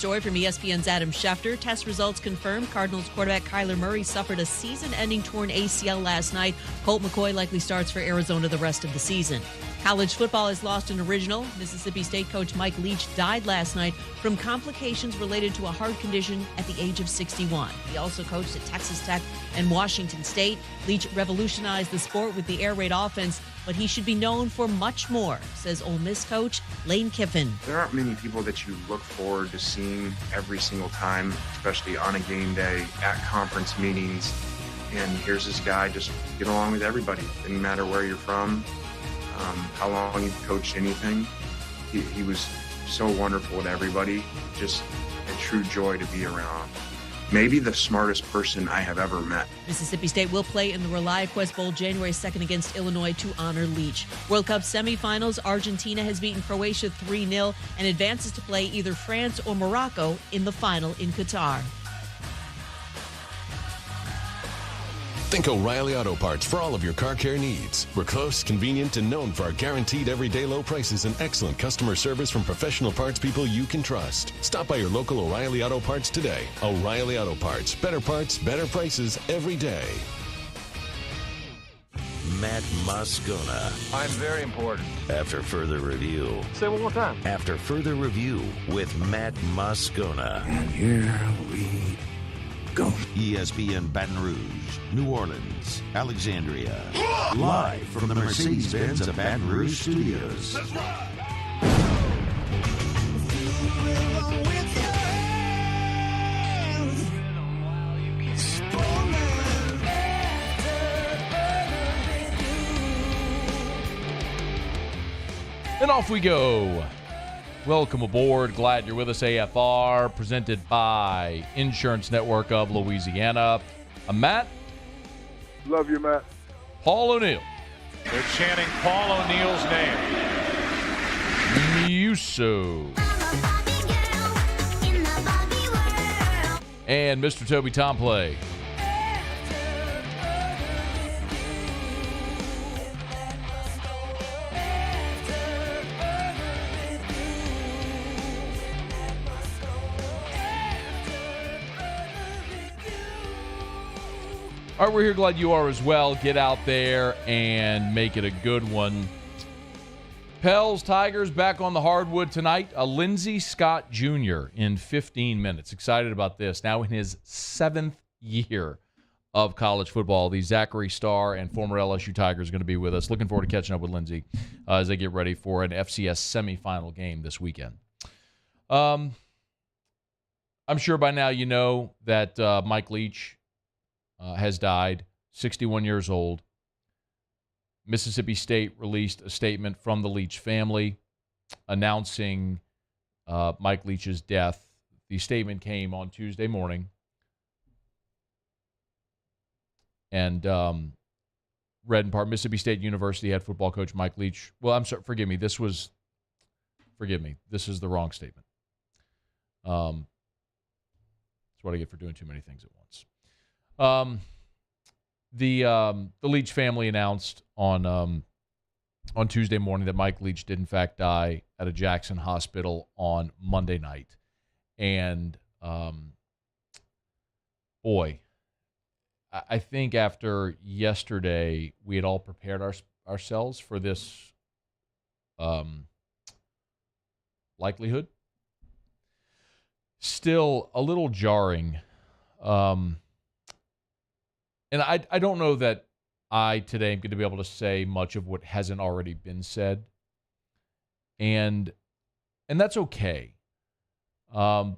story from ESPN's Adam Schefter. Test results confirm Cardinals quarterback Kyler Murray suffered a season-ending torn ACL last night. Colt McCoy likely starts for Arizona the rest of the season. College football has lost an original. Mississippi State coach Mike Leach died last night from complications related to a heart condition at the age of 61. He also coached at Texas Tech and Washington State. Leach revolutionized the sport with the air raid offense, but he should be known for much more, says Ole Miss coach Lane Kiffin. There aren't many people that you look forward to seeing every single time, especially on a game day, at conference meetings. And here's this guy just get along with everybody. Didn't matter where you're from, how long you've coached anything. He was so wonderful with everybody. Just a true joy to be around. Maybe the smartest person I have ever met. Mississippi State will play in the ReliaQuest Bowl January 2nd against Illinois to honor Leach. World Cup semifinals, Argentina has beaten Croatia 3-0 and advances to play either France or Morocco in the final in Qatar. Think O'Reilly Auto Parts for all of your car care needs. We're close, convenient, and known for our guaranteed everyday low prices and excellent customer service from professional parts people you can trust. Stop by your local O'Reilly Auto Parts today. O'Reilly Auto Parts. Better parts, better prices every day. Matt Moscona. I'm very important. After further review. Say it one more time. After further review with Matt Moscona. And here we go. ESPN Baton Rouge, New Orleans, Alexandria. Live from the Mercedes-Benz of Baton Rouge studios. That's right. And off we go. Welcome aboard. Glad you're with us. AFR, presented by Insurance Network of Louisiana. I'm Matt. Love you, Matt. Paul O'Neill. They're chanting Paul O'Neill's name. Muso. And Mr. Toby Tomplay. All right, we're here. Glad you are as well. Get out there and make it a good one. Pels Tigers back on the hardwood tonight. A Lindsey Scott Jr. in 15 minutes. Excited about this. Now in his 7th year of college football, the Zachary Starr and former LSU Tigers are going to be with us. Looking forward to catching up with Lindsey as they get ready for an FCS semifinal game this weekend. I'm sure by now you know that Mike Leach has died, 61 years old. Mississippi State released a statement from the Leach family announcing Mike Leach's death. The statement came on Tuesday morning. And read in part, Mississippi State University head football coach Mike Leach. Well, I'm sorry, forgive me. This is the wrong statement. That's what I get for doing too many things at once. The Leach family announced on Tuesday morning that Mike Leach did in fact die at a Jackson hospital on Monday night. And boy, I think after yesterday we had all prepared ourselves for this likelihood. Still a little jarring. And I don't know that I today am going to be able to say much of what hasn't already been said. And that's okay. But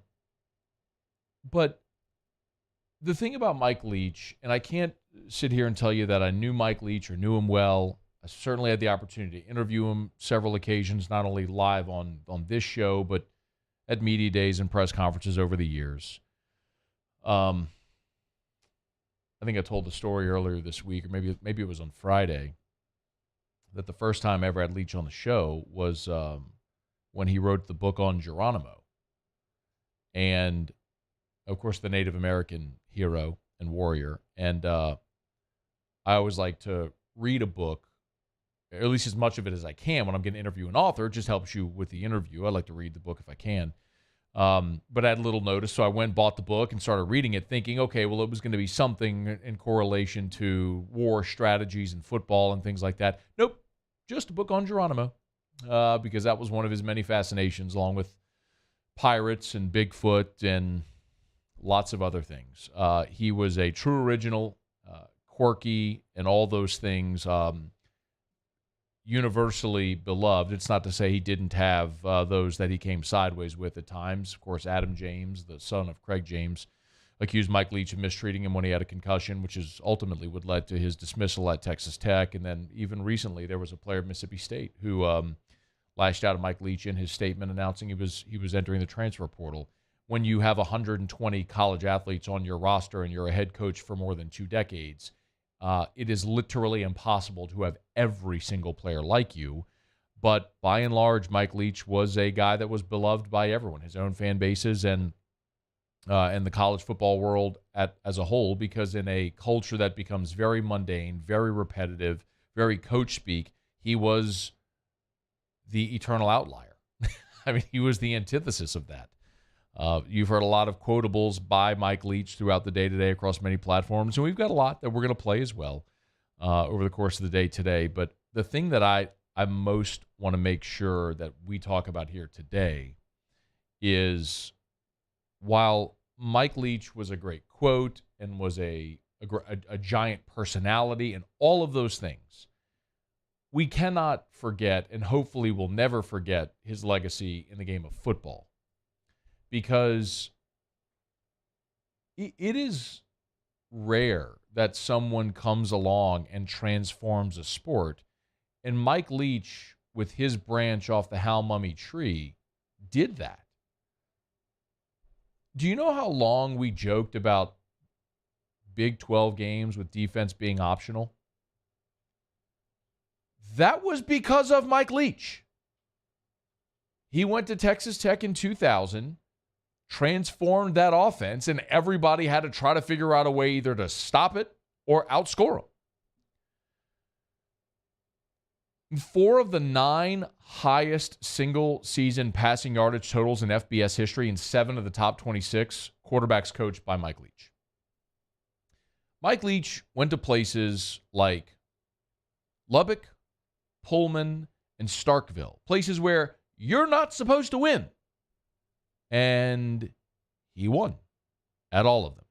the thing about Mike Leach, and I can't sit here and tell you that I knew Mike Leach or knew him well. I certainly had the opportunity to interview him several occasions, not only live on this show, but at media days and press conferences over the years. I think I told the story earlier this week, or maybe it was on Friday, that the first time I ever had Leach on the show was when he wrote the book on Geronimo. And, of course, the Native American hero and warrior. And I always like to read a book, or at least as much of it as I can when I'm going to interview an author. It just helps you with the interview. I like to read the book if I can. but I had little notice, so I went and bought the book and started reading it thinking, okay, well, it was going to be something in correlation to war strategies and football and things like that. Nope, just a book on Geronimo, because that was one of his many fascinations, along with pirates and Bigfoot and lots of other things. He was a true original, quirky, and all those things, universally beloved. It's not to say he didn't have those that he came sideways with at times. Of course, Adam James, the son of Craig James, accused Mike Leach of mistreating him when he had a concussion, which is ultimately what led to his dismissal at Texas Tech. And then even recently, there was a player at Mississippi State who lashed out at Mike Leach in his statement announcing he was entering the transfer portal. When you have 120 college athletes on your roster and you're a head coach for more than 2 decades, it is literally impossible to have every single player like you. But by and large, Mike Leach was a guy that was beloved by everyone, his own fan bases and the college football world as a whole, because in a culture that becomes very mundane, very repetitive, very coach speak, he was the eternal outlier. I mean, he was the antithesis of that. You've heard a lot of quotables by Mike Leach throughout the day today across many platforms, and we've got a lot that we're going to play as well over the course of the day today. But the thing that I most want to make sure that we talk about here today is, while Mike Leach was a great quote and was a giant personality and all of those things, we cannot forget, and hopefully we'll never forget, his legacy in the game of football. Because it is rare that someone comes along and transforms a sport. And Mike Leach, with his branch off the Hal Mummy tree, did that. Do you know how long we joked about Big 12 games with defense being optional? That was because of Mike Leach. He went to Texas Tech in 2000, transformed that offense, and everybody had to try to figure out a way either to stop it or outscore them. 4 of the 9 highest single-season passing yardage totals in FBS history and 7 of the top 26 quarterbacks coached by Mike Leach. Mike Leach went to places like Lubbock, Pullman, and Starkville, places where you're not supposed to win. And he won at all of them.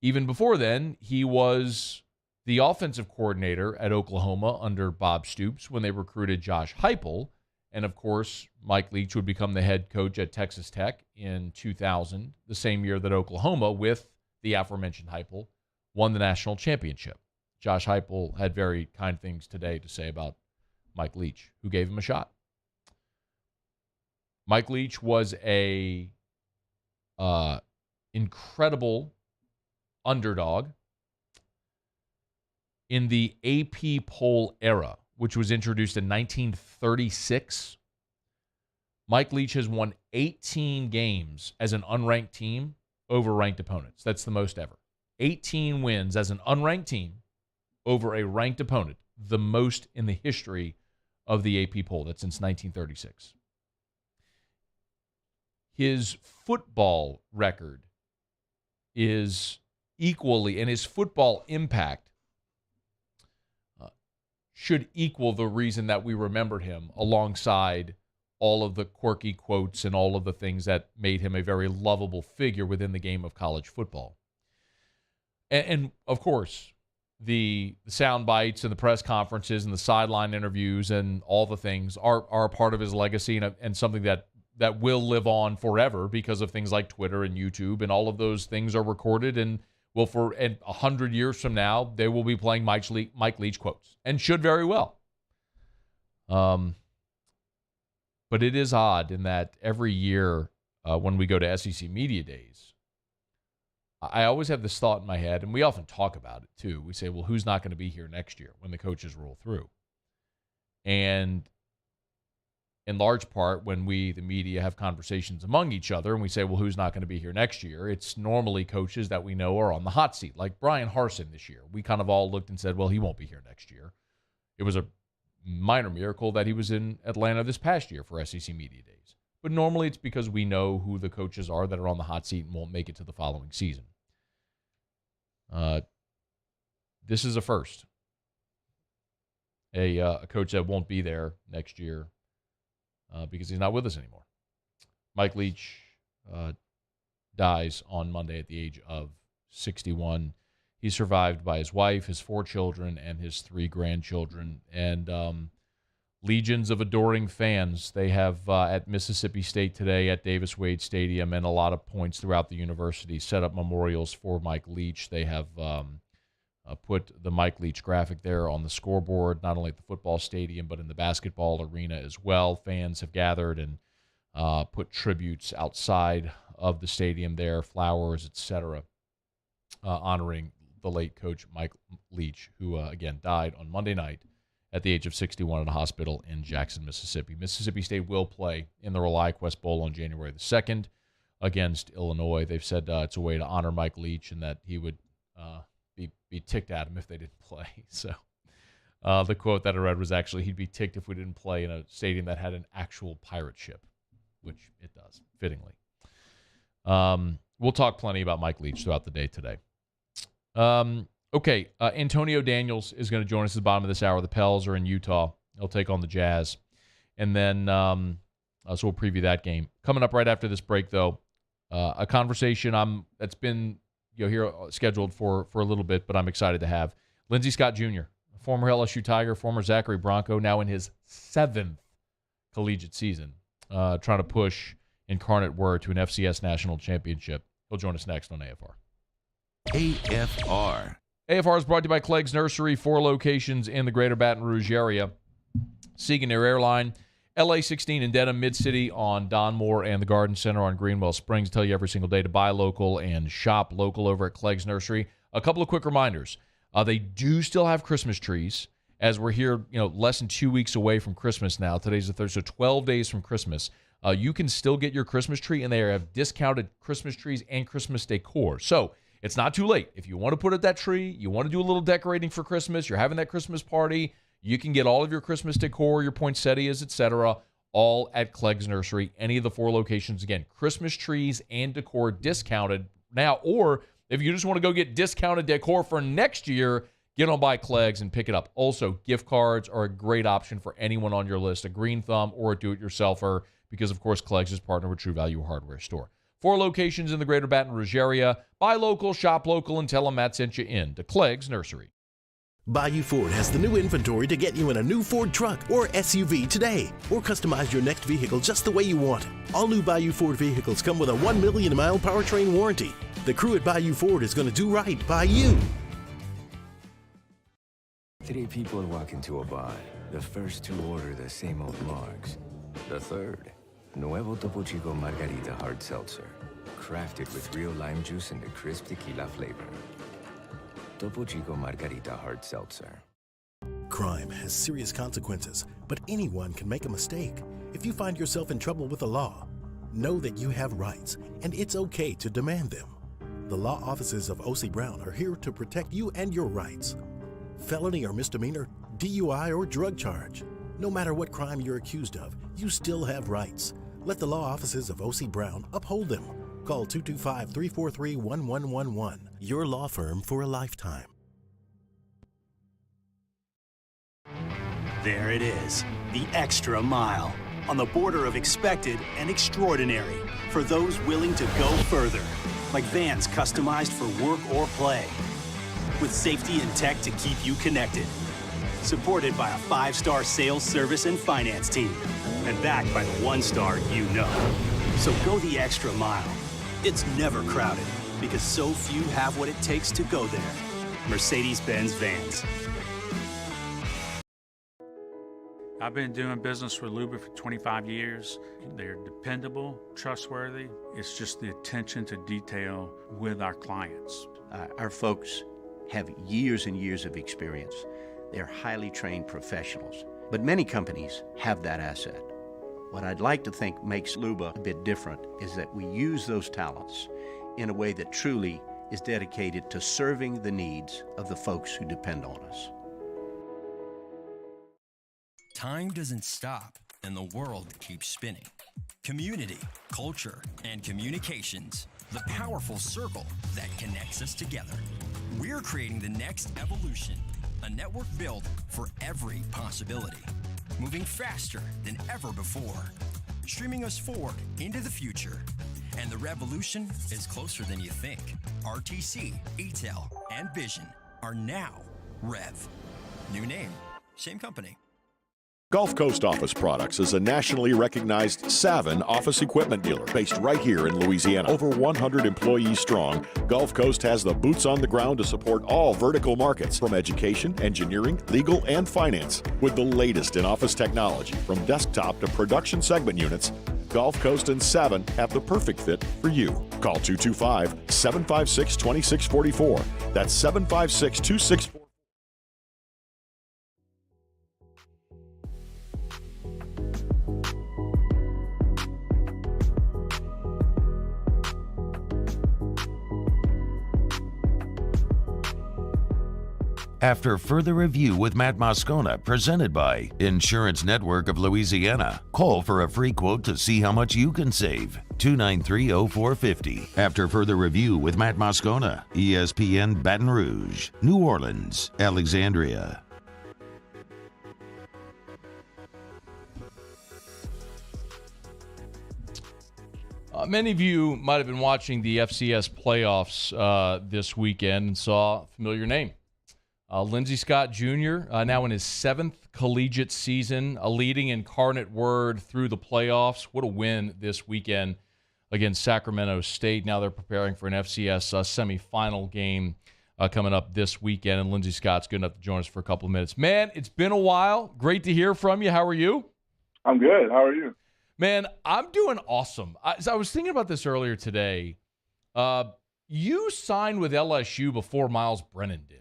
Even before then, he was the offensive coordinator at Oklahoma under Bob Stoops when they recruited Josh Heupel. And, of course, Mike Leach would become the head coach at Texas Tech in 2000, the same year that Oklahoma, with the aforementioned Heupel, won the national championship. Josh Heupel had very kind things today to say about Mike Leach, who gave him a shot. Mike Leach was a incredible underdog in the AP poll era, which was introduced in 1936. Mike Leach has won 18 games as an unranked team over ranked opponents. That's the most ever. 18 wins as an unranked team over a ranked opponent, the most in the history of the AP poll. That's since 1936. His football record is equally, and his football impact should equal the reason that we remembered him, alongside all of the quirky quotes and all of the things that made him a very lovable figure within the game of college football. And of course, the sound bites and the press conferences and the sideline interviews and all the things are a part of his legacy, and something that will live on forever because of things like Twitter and YouTube, and all of those things are recorded, and will, for 100 years from now, they will be playing Mike Leach quotes, and should very well. But it is odd in that every year when we go to SEC Media Days, I always have this thought in my head, and we often talk about it too. We say, well, who's not going to be here next year when the coaches roll through? And in large part, when we, the media, have conversations among each other and we say, well, who's not going to be here next year? It's normally coaches that we know are on the hot seat, like Brian Harsin this year. We kind of all looked and said, well, he won't be here next year. It was a minor miracle that he was in Atlanta this past year for SEC Media Days. but normally it's because we know who the coaches are that are on the hot seat and won't make it to the following season. This is a first. A coach that won't be there next year because he's not with us anymore. Mike Leach dies on Monday at the age of 61. He's survived by his wife, his 4 children, and his 3 grandchildren. And legions of adoring fans they have at Mississippi State today at Davis Wade Stadium, and a lot of points throughout the university set up memorials for Mike Leach. They have put the Mike Leach graphic there on the scoreboard, not only at the football stadium, but in the basketball arena as well. Fans have gathered and put tributes outside of the stadium there, flowers, etc., honoring the late coach Mike Leach, who, again, died on Monday night at the age of 61 at a hospital in Jackson, Mississippi. Mississippi State will play in the ReliaQuest Bowl on January the 2nd against Illinois. They've said it's a way to honor Mike Leach and that he would be ticked at him if they didn't play. So the quote that I read was actually, he'd be ticked if we didn't play in a stadium that had an actual pirate ship, which it does, fittingly. We'll talk plenty about Mike Leach throughout the day today. Okay, Antonio Daniels is going to join us at the bottom of this hour. The Pels are in Utah. He'll take on the Jazz. And then, so we'll preview that game. Coming up right after this break, though, a conversation that's been here scheduled for a little bit, but I'm excited to have. Lindsey Scott Jr., former LSU Tiger, former Zachary Bronco, now in his 7th collegiate season, trying to push Incarnate Word to an FCS national championship. He'll join us next on AFR. AFR. AFR is brought to you by Clegg's Nursery, 4 locations in the greater Baton Rouge area. Siegel Airline, LA16 in Dedham, Mid-City on Donmore, and the Garden Center on Greenwell Springs. Tell you every single day to buy local and shop local over at Clegg's Nursery. A couple of quick reminders. They do still have Christmas trees, as we're here, less than 2 weeks away from Christmas now. Today's the 3rd, so 12 days from Christmas. You can still get your Christmas tree, and they have discounted Christmas trees and Christmas decor. So it's not too late. If you want to put up that tree, you want to do a little decorating for Christmas, you're having that Christmas party, you can get all of your Christmas decor, your poinsettias, etc., all at Clegg's Nursery. Any of the 4 locations. Again, Christmas trees and decor discounted now. Or if you just want to go get discounted decor for next year, get on by Clegg's and pick it up. Also, gift cards are a great option for anyone on your list, a Green Thumb or a do-it-yourselfer, because, of course, Clegg's is partnered with True Value Hardware Store. 4 locations in the greater Baton Rouge area. Buy local, shop local, and tell them Matt sent you in to Clegg's Nursery. Bayou Ford has the new inventory to get you in a new Ford truck or SUV today, or customize your next vehicle just the way you want. All new Bayou Ford vehicles come with a 1 million mile powertrain warranty. The crew at Bayou Ford is going to do right by you. 3 people walk into a bar. The first 2 order the same old marks. The third, Nuevo Topo Chico Margarita Hard Seltzer, crafted with real lime juice and a crisp tequila flavor. Topo Chico Margarita Hard Seltzer. Crime has serious consequences, but anyone can make a mistake. If you find yourself in trouble with the law, know that you have rights, and it's okay to demand them. The law offices of O.C. Brown are here to protect you and your rights. Felony or misdemeanor, DUI or drug charge. No matter what crime you're accused of, you still have rights. Let the law offices of O.C. Brown uphold them. Call 225-343-1111. Your law firm for a lifetime. There it is, the extra mile. On the border of expected and extraordinary. For those willing to go further. Like vans customized for work or play. With safety and tech to keep you connected. Supported by a 5-star sales, service, and finance team. And backed by the 1-star you know. So go the extra mile. It's never crowded, because so few have what it takes to go there. Mercedes-Benz Vans. I've been doing business with Luba for 25 years. They're dependable, trustworthy. It's just the attention to detail with our clients. Our folks have years and years of experience. They're highly trained professionals, but many companies have that asset. What I'd like to think makes Luba a bit different is that we use those talents in a way that truly is dedicated to serving the needs of the folks who depend on us. Time doesn't stop, and the world keeps spinning. Community, culture, and communications. The powerful circle that connects us together. We're creating the next evolution, a network built for every possibility. Moving faster than ever before. Streaming us forward into the future. And the revolution is closer than you think. RTC, ETEL, and Vision are now Rev. New name, same company. Gulf Coast Office Products is a nationally recognized Savin office equipment dealer based right here in Louisiana. Over 100 employees strong, Gulf Coast has the boots on the ground to support all vertical markets, from education, engineering, legal, and finance. With the latest in office technology, from desktop to production segment units, Gulf Coast and Savin have the perfect fit for you. Call 225-756-2644. That's 756-2644. After further review with Matt Moscona, presented by Insurance Network of Louisiana, call for a free quote to see how much you can save. 293-0450. After further review with Matt Moscona, ESPN Baton Rouge, New Orleans, Alexandria. Many of you might have been watching the FCS playoffs this weekend and saw a familiar name. Lindsey Scott Jr., now in his 7th collegiate season, a leading incarnate word through the playoffs. What a win this weekend against Sacramento State. Now they're preparing for an FCS semifinal game coming up this weekend, and Lindsey Scott's good enough to join us for a couple of minutes. Man, it's been a while. Great to hear from you. How are you? I'm good. How are you? Man, I'm doing awesome. I was thinking about this earlier today. You signed with LSU before Miles Brennan did.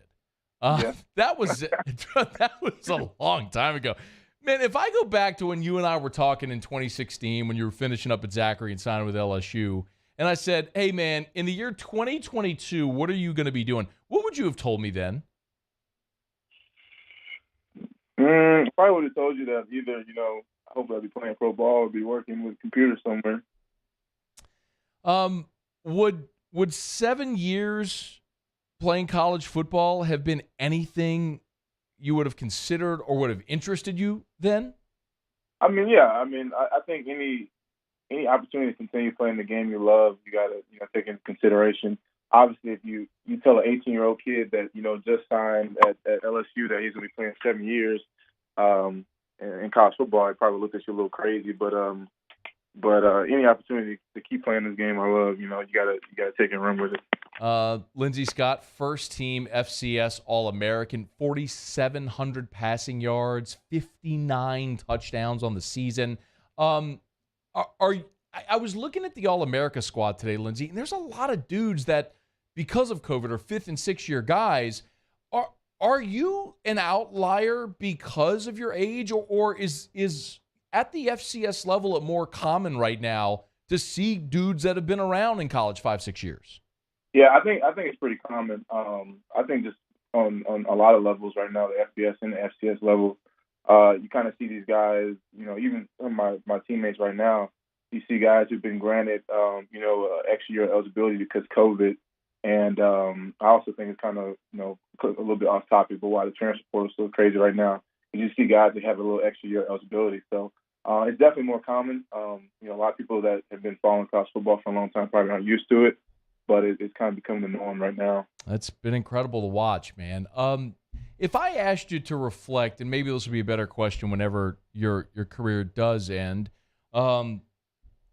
Yeah. That was a long time ago. Man, if I go back to when you and I were talking in 2016 when you were finishing up at Zachary and signing with LSU, and I said, hey, man, in the year 2022, what are you going to be doing? What would you have told me then? Probably would have told you that either, hopefully I'll be playing pro ball or be working with computers somewhere. Would 7 years playing college football have been anything you would have considered or would have interested you then? I mean, yeah. I think any opportunity to continue playing the game you love, you got to take into consideration. Obviously, if you tell an 18-year-old kid that just signed at LSU that he's going to be playing 7 years in college football, he probably look at you a little crazy. But any opportunity to keep playing this game I love, you gotta take it and run with it. Lindsey Scott, first team FCS All-American, 4,700 passing yards, 59 touchdowns on the season. I was looking at the All-America squad today, Lindsey, and there's a lot of dudes that, because of COVID, are 5th and 6th year guys. Are you an outlier because of your age, or is at the FCS level it more common right now to see dudes that have been around in college 5-6 years? Yeah, I think it's pretty common. I think just on a lot of levels right now, the FBS and the FCS level, you kind of see these guys. Even some of my teammates right now, you see guys who've been granted, extra year eligibility because COVID. And I also think it's kind of, a little bit off topic, but why the transfer portal is so crazy right now, you just see guys that have a little extra year eligibility. So it's definitely more common. A lot of people that have been following college football for a long time probably aren't used to it, but it's kind of becoming the norm right now. That's been incredible to watch, man. If I asked you to reflect, and maybe this will be a better question whenever your career does end,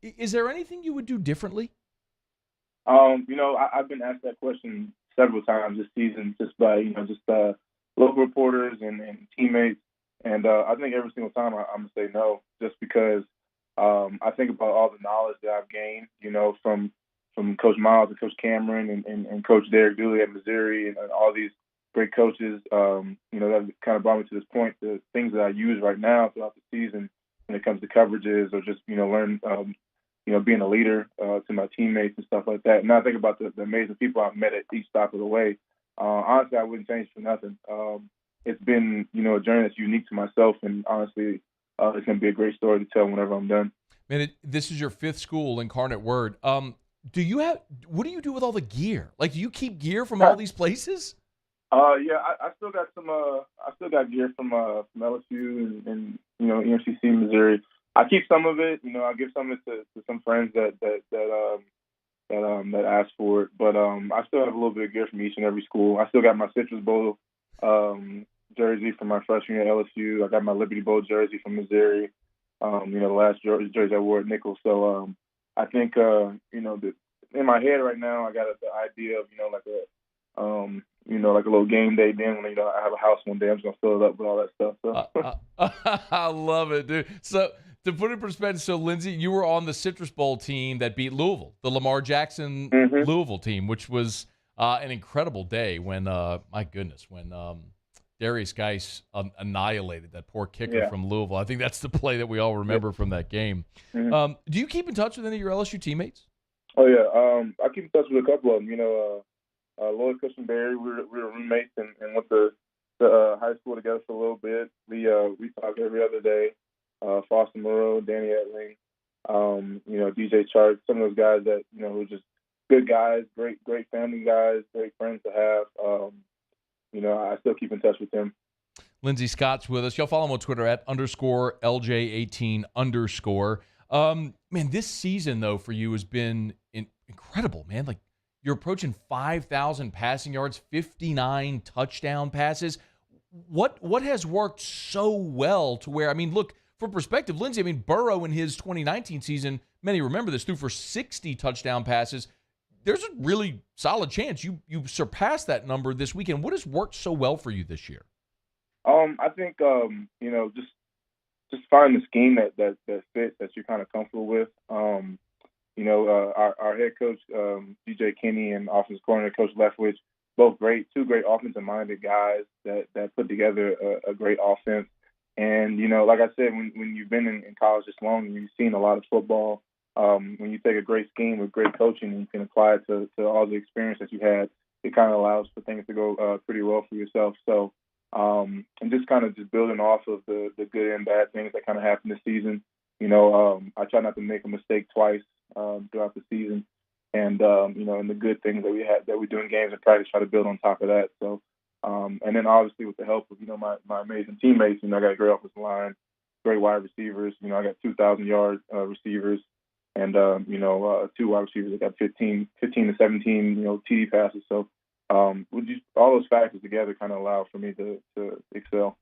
is there anything you would do differently? I've been asked that question several times this season, just by local reporters and teammates, and I think every single time I'm gonna say no, just because I think about all the knowledge that I've gained, from Coach Miles and Coach Cameron and Coach Derek Dooley at Missouri and all these great coaches, that kind of brought me to this point. The things that I use right now throughout the season when it comes to coverages or just learn. Being a leader to my teammates and stuff like that. And I think about the amazing people I've met at each stop of the way. Honestly, I wouldn't change for nothing. It's been, a journey that's unique to myself, and honestly, it's going to be a great story to tell whenever I'm done. Man, this is your fifth school, Incarnate Word. What do you do with all the gear? Like, do you keep gear from all these places? Yeah, I still got some. I still got gear from LSU and EMCC, Missouri. I keep some of it. I give some of it to some friends that ask for it. But I still have a little bit of gear from each and every school. I still got my Citrus Bowl jersey from my freshman year at LSU. I got my Liberty Bowl jersey from Missouri. The last jersey I wore at Nickel. So I think in my head right now I got the idea of like a little game day. Then when I have a house one day, I'm just gonna fill it up with all that stuff. So. I love it, dude. So to put it in perspective, so Lindsey, you were on the Citrus Bowl team that beat Louisville, the Lamar Jackson Louisville team, which was an incredible day when Darius Geis annihilated that poor kicker from Louisville. I think that's the play that we all remember from that game. Do you keep in touch with any of your LSU teammates? Oh yeah, I keep in touch with a couple of them. Lloyd Cushman Berry, we were roommates and went to high school together for a little bit. We talk every other day. Foster Moreau, Danny Etling, DJ Chark, some of those guys that who are just good guys, great family guys, great friends to have. I still keep in touch with them. Lindsey Scott's with us. Y'all follow him on Twitter at _LJ18 _. Man, this season though for you has been incredible, man. Like, you're approaching 5,000 passing yards, 59 touchdown passes. What has worked so well to where, look, for perspective, Lindsey, Burrow in his 2019 season, many remember this, threw for 60 touchdown passes. There's a really solid chance you surpass that number this weekend. What has worked so well for you this year? I think, just find the scheme that fits, that you're kind of comfortable with. Our head coach, DJ Kinney, and offensive coordinator, Coach Leftwich, both two great offensive-minded guys that put together a great offense. And, like I said, when you've been in college this long and you've seen a lot of football, when you take a great scheme with great coaching and you can apply it to all the experience that you had, it kind of allows for things to go pretty well for yourself. So, and just kind of just building off of the good and bad things that kind of happened this season. I try not to make a mistake twice throughout the season, and and the good things that we do in games and practice, try to build on top of that. So, and then obviously with the help of my amazing teammates, I got a great offensive line, great wide receivers. I got 2,000-yard receivers, and 2 wide receivers that got 15 to 17 TD passes. So, all those factors together kind of allow for me to excel.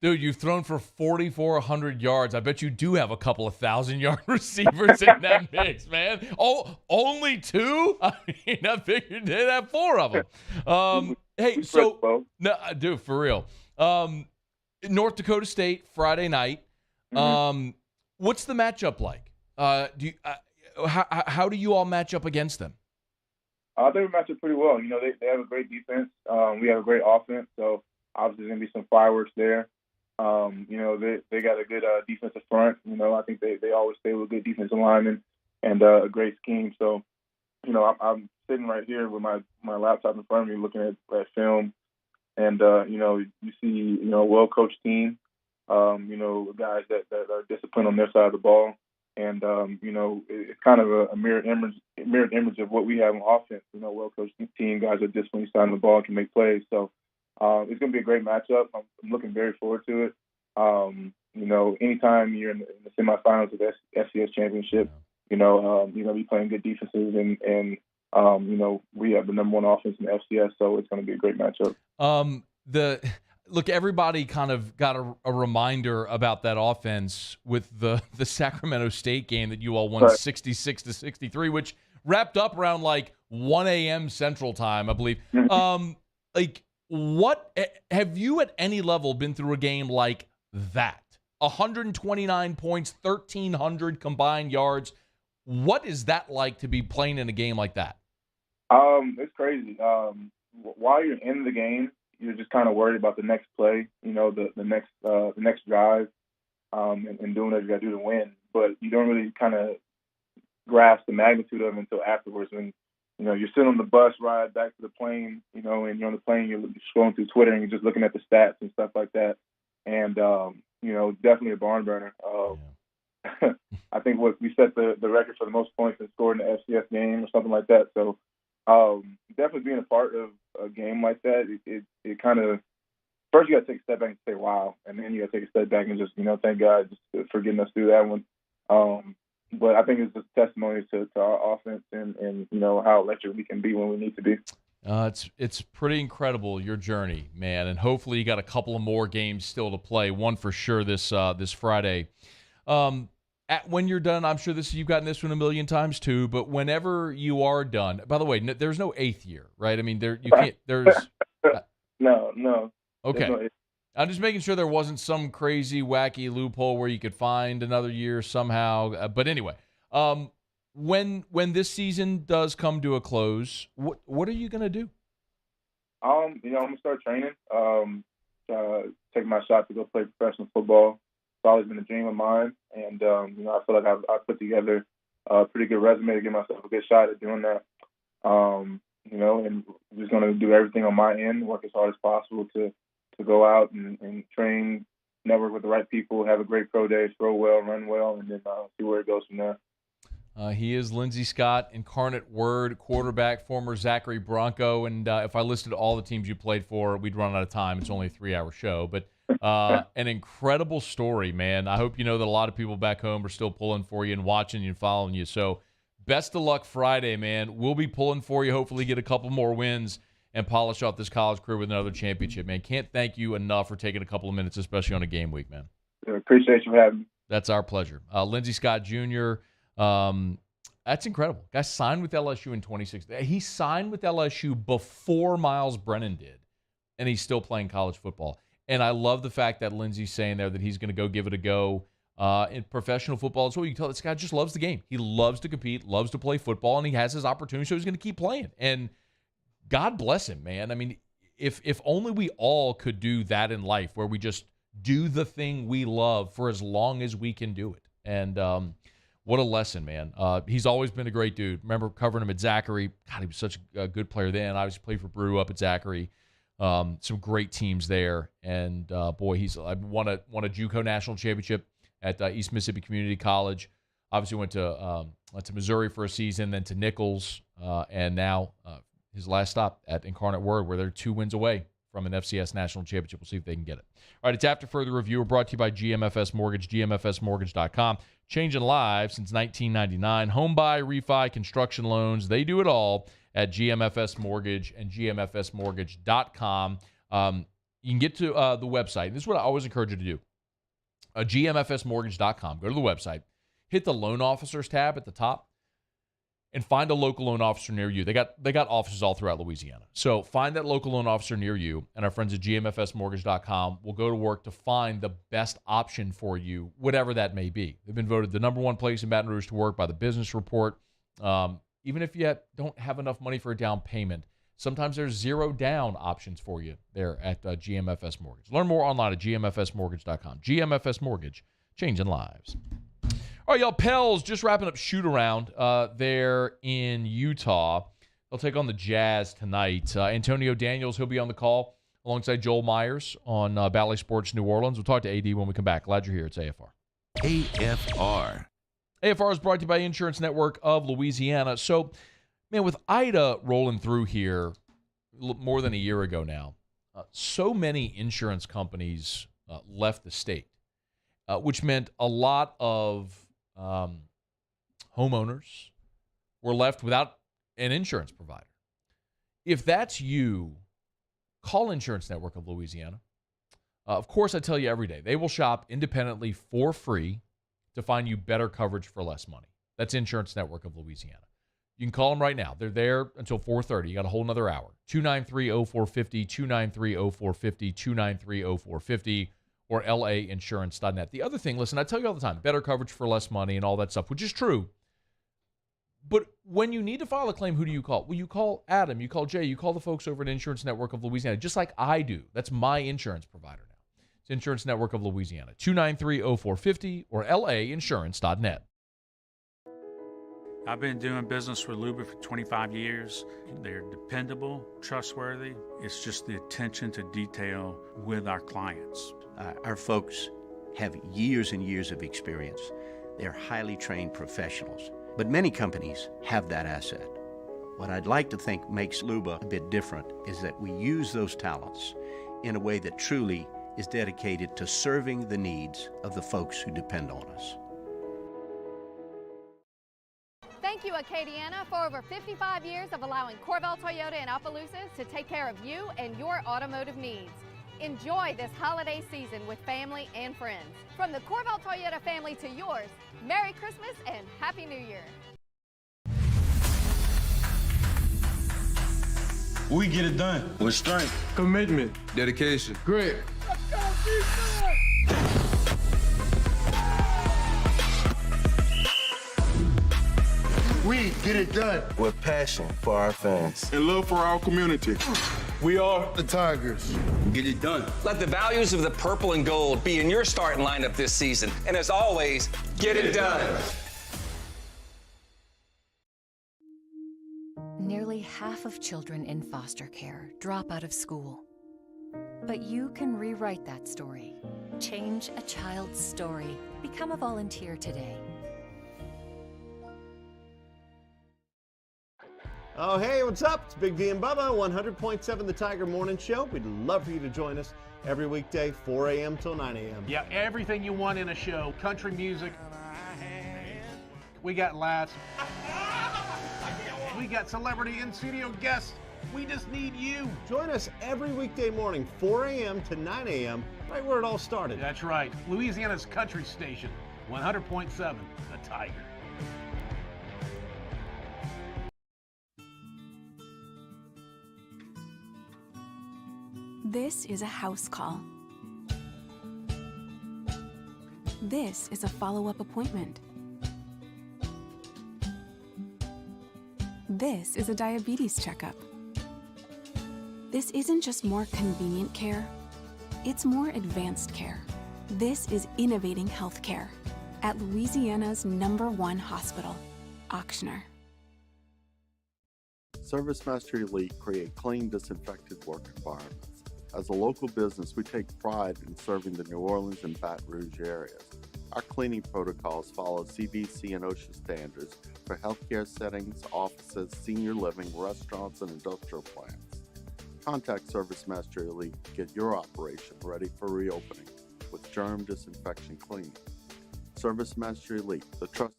Dude, you've thrown for 4,400 yards. I bet you do have a couple of 1,000-yard receivers in that mix, man. Oh, only 2? I figured they'd have 4 of them. Hey, so no, dude, for real. North Dakota State Friday night. What's the matchup like? How do you all match up against them? I think we match up pretty well. They have a great defense. We have a great offense, so obviously there's gonna be some fireworks there. They got a good defensive front. I think they always stay with good defensive linemen and a great scheme. So, I'm sitting right here with my laptop in front of me looking at film, and you see a well-coached team. Guys that are disciplined on their side of the ball, and it's kind of a mirrored image of what we have on offense. Well-coached team, guys that are disciplined side of the ball and can make plays. So. It's going to be a great matchup. I'm looking very forward to it. Anytime you're in the semifinals of the FCS championship, you're going to be playing good defenses, and we have the number 1 offense in the FCS, so it's going to be a great matchup. Look, everybody kind of got a reminder about that offense with the Sacramento State game that you all won 66-63, which wrapped up around like 1 a.m. Central Time, I believe. What have you at any level been through a game like that? 129 points, 1,300 combined yards. What is that like to be playing in a game like that? It's crazy. While you're in the game, you're just kind of worried about the next play, the next drive, and doing what you got to do to win. But you don't really kind of grasp the magnitude of it until afterwards, when you're sitting on the bus ride back to the plane, and you're on the plane, you're scrolling through Twitter and you're just looking at the stats and stuff like that. And, definitely a barn burner. I think we set the record for the most points and scored in the FCS game or something like that. So definitely being a part of a game like that, it kind of, first you got to take a step back and say, wow. And then you got to take a step back and just, thank God just for getting us through that one. But I think it's just testimony to our offense and how electric we can be when we need to be. It's pretty incredible, your journey, man, and hopefully you got a couple of more games still to play. One for sure this Friday. When you're done, I'm sure you've gotten this one a million times too. But whenever you are done, by the way, there's no 8th year, right? I mean, you can't. There's no. Okay, no. I'm just making sure there wasn't some crazy, wacky loophole where you could find another year somehow. But anyway, when this season does come to a close, what are you gonna do? I'm gonna start training. Take my shot to go play professional football. It's always been a dream of mine, and I feel like I've put together a pretty good resume to give myself a good shot at doing that. And I'm just gonna do everything on my end, work as hard as possible to go out and train, network with the right people, have a great pro day, throw well, run well, and then see where it goes from there. He is Lindsey Scott, incarnate word, quarterback, former Zachary Bronco. And if I listed all the teams you played for, we'd run out of time. It's only a 3-hour show. But an incredible story, man. I hope you know that a lot of people back home are still pulling for you and watching you and following you. So best of luck Friday, man. We'll be pulling for you, hopefully get a couple more wins and polish off this college career with another championship, man. Can't thank you enough for taking a couple of minutes, especially on a game week, man. I appreciate you having me. That's our pleasure. Lindsey Scott Jr., that's incredible. Guy signed with LSU in 2016. He signed with LSU before Miles Brennan did, and he's still playing college football. And I love the fact that Lindsey's saying there that he's going to go give it a go in professional football. That's what you can tell. This guy just loves the game. He loves to compete, loves to play football, and he has his opportunity, so he's going to keep playing. And God bless him, man. I mean, if only we all could do that in life, where we just do the thing we love for as long as we can do it. And what a lesson, man. He's always been a great dude. Remember covering him at Zachary. God, he was such a good player then. I was played for Brew up at Zachary. Some great teams there. And, boy, he's won a JUCO national championship at East Mississippi Community College. Obviously went to Missouri for a season, then to Nichols, and now his last stop at Incarnate Word, where they're 2 wins away from an FCS national championship. We'll see if they can get it. All right, it's After Further Review. We're brought to you by GMFS Mortgage, GMFSmortgage.com. Changing lives since 1999. Home buy, refi, construction loans. They do it all at GMFS Mortgage and GMFSmortgage.com. You can get to the website. This is what I always encourage you to do. GMFSmortgage.com. Go to the website. Hit the Loan Officers tab at the top. And find a local loan officer near you. They got offices all throughout Louisiana. So find that local loan officer near you, and our friends at GMFSmortgage.com will go to work to find the best option for you, whatever that may be. They've been voted the #1 place in Baton Rouge to work by the Business Report. Even if you don't have enough money for a down payment, sometimes there's 0 down options for you there at GMFS Mortgage. Learn more online at GMFSmortgage.com. GMFS Mortgage, changing lives. All right, y'all, Pels just wrapping up shoot-around there in Utah. They'll take on the Jazz tonight. Antonio Daniels, he'll be on the call alongside Joel Myers on Bally Sports New Orleans. We'll talk to AD when we come back. Glad you're here. It's AFR. AFR. AFR is brought to you by Insurance Network of Louisiana. So, man, with Ida rolling through here more than a year ago now, so many insurance companies left the state, which meant a lot of homeowners were left without an insurance provider. If that's you, call Insurance Network of Louisiana. Of course, I tell you every day, they will shop independently for free to find you better coverage for less money. That's Insurance Network of Louisiana. You can call them right now. They're there until 4:30. You got a whole nother hour. 293-0450, 293-0450, 293-0450. Or lainsurance.net. The other thing, listen, I tell you all the time, better coverage for less money and all that stuff, which is true. But when you need to file a claim, who do you call? Well, you call Adam, you call Jay, you call the folks over at Insurance Network of Louisiana, just like I do. That's my insurance provider now. It's Insurance Network of Louisiana. 293-0450 or lainsurance.net. I've been doing business with Luba for 25 years. They're dependable, trustworthy. It's just the attention to detail with our clients. Our folks have years and years of experience. They're highly trained professionals. But many companies have that asset. What I'd like to think makes Luba a bit different is that we use those talents in a way that truly is dedicated to serving the needs of the folks who depend on us. Thank you, Acadiana, for over 55 years of allowing Corval Toyota in Opelousas to take care of you and your automotive needs. Enjoy this holiday season with family and friends. From the Corval Toyota family to yours, Merry Christmas and Happy New Year. We get it done with strength, commitment, dedication, grit. Let's go, defense! We get it done with passion for our fans and love for our community. We are the Tigers. Get it done. Let the values of the purple and gold be in your starting lineup this season. And as always, get it done. Nearly half of children in foster care drop out of school. But you can rewrite that story. Change a child's story. Become a volunteer today. Oh, hey, what's up? It's Big D and Bubba, 100.7 The Tiger Morning Show. We'd love for you to join us every weekday, 4 a.m. till 9 a.m. Yeah, everything you want in a show. Country music. We got laughs. We got celebrity in-studio guests. We just need you. Join us every weekday morning, 4 a.m. to 9 a.m., right where it all started. That's right. Louisiana's country station, 100.7 The Tiger. This is a house call. This is a follow-up appointment. This is a diabetes checkup. This isn't just more convenient care, it's more advanced care. This is innovating healthcare at Louisiana's #1 hospital, Ochsner. ServiceMaster Elite create clean, disinfected work environments. As a local business, we take pride in serving the New Orleans and Baton Rouge areas. Our cleaning protocols follow CDC and OSHA standards for healthcare settings, offices, senior living, restaurants, and industrial plants. Contact ServiceMaster Elite to get your operation ready for reopening with germ disinfection cleaning. ServiceMaster Elite, the trusted.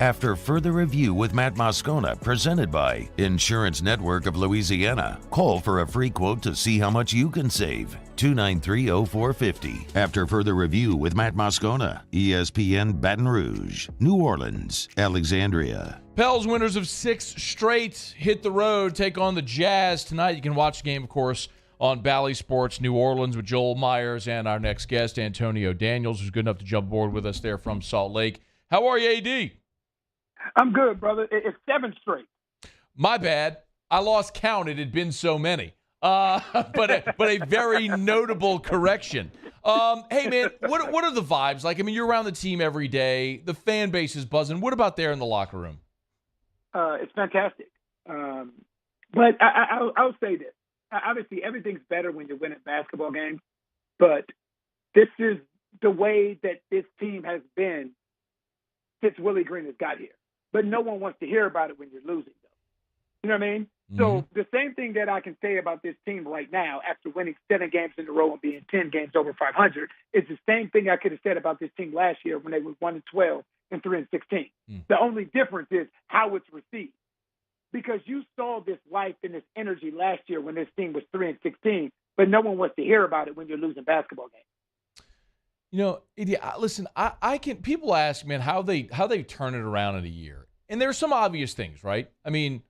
After further review with Matt Moscona, presented by Insurance Network of Louisiana. Call for a free quote to see how much you can save. 293-0450. After further review with Matt Moscona, ESPN Baton Rouge, New Orleans, Alexandria. Pels winners of 6 straight hit the road, take on the Jazz tonight. You can watch the game, of course, on Bally Sports New Orleans with Joel Myers and our next guest, Antonio Daniels, who's good enough to jump aboard with us there from Salt Lake. How are you, AD? I'm good, brother. It's 7 straight. My bad. I lost count. It had been so many. But a very notable correction. Hey, man, what are the vibes like? I mean, you're around the team every day. The fan base is buzzing. What about there in the locker room? It's fantastic. But I'll say this. Obviously, everything's better when you're winning basketball games. But this is the way that this team has been since Willie Green has got here. But no one wants to hear about it when you're losing, though. You know what I mean? Mm-hmm. So the same thing that I can say about this team right now, after winning 7 games in a row and being 10 games over 500, is the same thing I could have said about this team last year when they were 1-12 and 3-16. The only difference is how it's received. Because you saw this life and this energy last year when this team was 3-16, but no one wants to hear about it when you're losing basketball games. You know, listen, I can. People ask, man, how they turn it around in a year, and there's some obvious things, right? I mean,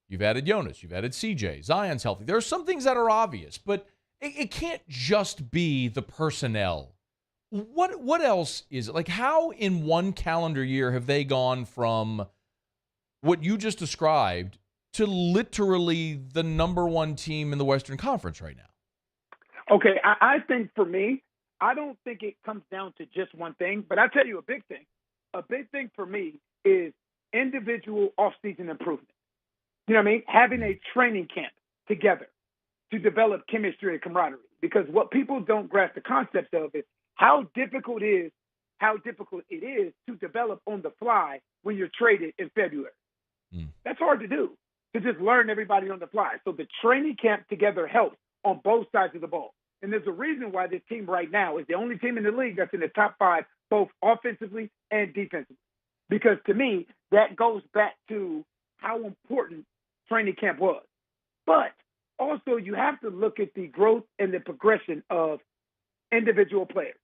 you've added Jonas, you've added CJ, Zion's healthy. There are some things that are obvious, but it can't just be the personnel. What else is it? Like, how in one calendar year have they gone from what you just described to literally the #1 team in the Western Conference right now? Okay, I think for me, I don't think it comes down to just one thing, but I'll tell you a big thing. A big thing for me is individual off-season improvement. You know what I mean? Having a training camp together to develop chemistry and camaraderie. Because what people don't grasp the concept of is how difficult it is to develop on the fly when you're traded in February. That's hard to do, to just learn everybody on the fly. So the training camp together helps on both sides of the ball. And there's a reason why this team right now is the only team in the league that's in the top 5, both offensively and defensively. Because to me, that goes back to how important training camp was. But also you have to look at the growth and the progression of individual players.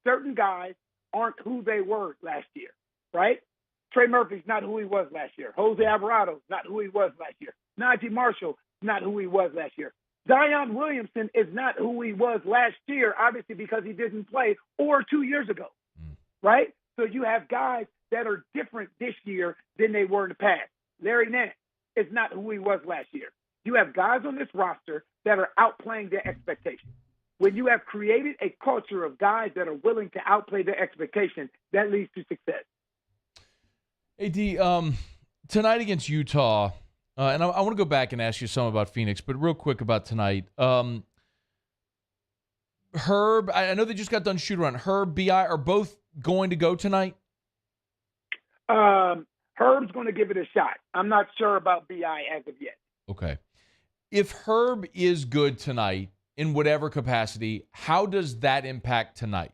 Certain guys aren't who they were last year, right? Trey Murphy's not who he was last year. Jose Alvarado's not who he was last year. Najee Marshall not who he was last year. Zion Williamson is not who he was last year, obviously because he didn't play, or 2 years ago, right? So you have guys that are different this year than they were in the past. Larry Nance is not who he was last year. You have guys on this roster that are outplaying their expectations. When you have created a culture of guys that are willing to outplay their expectations, that leads to success. AD, tonight against Utah, and I want to go back and ask you something about Phoenix, but real quick about tonight. Herb, I know they just got done shoot around. Herb, BI are both going to go tonight? Herb's going to give it a shot. I'm not sure about BI as of yet. Okay. If Herb is good tonight in whatever capacity, how does that impact tonight?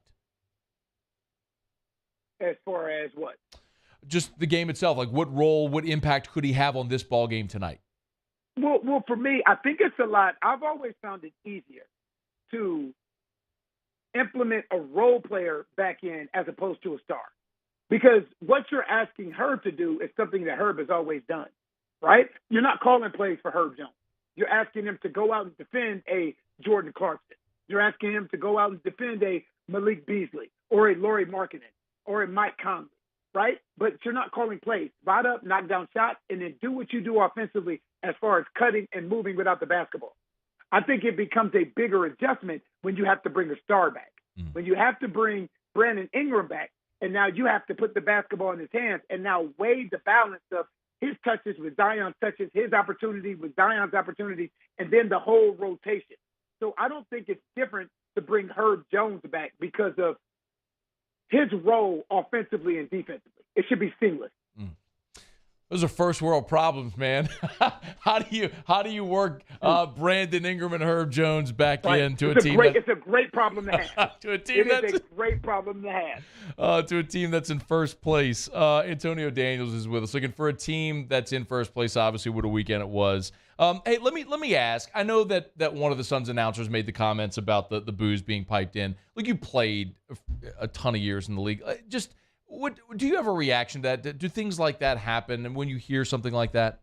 As far as what? Just the game itself. Like what role, what impact could he have on this ball game tonight? Well, for me, I think it's a lot. I've always found it easier to implement a role player back in as opposed to a star. Because what you're asking Herb to do is something that Herb has always done, right? You're not calling plays for Herb Jones. You're asking him to go out and defend a Jordan Clarkson. You're asking him to go out and defend a Malik Beasley or a Lauri Markkanen or a Mike Conley, right? But you're not calling plays. Spot up, knock down shots, and then do what you do offensively as far as cutting and moving without the basketball. I think it becomes a bigger adjustment when you have to bring a star back, when you have to bring Brandon Ingram back, and now you have to put the basketball in his hands and now weigh the balance of his touches with Zion's touches, his opportunity with Zion's opportunity, and then the whole rotation. So I don't think it's different to bring Herb Jones back because of his role offensively and defensively. It should be seamless. Those are first world problems, man. How do you work Brandon Ingram and Herb Jones back into a team? It's a great problem to have. To a team that's a great problem to have. To a team that's in first place. Antonio Daniels is with us, looking for a team that's in first place. Obviously, what a weekend it was. Hey, let me ask. I know that one of the Suns announcers made the comments about the booze being piped in. Look, you played a ton of years in the league. What do you have a reaction to that? Do things like that happen? And when you hear something like that,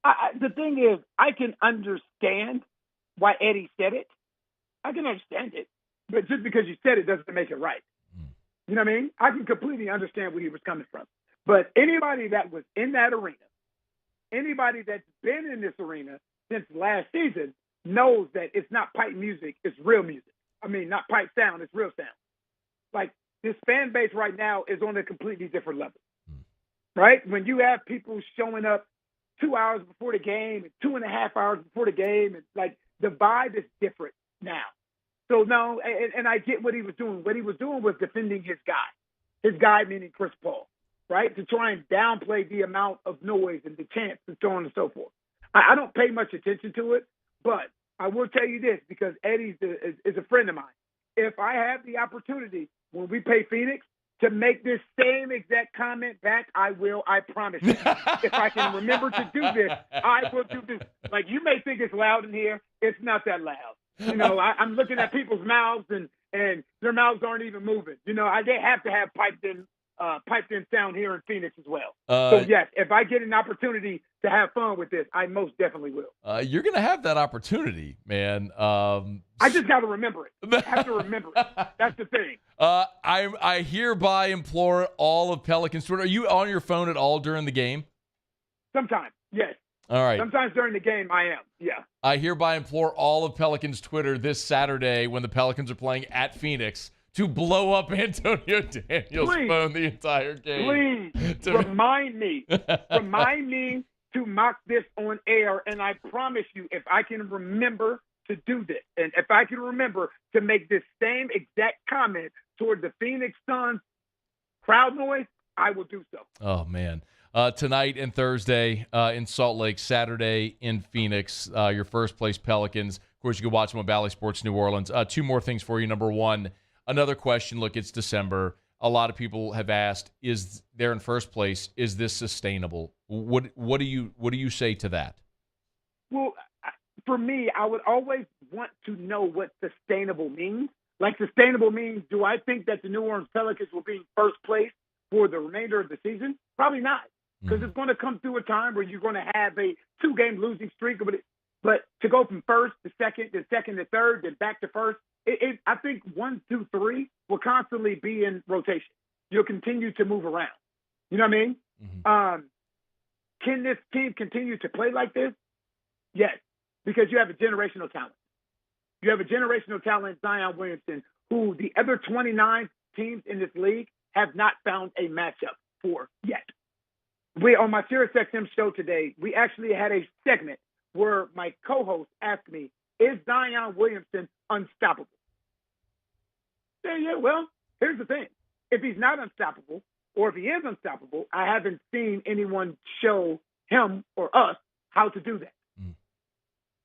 the thing is, I can understand why Eddie said it. I can understand it, but just because you said it doesn't make it right. You know what I mean? I can completely understand where he was coming from. But anybody that was in that arena, anybody that's been in this arena since last season knows that it's not pipe music, it's real music. I mean, not pipe sound, it's real sound. Like, this fan base right now is on a completely different level, right? When you have people showing up 2 hours before the game and 2.5 hours before the game, and like the vibe is different now. So no, and I get what he was doing. What he was doing was defending his guy meaning Chris Paul, right? To try and downplay the amount of noise and the chants and so on and so forth. I don't pay much attention to it, but I will tell you this because Eddie is a friend of mine. If I have the opportunity when we play Phoenix to make this same exact comment back, I will. I promise you. If I can remember to do this, I will do this. Like, you may think it's loud in here. It's not that loud. You know, I'm looking at people's mouths and their mouths aren't even moving. You know, they have to have piped in sound here in Phoenix as well. So yes, if I get an opportunity to have fun with this, I most definitely will. You're going to have that opportunity, man. I just got to remember it. I have to remember it. That's the thing. I hereby implore all of Pelicans. Are you on your phone at all during the game? Sometimes, yes. All right. Sometimes during the game, I am. Yeah. I hereby implore all of Pelicans Twitter this Saturday when the Pelicans are playing at Phoenix to blow up Antonio Daniels' phone the entire game. Please remind me to mock this on air, and I promise you, if I can remember to do this, and if I can remember to make this same exact comment toward the Phoenix Suns crowd noise, I will do so. Oh, man. Tonight and Thursday in Salt Lake, Saturday in Phoenix, your first place Pelicans. Of course, you can watch them on Bally Sports New Orleans. Two more things for you. Number one, another question. Look, it's December. A lot of people have asked, is they're in first place, is this sustainable? What do you say to that? Well, for me, I would always want to know what sustainable means. Like, sustainable means, do I think that the New Orleans Pelicans will be in first place for the remainder of the season? Probably not, because it's going to come through a time where you're going to have a 2-game losing streak. But to go from first to second to third, then back to first, I think 1, 2, 3 will constantly be in rotation. You'll continue to move around. You know what I mean? Mm-hmm. Can this team continue to play like this? Yes, because you have a generational talent. You have a generational talent, Zion Williamson, who the other 29 teams in this league have not found a matchup for yet. On my SiriusXM show today, we actually had a segment where my co-host asked me, is Zion Williamson unstoppable? Yeah, well, here's the thing. If he's not unstoppable, or if he is unstoppable, I haven't seen anyone show him or us how to do that.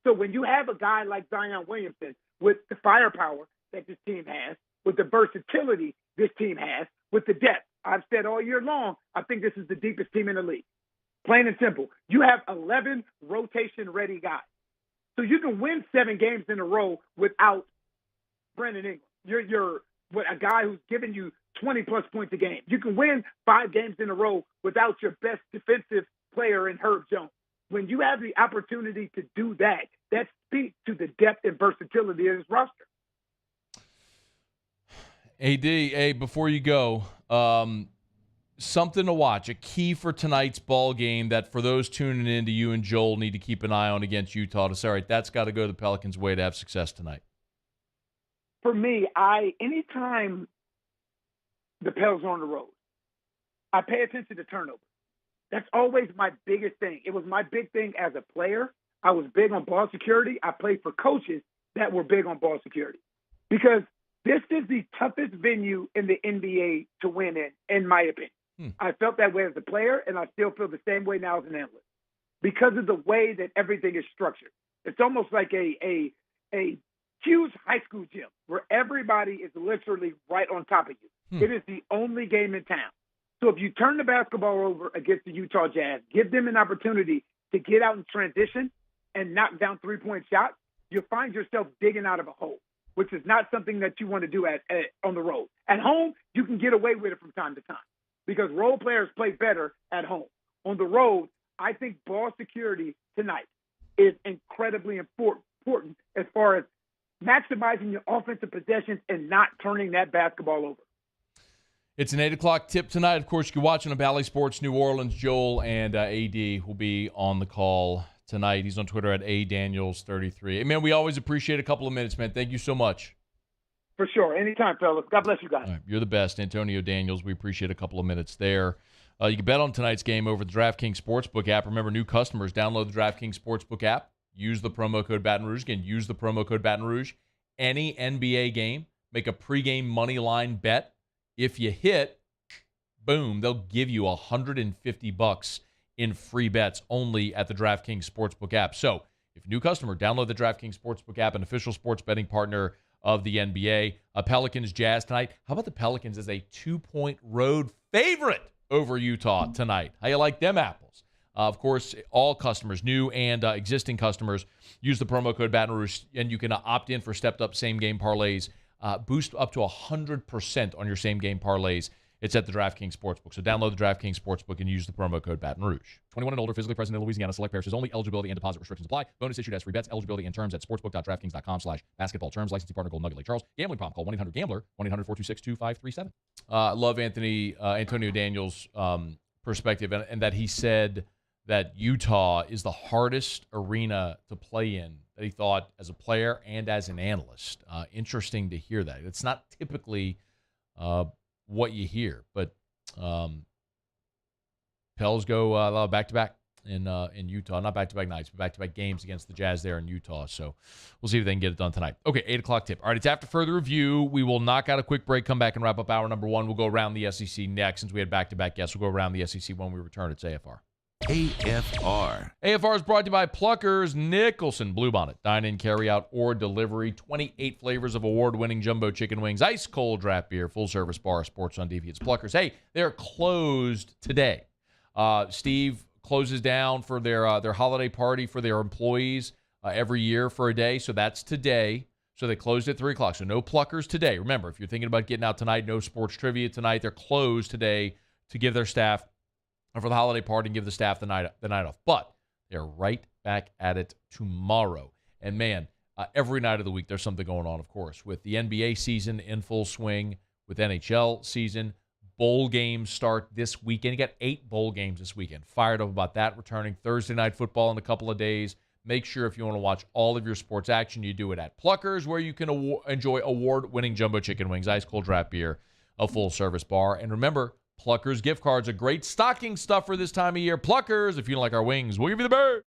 So when you have a guy like Zion Williamson with the firepower that this team has, with the versatility this team has, with the depth, I've said all year long, I think this is the deepest team in the league. Plain and simple. You have 11 rotation-ready guys. So you can win 7 games in a row without Brandon Ingram. You're a guy who's giving you 20-plus points a game. You can win 5 games in a row without your best defensive player in Herb Jones. When you have the opportunity to do that, that speaks to the depth and versatility of his roster. AD, before you go, something to watch, a key for tonight's ball game that for those tuning in to you and Joel need to keep an eye on against Utah to say, all right, that's got to go the Pelicans' way to have success tonight. For me, anytime the Pels are on the road, I pay attention to turnovers. That's always my biggest thing. It was my big thing as a player. I was big on ball security. I played for coaches that were big on ball security because this is the toughest venue in the NBA to win in my opinion. I felt that way as a player, and I still feel the same way now as an analyst because of the way that everything is structured. It's almost like a huge high school gym where everybody is literally right on top of you. It is the only game in town. So if you turn the basketball over against the Utah Jazz, give them an opportunity to get out in transition and knock down 3-point shots, you'll find yourself digging out of a hole, which is not something that you want to do on the road. At home, you can get away with it from time to time because role players play better at home. On the road, I think ball security tonight is incredibly important as far as maximizing your offensive possessions and not turning that basketball over. It's an 8 o'clock tip tonight. Of course, you can watch it on Bally Sports New Orleans. Joel and AD will be on the call tonight. He's on Twitter at ADaniels33. Hey, man, we always appreciate a couple of minutes, man. Thank you so much. For sure. Anytime, fellas. God bless you guys. All right, you're the best. Antonio Daniels, we appreciate a couple of minutes there. You can bet on tonight's game over the DraftKings Sportsbook app. Remember, new customers, download the DraftKings Sportsbook app. Use the promo code Baton Rouge. Again, use the promo code Baton Rouge. Any NBA game, make a pregame money line bet. If you hit, boom, they'll give you $150 in free bets only at the DraftKings Sportsbook app. So if you're a new customer, download the DraftKings Sportsbook app, an official sports betting partner of the NBA. Pelicans Jazz tonight. How about the Pelicans as a 2-point road favorite over Utah tonight? How you like them apples? Of course, all customers, new and existing customers, use the promo code Baton Rouge, and you can opt in for stepped-up same-game parlays. Boost up to 100% on your same-game parlays. It's at the DraftKings Sportsbook. So download the DraftKings Sportsbook and use the promo code Baton Rouge. 21 and older, physically present in Louisiana. Select parishes only. Eligibility and deposit restrictions apply. Bonus issued as free bets. Eligibility and terms at sportsbook.draftkings.com/basketball terms. Licensing partner Golden Nugget Lake Charles. Gambling problem. Call 1-800-GAMBLER. 1-800-426-2537. I love Antonio Daniels' perspective and that he said that Utah is the hardest arena to play in that he thought as a player and as an analyst. Interesting to hear that. It's not typically what you hear, but Pels go back-to-back in Utah. Not back-to-back nights, but back-to-back games against the Jazz there in Utah. So we'll see if they can get it done tonight. Okay, 8 o'clock tip. All right, it's after further review. We will knock out a quick break, come back and wrap up hour number 1. We'll go around the SEC next. Since we had back-to-back guests, we'll go around the SEC when we return. It's AFR. AFR. AFR is brought to you by Pluckers Nicholson Bluebonnet. Dine-in, carry-out, or delivery. 28 flavors of award-winning jumbo chicken wings, ice-cold draft beer, full-service bar, sports on TV. It's Pluckers. Hey, they're closed today. Steve closes down for their holiday party for their employees every year for a day, so that's today. So they closed at 3 o'clock, so no Pluckers today. Remember, if you're thinking about getting out tonight, no sports trivia tonight. They're closed today to give their staff for the holiday party and give the staff the night off. But they're right back at it tomorrow. And, man, every night of the week there's something going on, of course, with the NBA season in full swing, with NHL season. Bowl games start this weekend. You got 8 bowl games this weekend. Fired up about that. Returning Thursday night football in a couple of days. Make sure if you want to watch all of your sports action, you do it at Pluckers, where you can enjoy award-winning jumbo chicken wings, ice-cold draft beer, a full-service bar. And remember, Pluckers gift cards are great stocking stuffer this time of year. Pluckers, if you don't like our wings, we'll give you the bird.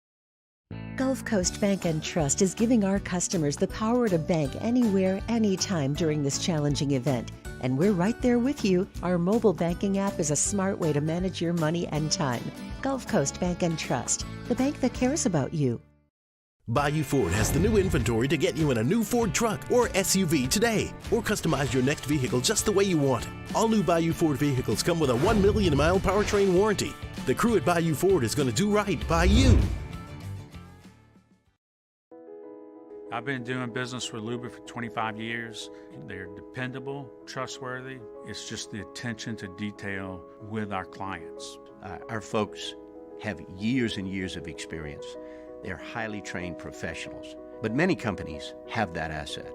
Gulf Coast Bank and Trust is giving our customers the power to bank anywhere, anytime during this challenging event. And we're right there with you. Our mobile banking app is a smart way to manage your money and time. Gulf Coast Bank and Trust, the bank that cares about you. Bayou Ford has the new inventory to get you in a new Ford truck or SUV today, or customize your next vehicle just the way you want it. All new Bayou Ford vehicles come with a 1 million mile powertrain warranty. The crew at Bayou Ford is going to do right by you. I've been doing business with Luba for 25 years. They're dependable, trustworthy. It's just the attention to detail with our clients. Our folks have years and years of experience. They're highly trained professionals, but many companies have that asset.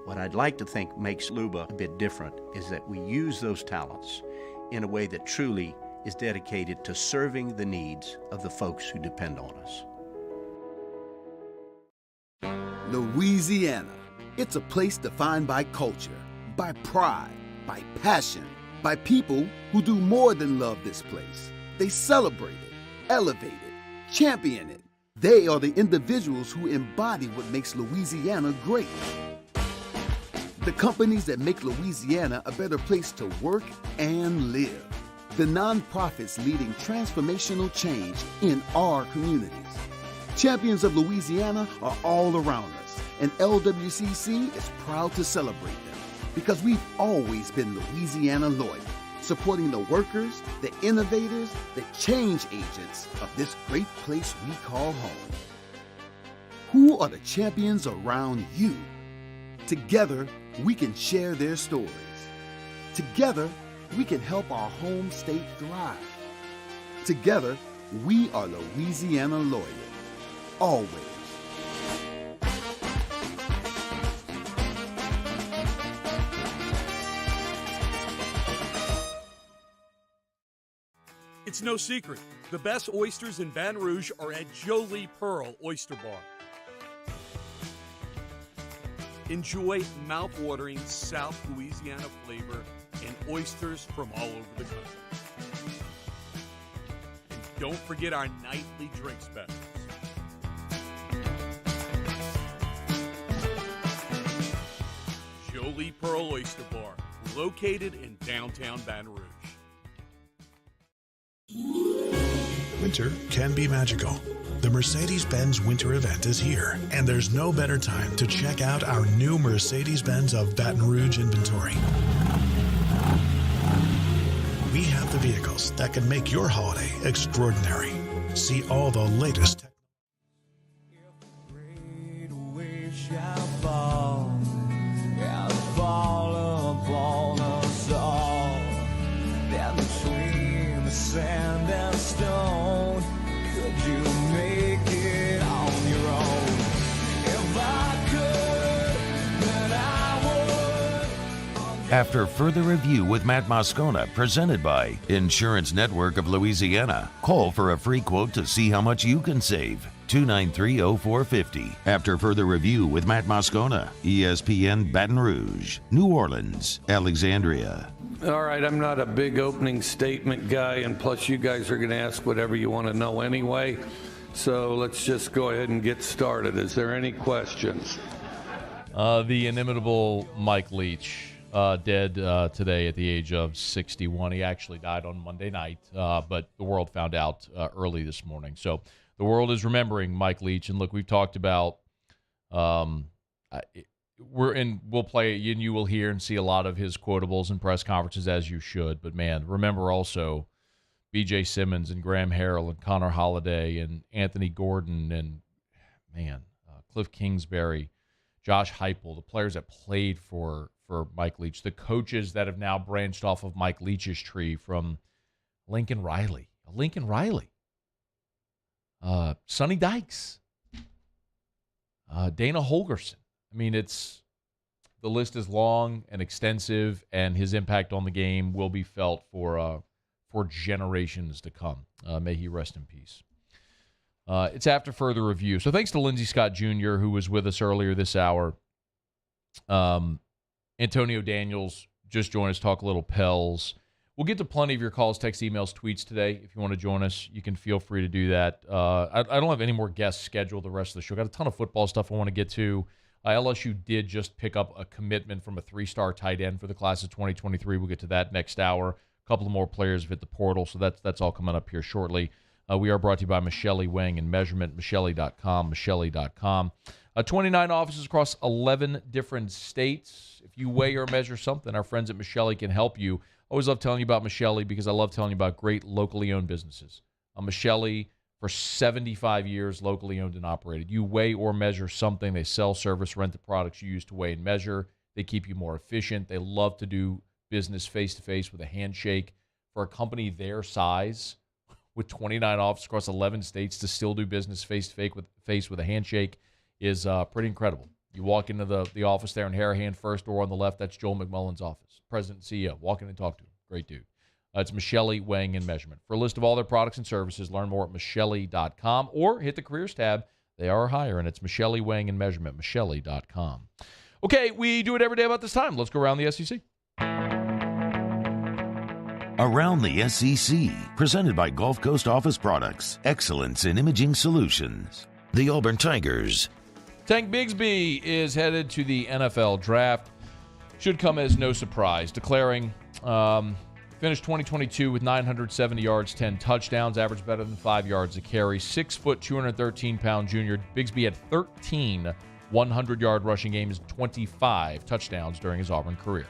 What I'd like to think makes Luba a bit different is that we use those talents in a way that truly is dedicated to serving the needs of the folks who depend on us. Louisiana. It's a place defined by culture, by pride, by passion, by people who do more than love this place. They celebrate it, elevate it, champion it. They are the individuals who embody what makes Louisiana great. The companies that make Louisiana a better place to work and live. The nonprofits leading transformational change in our communities. Champions of Louisiana are all around us, and LWCC is proud to celebrate them because we've always been Louisiana loyal, supporting the workers, the innovators, the change agents of this great place we call home. Who are the champions around you? Together, we can share their stories. Together, we can help our home state thrive. Together, we are Louisiana loyal. Always. It's no secret. The best oysters in Baton Rouge are at Jolie Pearl Oyster Bar. Enjoy mouth-watering South Louisiana flavor and oysters from all over the country. And don't forget our nightly drink specials. Jolie Pearl Oyster Bar, located in downtown Baton Rouge. Winter can be magical. The Mercedes-Benz Winter Event is here, and there's no better time to check out our new Mercedes-Benz of Baton Rouge inventory. We have the vehicles that can make your holiday extraordinary. See all the latest sand and stone, could you make it on your own? If I could, then I would. After further review with Matt Moscona, presented by Insurance Network of Louisiana. Call for a free quote to see how much you can save. 293-0450. After further review with Matt Moscona, ESPN Baton Rouge, New Orleans, Alexandria. All right, I'm not a big opening statement guy, and plus you guys are going to ask whatever you want to know anyway. So let's just go ahead and get started. Is there any questions? The inimitable Mike Leach, dead today at the age of 61. He actually died on Monday night, but the world found out early this morning. So the world is remembering Mike Leach. And look, we've talked about we'll play it, and you will hear and see a lot of his quotables and press conferences, as you should. But man, remember also B.J. Simmons and Graham Harrell and Connor Holiday and Anthony Gordon and Cliff Kingsbury, Josh Heupel, the players that played for Mike Leach, the coaches that have now branched off of Mike Leach's tree, from Lincoln Riley, Sonny Dykes, Dana Holgerson. I mean, the list is long and extensive, and his impact on the game will be felt for generations to come. May he rest in peace. It's after further review. So thanks to Lindsey Scott Jr., who was with us earlier this hour. Antonio Daniels just joined us, talk a little Pels. We'll get to plenty of your calls, text, emails, tweets today. If you want to join us, you can feel free to do that. I don't have any more guests scheduled the rest of the show. Got a ton of football stuff I want to get to. LSU did just pick up a commitment from a 3-star tight end for the class of 2023. We'll get to that next hour. A couple of more players have hit the portal, so that's all coming up here shortly. We are brought to you by Michelli Weighing and Measurement, Michelli.com. 29 offices across 11 different states. If you weigh or measure something, our friends at Michelli can help you. Always love telling you about Michelli because I love telling you about great locally owned businesses. Michelli, for 75 years, locally owned and operated. You weigh or measure something. They sell, service, rent the products you use to weigh and measure. They keep you more efficient. They love to do business face-to-face with a handshake. For a company their size, with 29 offices across 11 states, to still do business face-to-face with a handshake is pretty incredible. You walk into the office there in Harahan, first door on the left, that's Joel McMullen's office, president and CEO. Walk in and talk to him. Great dude. It's Michelli Weighing and Measurement. For a list of all their products and services, learn more at Michelli.com or hit the careers tab. They are hiring. It's Michelli Weighing and Measurement, Michelli.com. Okay, we do it every day about this time. Let's go around the SEC. Around the SEC, presented by Gulf Coast Office Products, excellence in imaging solutions. The Auburn Tigers. Tank Bigsby is headed to the NFL draft. Should come as no surprise, declaring finished 2022 with 970 yards, 10 touchdowns, average better than 5 yards a carry. 6 foot, 213-pound junior. Bigsby had 13 100-yard rushing games, 25 touchdowns during his Auburn career.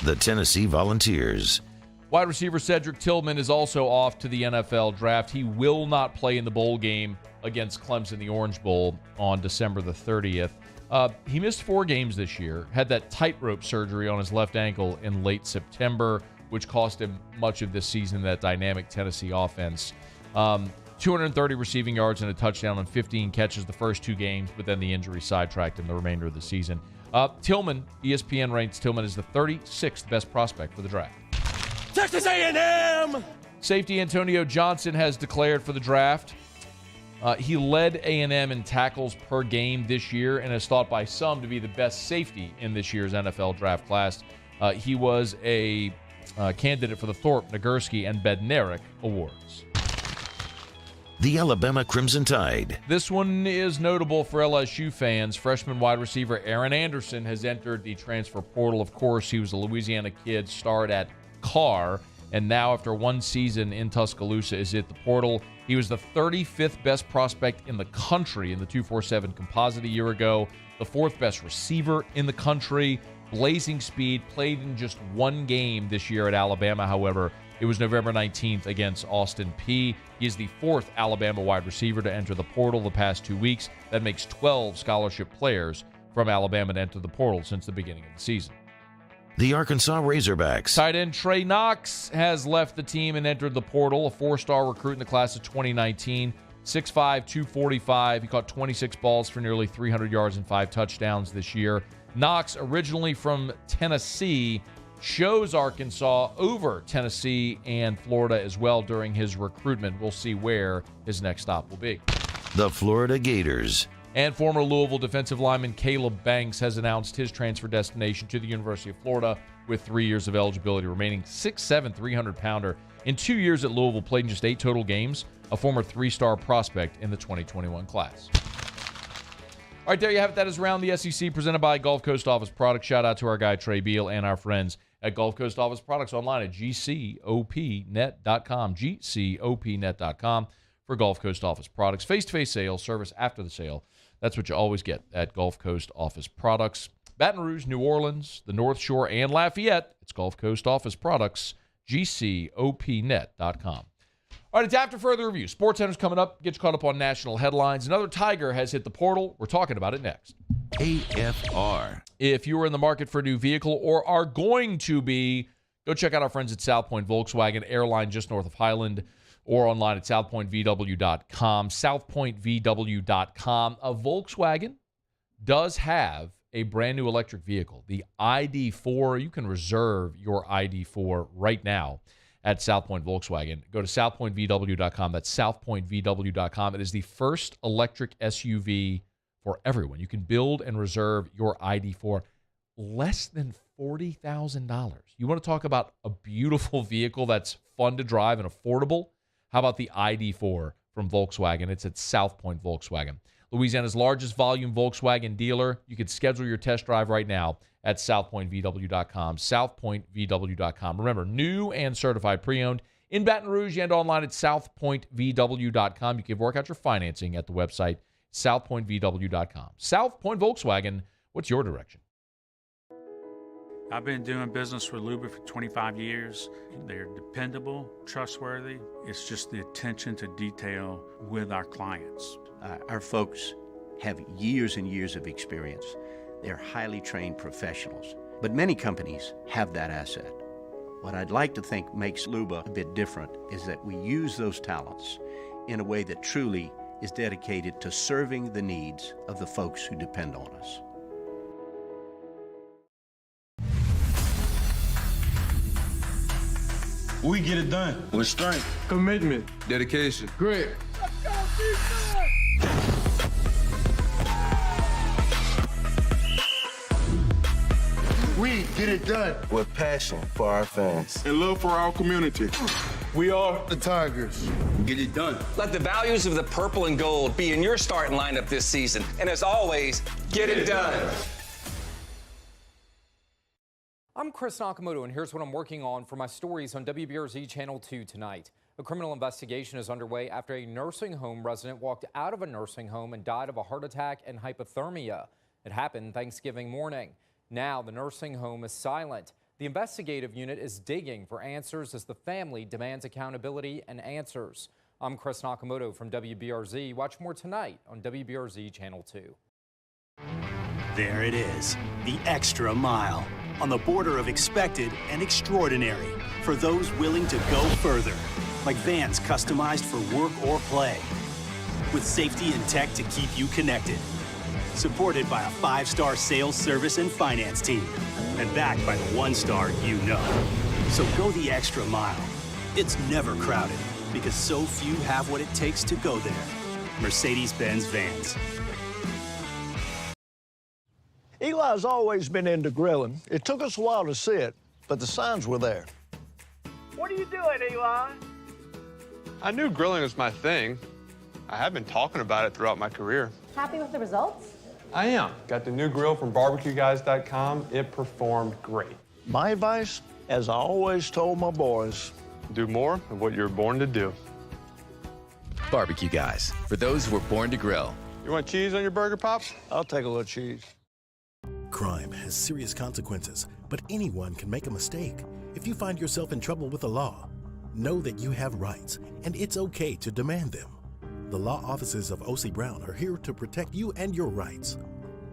The Tennessee Volunteers. Wide receiver Cedric Tillman is also off to the NFL draft. He will not play in the bowl game against Clemson, the Orange Bowl, on December the 30th. He missed 4 games this year, had that tightrope surgery on his left ankle in late September, which cost him much of this season, that dynamic Tennessee offense. 230 receiving yards and a touchdown on 15 catches the first 2 games, but then the injury sidetracked him the remainder of the season. Tillman, ESPN ranks Tillman as the 36th best prospect for the draft. Texas A&M! Safety Antonio Johnson has declared for the draft. He led A&M in tackles per game this year and is thought by some to be the best safety in this year's NFL draft class. He was a candidate for the Thorpe, Nagurski, and Bednarik awards. The Alabama Crimson Tide. This one is notable for LSU fans. Freshman wide receiver Aaron Anderson has entered the transfer portal. Of course, he was a Louisiana kid, starred at Carr, and now after 1 season in Tuscaloosa is at the portal. He was the 35th best prospect in the country in the 247 composite a year ago, the 4th best receiver in the country, blazing speed, played in just 1 game this year at Alabama, however. It was November 19th against Austin Peay. He is the 4th Alabama wide receiver to enter the portal the past 2 weeks. That makes 12 scholarship players from Alabama to enter the portal since the beginning of the season. The Arkansas Razorbacks. Tight end Trey Knox has left the team and entered the portal, a 4-star recruit in the class of 2019. 6'5", 245. He caught 26 balls for nearly 300 yards and 5 touchdowns this year. Knox, originally from Tennessee, chose Arkansas over Tennessee and Florida as well during his recruitment. We'll see where his next stop will be. The Florida Gators. And former Louisville defensive lineman Caleb Banks has announced his transfer destination to the University of Florida with 3 years of eligibility remaining. 6'7", 300-pounder. In 2 years at Louisville, played in just 8 total games, a former 3-star prospect in the 2021 class. All right, there you have it. That is Around the SEC, presented by Gulf Coast Office Products. Shout out to our guy, Trey Beal, and our friends at Gulf Coast Office Products online at gcopnet.com, gcopnet.com for Gulf Coast Office Products. Face-to-face sales, service after the sale. That's what you always get at Gulf Coast Office Products. Baton Rouge, New Orleans, the North Shore, and Lafayette. It's Gulf Coast Office Products, gcopnet.com. All right, it's after further review. SportsCenter's coming up. Get you caught up on national headlines. Another Tiger has hit the portal. We're talking about it next. AFR. If you are in the market for a new vehicle or are going to be, go check out our friends at South Point Volkswagen, Airline just north of Highland, or online at southpointvw.com. Southpointvw.com. A Volkswagen does have a brand new electric vehicle, the ID4. You can reserve your ID4 right now at South Point Volkswagen. Go to southpointvw.com. That's southpointvw.com. It is the first electric SUV for everyone. You can build and reserve your ID4 less than $40,000. You want to talk about a beautiful vehicle that's fun to drive and affordable? How about the ID4 from Volkswagen? It's at South Point Volkswagen, Louisiana's largest volume Volkswagen dealer. You can schedule your test drive right now at southpointvw.com, southpointvw.com. Remember, new and certified pre-owned in Baton Rouge and online at southpointvw.com. You can work out your financing at the website, southpointvw.com. South Point Volkswagen, what's your direction? I've been doing business with Luba for 25 years. They're dependable, trustworthy. It's just the attention to detail with our clients. Our folks have years and years of experience. They're highly trained professionals, but many companies have that asset. What I'd like to think makes Luba a bit different is that we use those talents in a way that truly is dedicated to serving the needs of the folks who depend on us. We get it done with strength, commitment, dedication, grit. We get it done with passion for our fans and love for our community. We are the Tigers. Get it done. Let the values of the purple and gold be in your starting lineup this season. And as always, get it done. I'm Chris Nakamoto, and here's what I'm working on for my stories on WBRZ Channel 2 tonight. A criminal investigation is underway after a nursing home resident walked out of a nursing home and died of a heart attack and hypothermia. It happened Thanksgiving morning. Now the nursing home is silent. The investigative unit is digging for answers as the family demands accountability and answers. I'm Chris Nakamoto from WBRZ. Watch more tonight on WBRZ Channel 2. There it is, the extra mile, on the border of expected and extraordinary for those willing to go further, like vans customized for work or play, with safety and tech to keep you connected, supported by a 5-star sales, service, and finance team, and backed by the 1-star you know. So go the extra mile. It's never crowded because so few have what it takes to go there. Mercedes-Benz Vans. Eli's always been into grilling. It took us a while to see it, but the signs were there. What are you doing, Eli? I knew grilling was my thing. I have been talking about it throughout my career. Happy with the results? I am. Got the new grill from barbecueguys.com. It performed great. My advice, as I always told my boys, do more of what you're born to do. Barbecue Guys, for those who were born to grill. You want cheese on your burger, Pops? I'll take a little cheese. Crime has serious consequences, but anyone can make a mistake. If you find yourself in trouble with the law, know that you have rights, and it's okay to demand them. The law offices of O.C. Brown are here to protect you and your rights.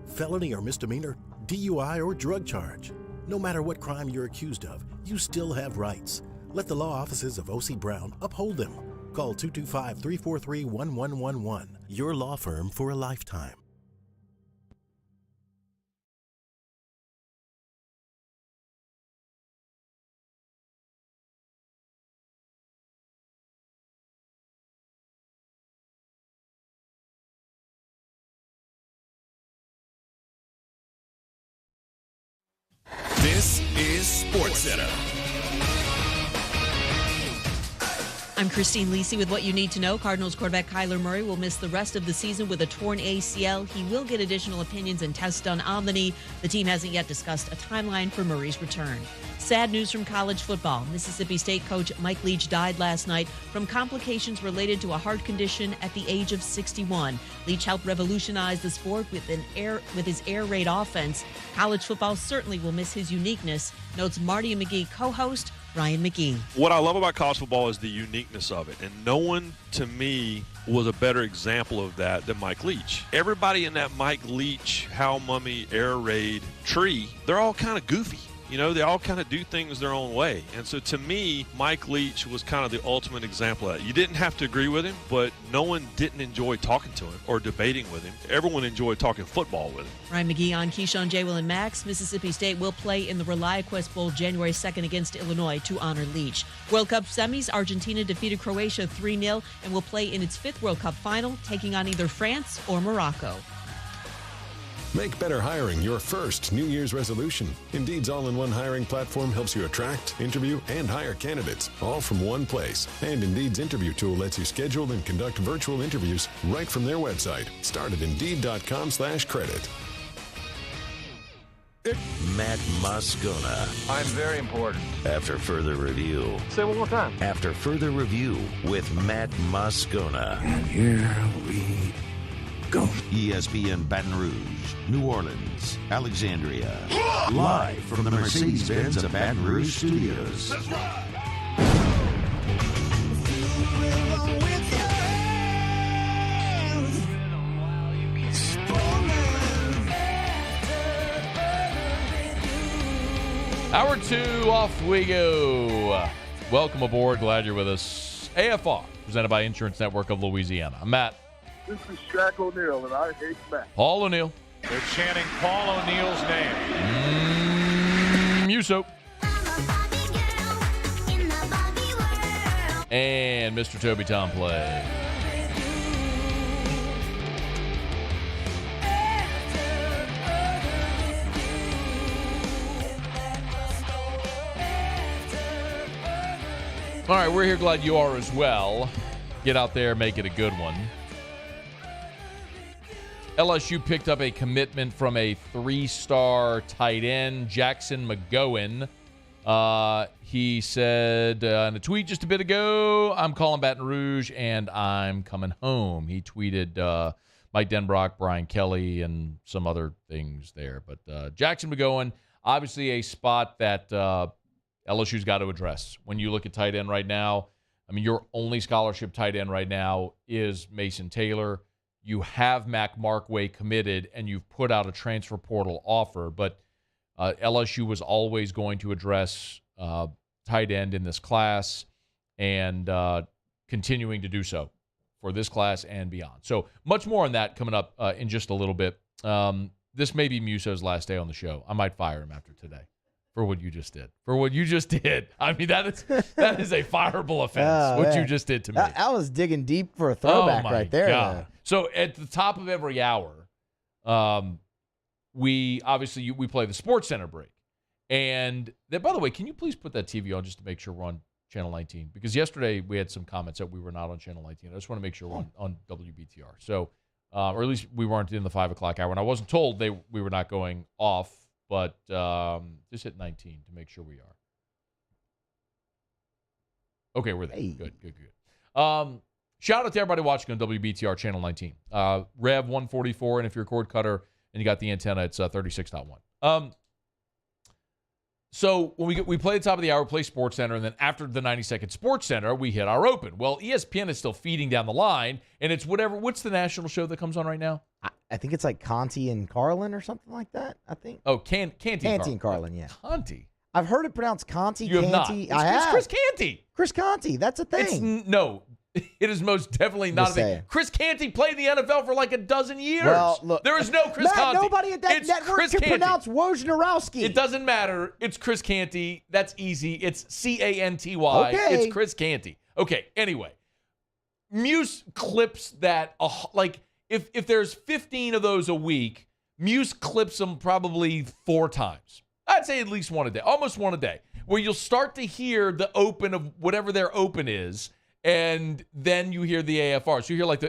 Felony or misdemeanor, DUI or drug charge. No matter what crime you're accused of, you still have rights. Let the law offices of O.C. Brown uphold them. Call 225-343-1111. Your law firm for a lifetime. This is SportsCenter. I'm Christine Lisi with what you need to know. Cardinals quarterback Kyler Murray will miss the rest of the season with a torn ACL. He will get additional opinions and tests done on the knee. The team hasn't yet discussed a timeline for Murray's return. Sad news from college football. Mississippi State coach Mike Leach died last night from complications related to a heart condition at the age of 61. Leach helped revolutionize the sport with his air raid offense. College football certainly will miss his uniqueness, notes Marty and McGee co-host Ryan McGee. What I love about college football is the uniqueness of it, and no one, to me, was a better example of that than Mike Leach. Everybody in that Mike Leach, Hal Mummy, air raid tree, they're all kind of goofy. You know, they all kind of do things their own way. And so to me, Mike Leach was kind of the ultimate example of that. You didn't have to agree with him, but no one didn't enjoy talking to him or debating with him. Everyone enjoyed talking football with him. Ryan McGee on Keyshawn, J. Will, and Max. Mississippi State will play in the ReliaQuest Bowl January 2nd against Illinois to honor Leach. World Cup semis, Argentina defeated Croatia 3-0 and will play in its 5th World Cup final, taking on either France or Morocco. Make better hiring your first New Year's resolution. Indeed's all-in-one hiring platform helps you attract, interview, and hire candidates, all from one place. And Indeed's interview tool lets you schedule and conduct virtual interviews right from their website. Start at Indeed.com/credit. Matt Moscona. I'm very important. After further review. Say it one more time. After further review with Matt Moscona. And here we go. ESPN Baton Rouge, New Orleans, Alexandria. Live from the Mercedes-Benz of Baton Rouge studios. That's right. Hour 2, off we go. Welcome aboard. Glad you're with us. AFR, presented by Insurance Network of Louisiana. I'm Matt. This is Shaq O'Neal, and I hate Matt. Paul O'Neal. They're chanting Paul O'Neal's name. Muso. And Mr. Toby Tom Play. All right, we're here. Glad you are as well. Get out there, make it a good one. LSU picked up a commitment from a 3-star tight end, Jackson McGowan. He said in a tweet just a bit ago, I'm calling Baton Rouge and I'm coming home. He tweeted Mike Denbrock, Brian Kelly, and some other things there. But Jackson McGowan, obviously a spot that LSU's got to address. When you look at tight end right now, I mean, your only scholarship tight end right now is Mason Taylor. You have Mac Markway committed, and you've put out a transfer portal offer, but LSU was always going to address tight end in this class and continuing to do so for this class and beyond. So much more on that coming up in just a little bit. This may be Muso's last day on the show. I might fire him after today. For what you just did. For what you just did. I mean, that is a fireable offense, what you just did to me. I was digging deep for a throwback right there. God. So at the top of every hour, we play the SportsCenter break. And then, by the way, can you please put that TV on just to make sure we're on Channel 19? Because yesterday we had some comments that we were not on Channel 19. I just want to make sure we're on WBTR. So, or at least we weren't in the 5 o'clock hour. And I wasn't told we were not going off. But just hit 19 to make sure we are. Okay, we're there. Hey. Good. Shout out to everybody watching on WBTR Channel 19. Rev 144, and if you're a cord cutter and you got the antenna, it's 36.1. So when we play the top of the hour, play SportsCenter, and then after the 90-second SportsCenter, we hit our open. Well, ESPN is still feeding down the line, and it's what's the national show that comes on right now? I think it's like Conti and Carlin or something like that, I think. Oh, Canty and Carlin, yeah. Conti. I've heard it pronounced Conti, You have Canty. not. It's Chris Canty. Chris Conti, that's a thing. It is most definitely not a thing. Chris Canty played in the NFL for like a dozen years. Well, look, there is no Chris Canty. Nobody at that network can pronounce Wojnarowski. It doesn't matter. It's Chris Canty. That's easy. It's Canty. Okay. It's Chris Canty. Okay, anyway. Muse clips that, if there's 15 of those a week, Muse clips them probably 4 times. I'd say at least one a day, almost one a day, where you'll start to hear the open of whatever their open is, and then you hear the AFR. So you hear like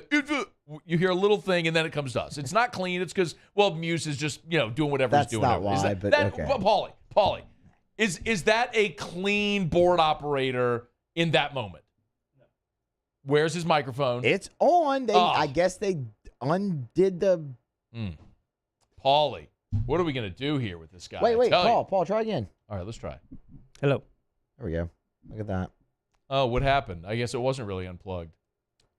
you hear a little thing, and then it comes to us. It's not clean. It's because, Muse is just, doing whatever he's doing. That's not why, but okay. Paulie, is that a clean board operator in that moment? Where's his microphone? It's on. I guess they undid the... Paulie, what are we going to do here with this guy? Wait, Paul, try again. All right, let's try. Hello. There we go. Look at that. Oh, what happened? I guess it wasn't really unplugged.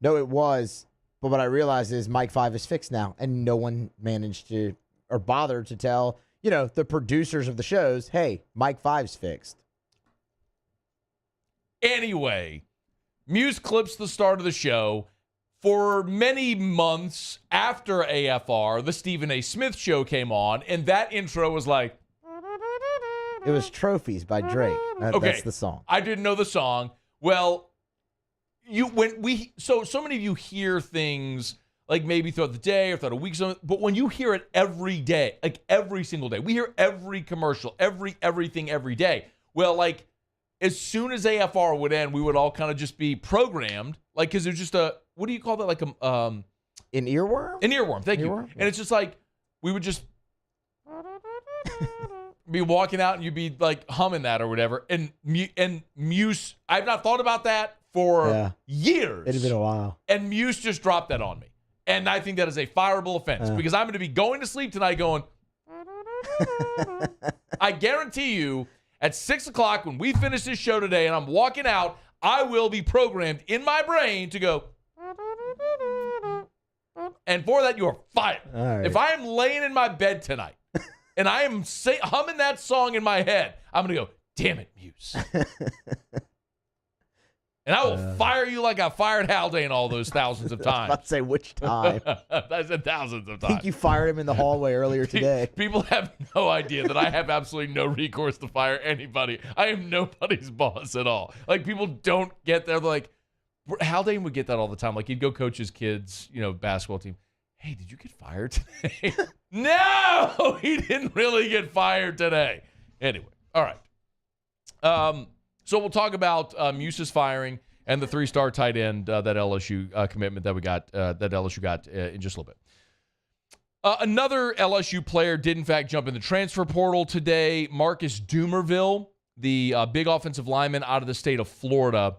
No, it was. But what I realized is Mic 5 is fixed now, and no one managed to or bothered to tell, the producers of the shows, hey, Mic 5's fixed. Anyway, Muse clips the start of the show. For many months after AFR, the Stephen A. Smith show came on, and that intro was like... It was Trophies by Drake. That's the song. I didn't know the song. Well, so many of you hear things like maybe throughout the day or throughout a week, but when you hear it every day, like every single day, we hear every commercial, everything every day. Well, like as soon as AFR would end, we would all kind of just be programmed, like because there's just what do you call that? Like an earworm? An earworm. Thank you. Yeah. And it's just like we would just be walking out and you'd be like humming that or whatever. And Muse, I've not thought about that for years. It's been a while. And Muse just dropped that on me. And I think that is a fireable offense because I'm going to be going to sleep tonight going, I guarantee you at 6 o'clock when we finish this show today and I'm walking out, I will be programmed in my brain to go, and for that, you are fired. Right. If I am laying in my bed tonight and I am humming that song in my head, I'm going to go, damn it, Muse. And I will fire you like I fired Haldane all those thousands of times. I was about to say which time. I said thousands of times. I think you fired him in the hallway earlier today. People have no idea that I have absolutely no recourse to fire anybody. I am nobody's boss at all. Like, people don't get there. They're like, Haldane would get that all the time. Like, he'd go coach his kids, basketball team. Hey, did you get fired today? No, he didn't really get fired today. Anyway, all right. So we'll talk about Muse's firing and the 3-star tight end, that LSU commitment that we got, that LSU got in just a little bit. Another LSU player did, in fact, jump in the transfer portal today. Marcus Dumervil, the big offensive lineman out of the state of Florida,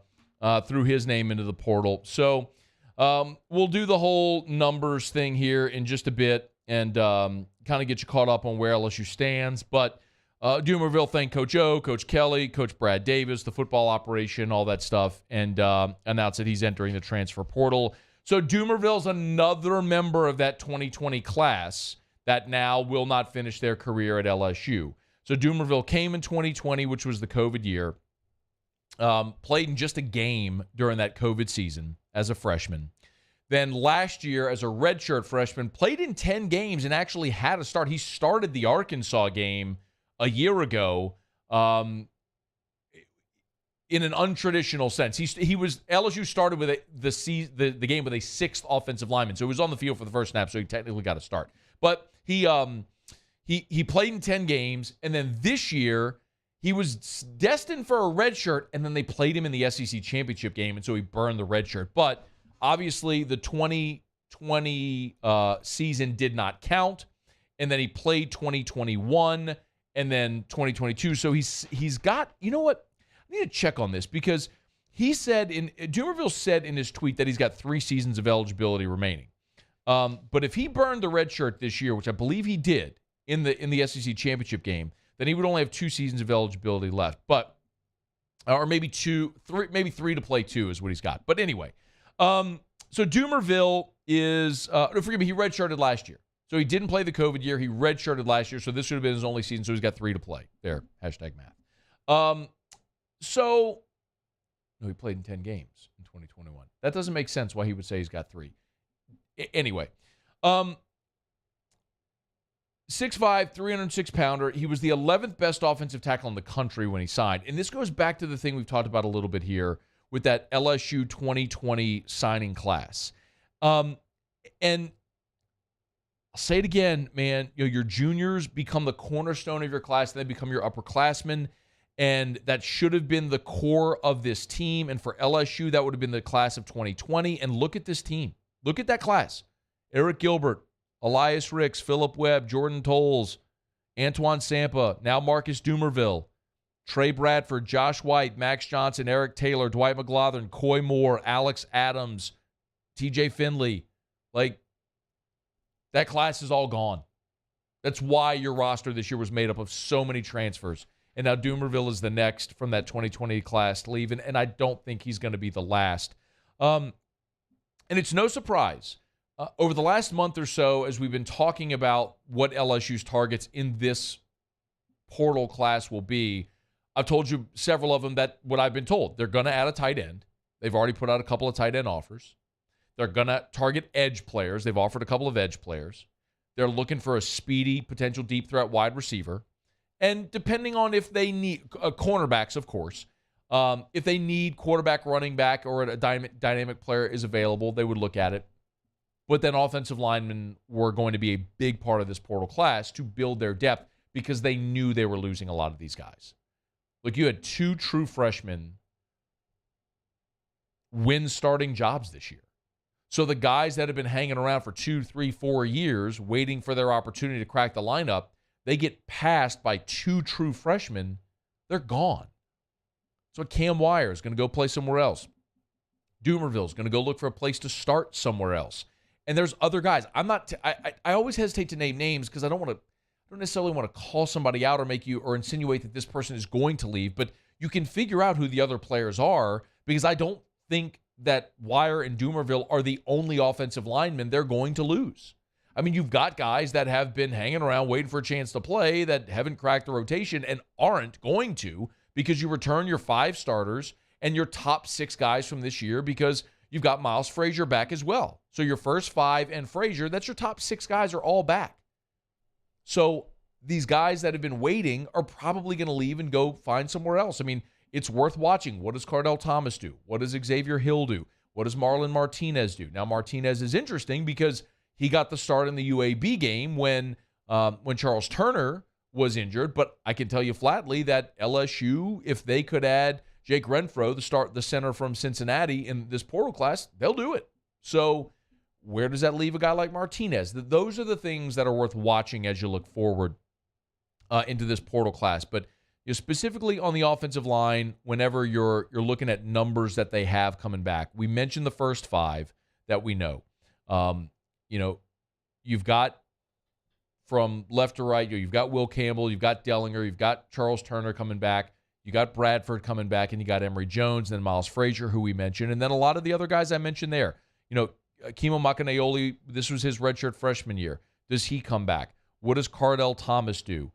threw his name into the portal. So we'll do the whole numbers thing here in just a bit and kind of get you caught up on where LSU stands. But Dumervil thanked Coach O, Coach Kelly, Coach Brad Davis, the football operation, all that stuff, and announced that he's entering the transfer portal. So Dumervil's another member of that 2020 class that now will not finish their career at LSU. So Dumervil came in 2020, which was the COVID year, played in just a game during that COVID season as a freshman. Then last year, as a redshirt freshman, played in 10 games and actually had a start. He started the Arkansas game a year ago, in an untraditional sense. LSU started with the game with a 6th offensive lineman, so he was on the field for the first snap, so he technically got a start. But he played in 10 games, and then this year he was destined for a red shirt, and then they played him in the SEC championship game, and so he burned the red shirt. But obviously the 2020 season did not count, and then he played 2021 and then 2022. So he's got, you know what? I need to check on this because Dumervil said in his tweet that he's got 3 seasons of eligibility remaining. But if he burned the red shirt this year, which I believe he did in the SEC championship game, then he would only have 2 seasons of eligibility left. But or maybe 3 to play 2 is what he's got. But anyway, so Dumervil is forgive me, he redshirted last year. So he didn't play the COVID year. He redshirted last year, so this should have been his only season, so he's got 3 to play. There, hashtag math. So, no, he played in 10 games in 2021. That doesn't make sense why he would say he's got 3. Anyway, 6'5", 306-pounder. He was the 11th best offensive tackle in the country when he signed. And this goes back to the thing we've talked about a little bit here with that LSU 2020 signing class. And say it again, man. Your juniors become the cornerstone of your class, and they become your upperclassmen. And that should have been the core of this team. And for LSU, that would have been the class of 2020. And look at this team. Look at that class. Eric Gilbert, Elias Ricks, Phillip Webb, Jordan Tolles, Antoine Sampa, now Marcus Dumerville, Trey Bradford, Josh White, Max Johnson, Eric Taylor, Dwight McGlothern, Coy Moore, Alex Adams, TJ Finley. Like, that class is all gone. That's why your roster this year was made up of so many transfers. And now Dumerville is the next from that 2020 class to leave, and I don't think he's going to be the last. And it's no surprise. Over the last month or so, as we've been talking about what LSU's targets in this portal class will be, I've told you several of them that what I've been told. They're going to add a tight end. They've already put out a couple of tight end offers. They're going to target edge players. They've offered a couple of edge players. They're looking for a speedy, potential deep threat wide receiver. And depending on if they need cornerbacks, of course, if they need quarterback, running back, or a dynamic player is available, they would look at it. But then offensive linemen were going to be a big part of this portal class to build their depth because they knew they were losing a lot of these guys. Look, you had 2 true freshmen win starting jobs this year. So the guys that have been hanging around for 2, 3, 4 years waiting for their opportunity to crack the lineup, they get passed by 2 true freshmen, they're gone. So Cam Wire is going to go play somewhere else. Dumerville is going to go look for a place to start somewhere else. And there's other guys. I always hesitate to name names because I don't necessarily want to call somebody out or insinuate that this person is going to leave, but you can figure out who the other players are because I don't think that Wire and Dumerville are the only offensive linemen they're going to lose. I mean, you've got guys that have been hanging around waiting for a chance to play that haven't cracked the rotation and aren't going to because you return your 5 starters and your top 6 guys from this year because you've got Miles Frazier back as well. So your first 5 and Frazier, that's your top 6 guys are all back. So these guys that have been waiting are probably going to leave and go find somewhere else. I mean, it's worth watching. What does Cardell Thomas do? What does Xavier Hill do? What does Marlon Martinez do? Now, Martinez is interesting because he got the start in the UAB game when Charles Turner was injured, but I can tell you flatly that LSU, if they could add Jake Renfro, the center from Cincinnati in this portal class, they'll do it. So where does that leave a guy like Martinez? Those are the things that are worth watching as you look forward into this portal class. But specifically on the offensive line, whenever you're looking at numbers that they have coming back, we mentioned the first 5 that we know. You've got from left to right, you've got Will Campbell, you've got Dellinger, you've got Charles Turner coming back, you got Bradford coming back, and you got Emory Jones, and then Miles Frazier, who we mentioned, and then a lot of the other guys I mentioned there. Kimo Makanayoli, this was his redshirt freshman year. Does he come back? What does Cardell Thomas do?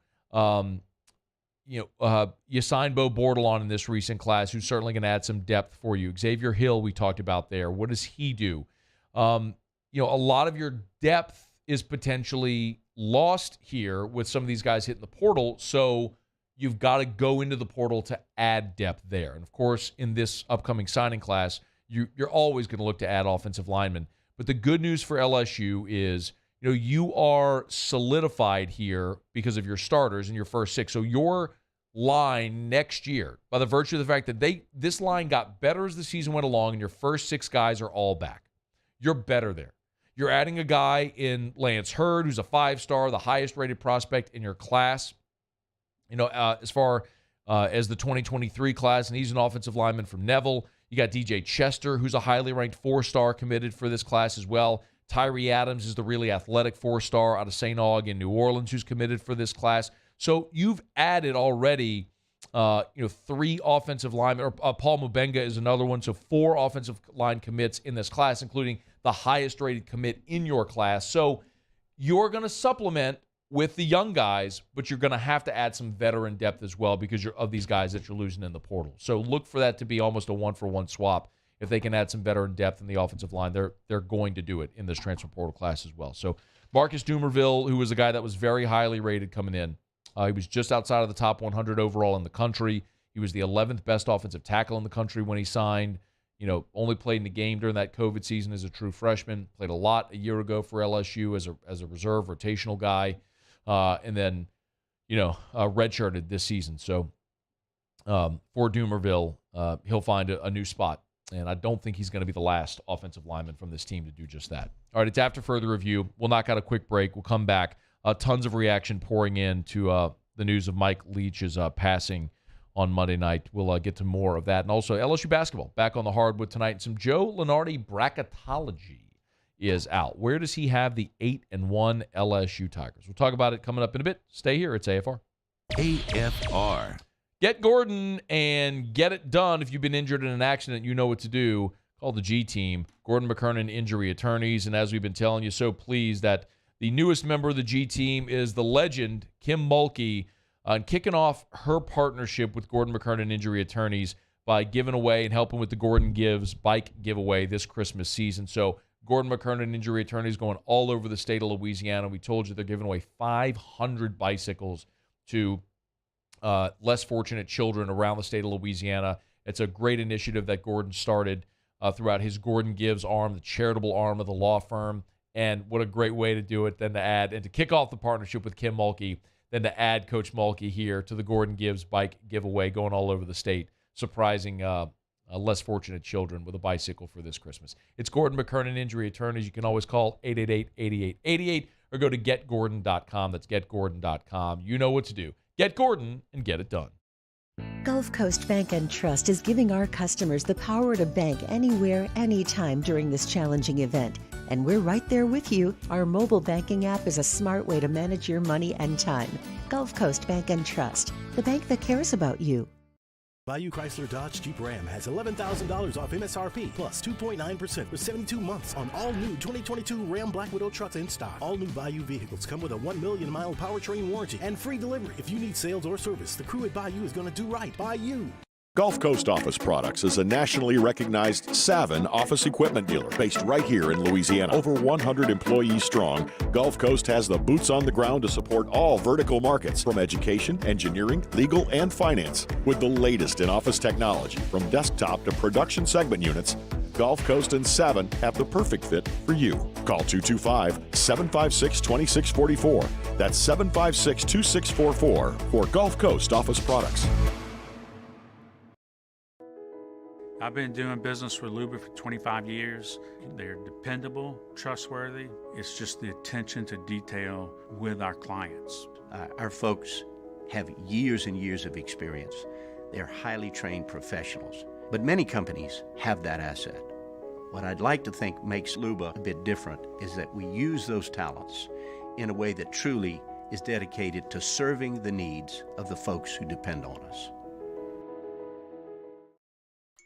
You signed Bo Bordelon in this recent class, who's certainly going to add some depth for you. Xavier Hill, we talked about there. What does he do? A lot of your depth is potentially lost here with some of these guys hitting the portal, so you've got to go into the portal to add depth there. And, of course, in this upcoming signing class, you're always going to look to add offensive linemen. But the good news for LSU is, you are solidified here because of your starters in your first 6. So your line next year, by the virtue of the fact that this line got better as the season went along and your first 6 guys are all back, you're better there. You're adding a guy in Lance Hurd, who's a 5-star, the highest-rated prospect in your class, as far as the 2023 class, and he's an offensive lineman from Neville. You got DJ Chester, who's a highly ranked 4-star committed for this class as well. Tyree Adams is the really athletic 4-star out of St. Aug in New Orleans who's committed for this class. So you've added already, 3 offensive linemen. Or Paul Mubenga is another one. So 4 offensive line commits in this class, including the highest-rated commit in your class. So you're going to supplement with the young guys, but you're going to have to add some veteran depth as well because of these guys that you're losing in the portal. So look for that to be almost a 1-for-1 swap. If they can add some veteran depth in the offensive line, they're going to do it in this transfer portal class as well. So Marcus Dumerville, who was a guy that was very highly rated coming in, he was just outside of the top 100 overall in the country. He was the 11th best offensive tackle in the country when he signed. only played in the game during that COVID season as a true freshman. Played a lot a year ago for LSU as a reserve rotational guy, and then redshirted this season. So for Doomerville, he'll find a new spot, and I don't think he's going to be the last offensive lineman from this team to do just that. All right, it's after further review. We'll knock out a quick break. We'll come back. Tons of reaction pouring in to the news of Mike Leach's passing on Monday night. We'll get to more of that. And also LSU basketball back on the hardwood tonight. And some Joe Lunardi bracketology is out. Where does he have the 8-1 LSU Tigers? We'll talk about it coming up in a bit. Stay here. It's AFR. AFR. Get Gordon and get it done. If you've been injured in an accident, you know what to do. Call the G Team, Gordon McKernan Injury Attorneys. And as we've been telling you, so pleased that the newest member of the G Team is the legend, Kim Mulkey, kicking off her partnership with Gordon McKernan Injury Attorneys by giving away and helping with the Gordon Gives bike giveaway this Christmas season. So Gordon McKernan Injury Attorneys going all over the state of Louisiana. We told you they're giving away 500 bicycles to less fortunate children around the state of Louisiana. It's a great initiative that Gordon started throughout his Gordon Gives arm, the charitable arm of the law firm. And what a great way to do it than to add and to kick off the partnership with Kim Mulkey, than to add Coach Mulkey here to the Gordon Gives bike giveaway going all over the state, surprising less fortunate children with a bicycle for this Christmas. It's Gordon McKernan Injury Attorneys. You can always call 888-8888 or go to getgordon.com. That's getgordon.com. You know what to do. Get Gordon and get it done. Gulf Coast Bank and Trust is giving our customers the power to bank anywhere, anytime during this challenging event. And we're right there with you. Our mobile banking app is a smart way to manage your money and time. Gulf Coast Bank and Trust, the bank that cares about you. Bayou Chrysler Dodge Jeep Ram has $11,000 off MSRP plus 2.9% for 72 months on all new 2022 Ram Black Widow trucks in stock. All new Bayou vehicles come with a 1 million mile powertrain warranty and free delivery. If you need sales or service, the crew at Bayou is going to do right by you. Gulf Coast Office Products is a nationally recognized Savin office equipment dealer based right here in Louisiana. Over 100 employees strong, Gulf Coast has the boots on the ground to support all vertical markets, from education, engineering, legal, and finance. With the latest in office technology, from desktop to production segment units, Gulf Coast and Savin have the perfect fit for you. Call 225-756-2644. That's 756-2644 for Gulf Coast Office Products. I've been doing business with Luba for 25 years. They're dependable, trustworthy. It's just the attention to detail with our clients. Our folks have years and years of experience. They're highly trained professionals, but many companies have that asset. What I'd like to think makes Luba a bit different is that we use those talents in a way that truly is dedicated to serving the needs of the folks who depend on us.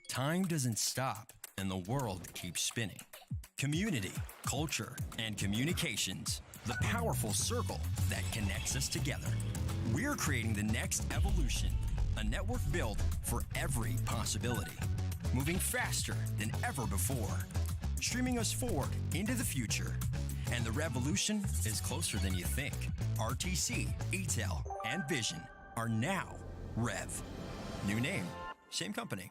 Time doesn't stop, and the world keeps spinning. Community, culture, and communications, the powerful circle that connects us together. We're creating the next evolution, a network built for every possibility, moving faster than ever before, streaming us forward into the future. And the revolution is closer than you think. RTC, ETEL, and Vision are now Rev. New name, same company.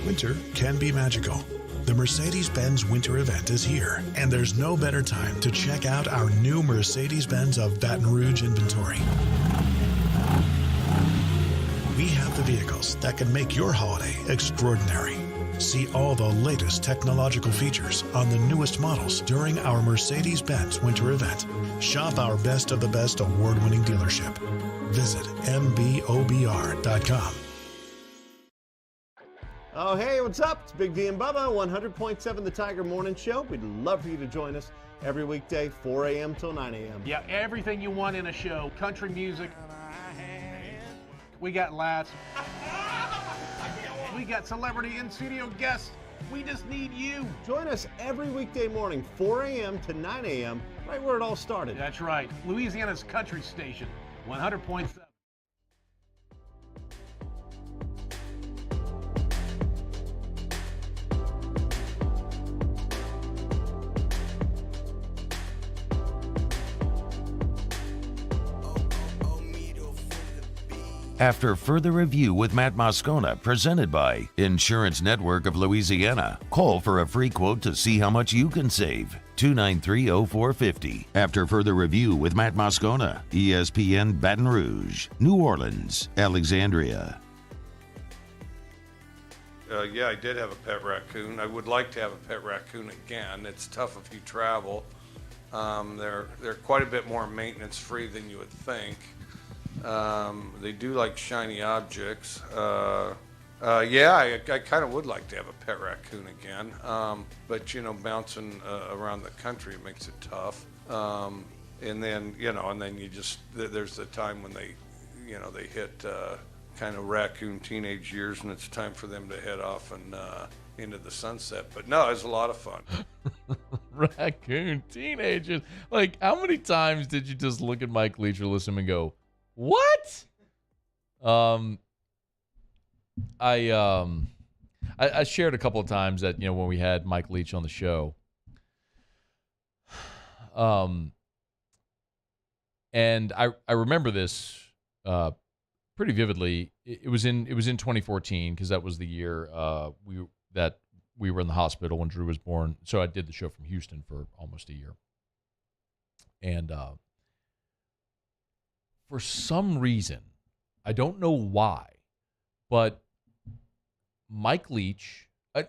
Winter can be magical. The Mercedes-Benz Winter event is here, and there's no better time to check out our new Mercedes-Benz of Baton Rouge inventory. We have the vehicles that can make your holiday extraordinary. See all the latest technological features on the newest models during our Mercedes-Benz Winter event. Shop our best of the best award-winning dealership. Visit mbobr.com. Oh, hey, what's up? It's Big D and Bubba, 100.7 The Tiger Morning Show. We'd love for you to join us every weekday, 4 a.m. till 9 a.m. Yeah, everything you want in a show. Country music. We got laughs. We got celebrity in-studio guests. We just need you. Join us every weekday morning, 4 a.m. to 9 a.m., right where it all started. That's right. Louisiana's country station, 100.7. After further review with Matt Moscona, presented by Insurance Network of Louisiana. Call for a free quote to see how much you can save. 293-0450. After further review with Matt Moscona, ESPN Baton Rouge, New Orleans, Alexandria. Yeah, I did have a pet raccoon. I would like to have a pet raccoon again. It's tough if you travel. They're quite a bit more maintenance free than you would think. They do like shiny objects. I kind of would like to have a pet raccoon again. But bouncing around the country makes it tough. And then you just, there's the time when they hit kind of raccoon teenage years, and it's time for them to head off and into the sunset. But no, it was a lot of fun. Raccoon teenagers. Like, how many times did you just look at Mike Leach or listen and go, what? I shared a couple of times that, when we had Mike Leach on the show. And I remember this pretty vividly. It was in 2014, because that was the year we were in the hospital when Drew was born. So I did the show from Houston for almost a year. And for some reason, I don't know why, but Mike Leach, I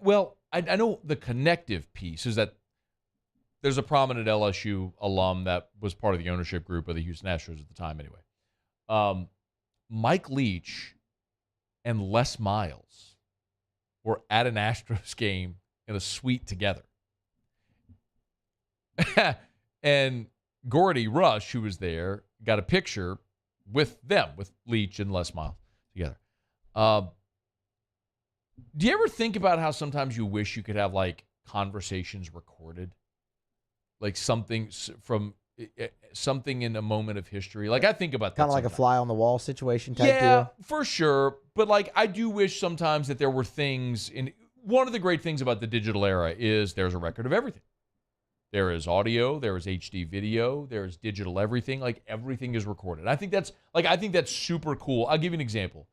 know the connective piece is that there's a prominent LSU alum that was part of the ownership group of the Houston Astros at the time anyway. Mike Leach and Les Miles were at an Astros game in a suite together. And Gordy Rush, who was there, got a picture with them, with Leach and Les Miles together. Do you ever think about how sometimes you wish you could have, like, conversations recorded? Like something in a moment of history. Like, I think about that. Kind of like a fly on the wall situation type deal. Yeah, for sure. But, like, I do wish sometimes that there were things in. One of the great things about the digital era is there's a record of everything. There is audio, there is HD video, there is digital everything. Like, everything is recorded. I think that's super cool. I'll give you an example.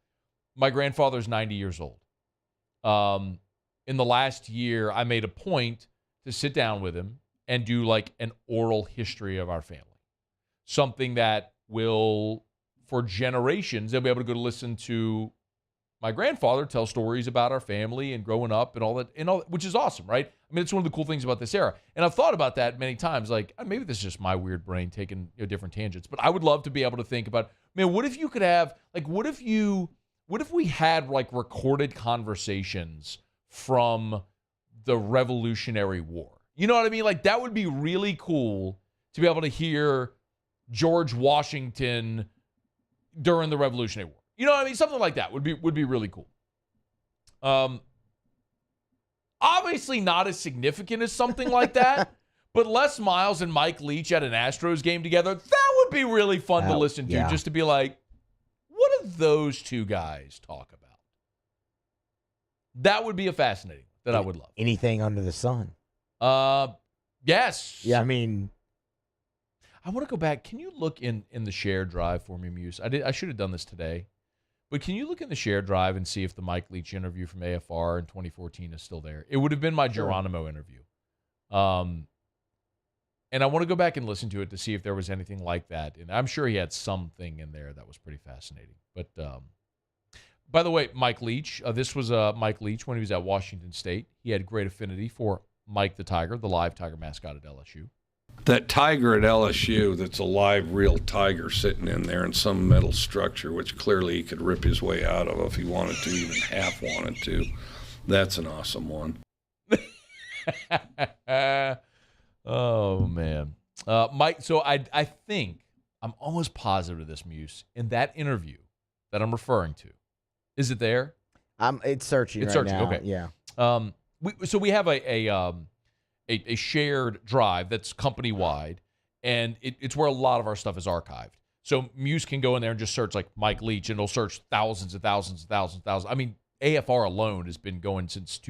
My grandfather's 90 years old. In the last year, I made a point to sit down with him and do, like, an oral history of our family. Something that will, for generations, they'll be able to go to listen to my grandfather tell stories about our family and growing up and all that, which is awesome, right? I mean, it's one of the cool things about this era. And I've thought about that many times. Like, maybe this is just my weird brain taking different tangents, but I would love to be able to think about, man, what if you could have, like, what if we had, like, recorded conversations from the Revolutionary War? You know what I mean? Like, that would be really cool to be able to hear George Washington during the Revolutionary War. You know what I mean? Something like that would be really cool. Obviously not as significant as something like that, but Les Miles and Mike Leach at an Astros game together, that would be really fun to listen to, just to be like, what do those two guys talk about? That would be a fascinating that I would love. Anything under the sun. Yes. Yeah, I mean, I want to go back. Can you look in the shared drive for me, Muse? I should have done this today. But can you look in the shared drive and see if the Mike Leach interview from AFR in 2014 is still there? It would have been my Geronimo interview. And I want to go back and listen to it to see if there was anything like that. And I'm sure he had something in there that was pretty fascinating. But by the way, Mike Leach, this was Mike Leach when he was at Washington State. He had great affinity for Mike the Tiger, the live Tiger mascot at LSU. That tiger at LSU, that's a live, real tiger sitting in there in some metal structure, which clearly he could rip his way out of if he wanted to, even half wanted to. That's an awesome one. Oh, man. Mike, so I think, I'm almost positive of this, Muse, in that interview that I'm referring to. Is it there? It's searching It's right searching, now. okay. Yeah. We have a shared drive that's company-wide, and it's where a lot of our stuff is archived. So Muse can go in there and just search, like, Mike Leach, and it'll search thousands and thousands and thousands and thousands. I mean, AFR alone has been going since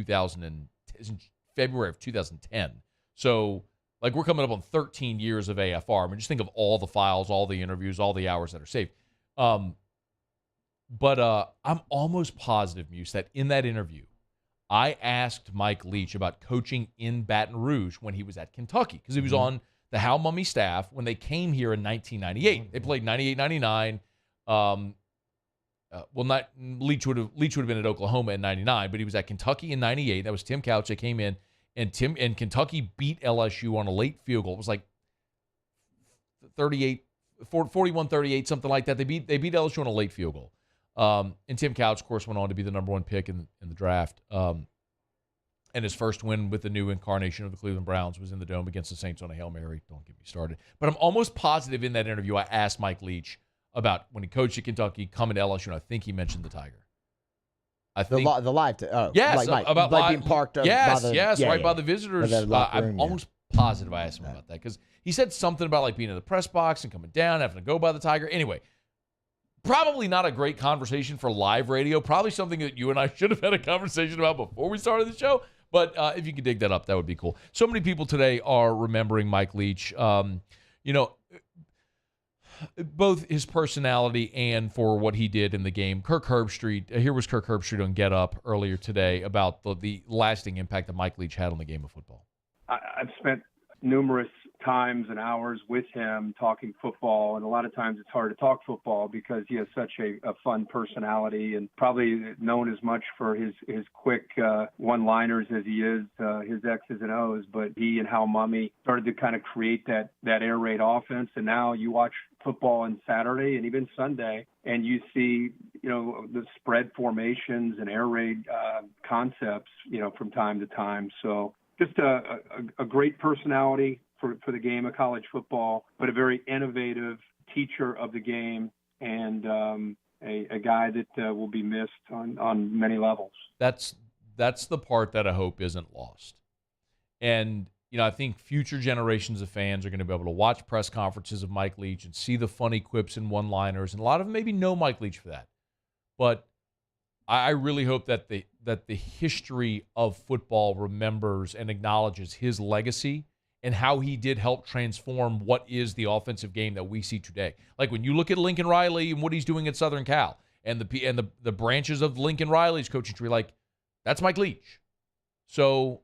February of 2010. So, like, we're coming up on 13 years of AFR. I mean, just think of all the files, all the interviews, all the hours that are saved. But I'm almost positive, Muse, that in that interview, I asked Mike Leach about coaching in Baton Rouge when he was at Kentucky, because he was on the Hal Mumme staff when they came here in 1998. They played 98, 99. Leach would have been at Oklahoma in 99, but he was at Kentucky in 98. That was Tim Couch. They came in, and Kentucky beat LSU on a late field goal. It was like 41-38, something like that. They beat LSU on a late field goal. And Tim Couch, of course, went on to be the number one pick in the draft. And his first win with the new incarnation of the Cleveland Browns was in the Dome against the Saints on a Hail Mary. Don't get me started. But I'm almost positive in that interview I asked Mike Leach about when he coached at Kentucky, coming to LSU, and I think he mentioned the Tiger. The live. Yes, about being parked. By the visitors. I'm almost positive I asked him about that, because he said something about like being in the press box and coming down, having to go by the Tiger. Anyway, probably not a great conversation for live radio. Probably something that you and I should have had a conversation about before we started the show. But if you could dig that up, that would be cool. So many people today are remembering Mike Leach. Both his personality and for what he did in the game. Kirk Herbstreit, here was Kirk Herbstreit on Get Up earlier today about the lasting impact that Mike Leach had on the game of football. I've spent numerous times and hours with him talking football, and a lot of times it's hard to talk football because he has such a fun personality, and probably known as much for his quick one-liners as he is his X's and O's. But he and Hal Mumme started to kind of create that air raid offense, and now you watch football on Saturday and even Sunday, and you see the spread formations and air raid concepts from time to time. So just a great personality for the game of college football, but a very innovative teacher of the game, and a guy that will be missed on many levels. That's the part that I hope isn't lost. And I think future generations of fans are going to be able to watch press conferences of Mike Leach and see the funny quips and one-liners, and a lot of them maybe know Mike Leach for that. But I really hope that the history of football remembers and acknowledges his legacy and how he did help transform what is the offensive game that we see today. Like when you look at Lincoln Riley and what he's doing at Southern Cal, and the branches of Lincoln Riley's coaching tree, like that's Mike Leach. So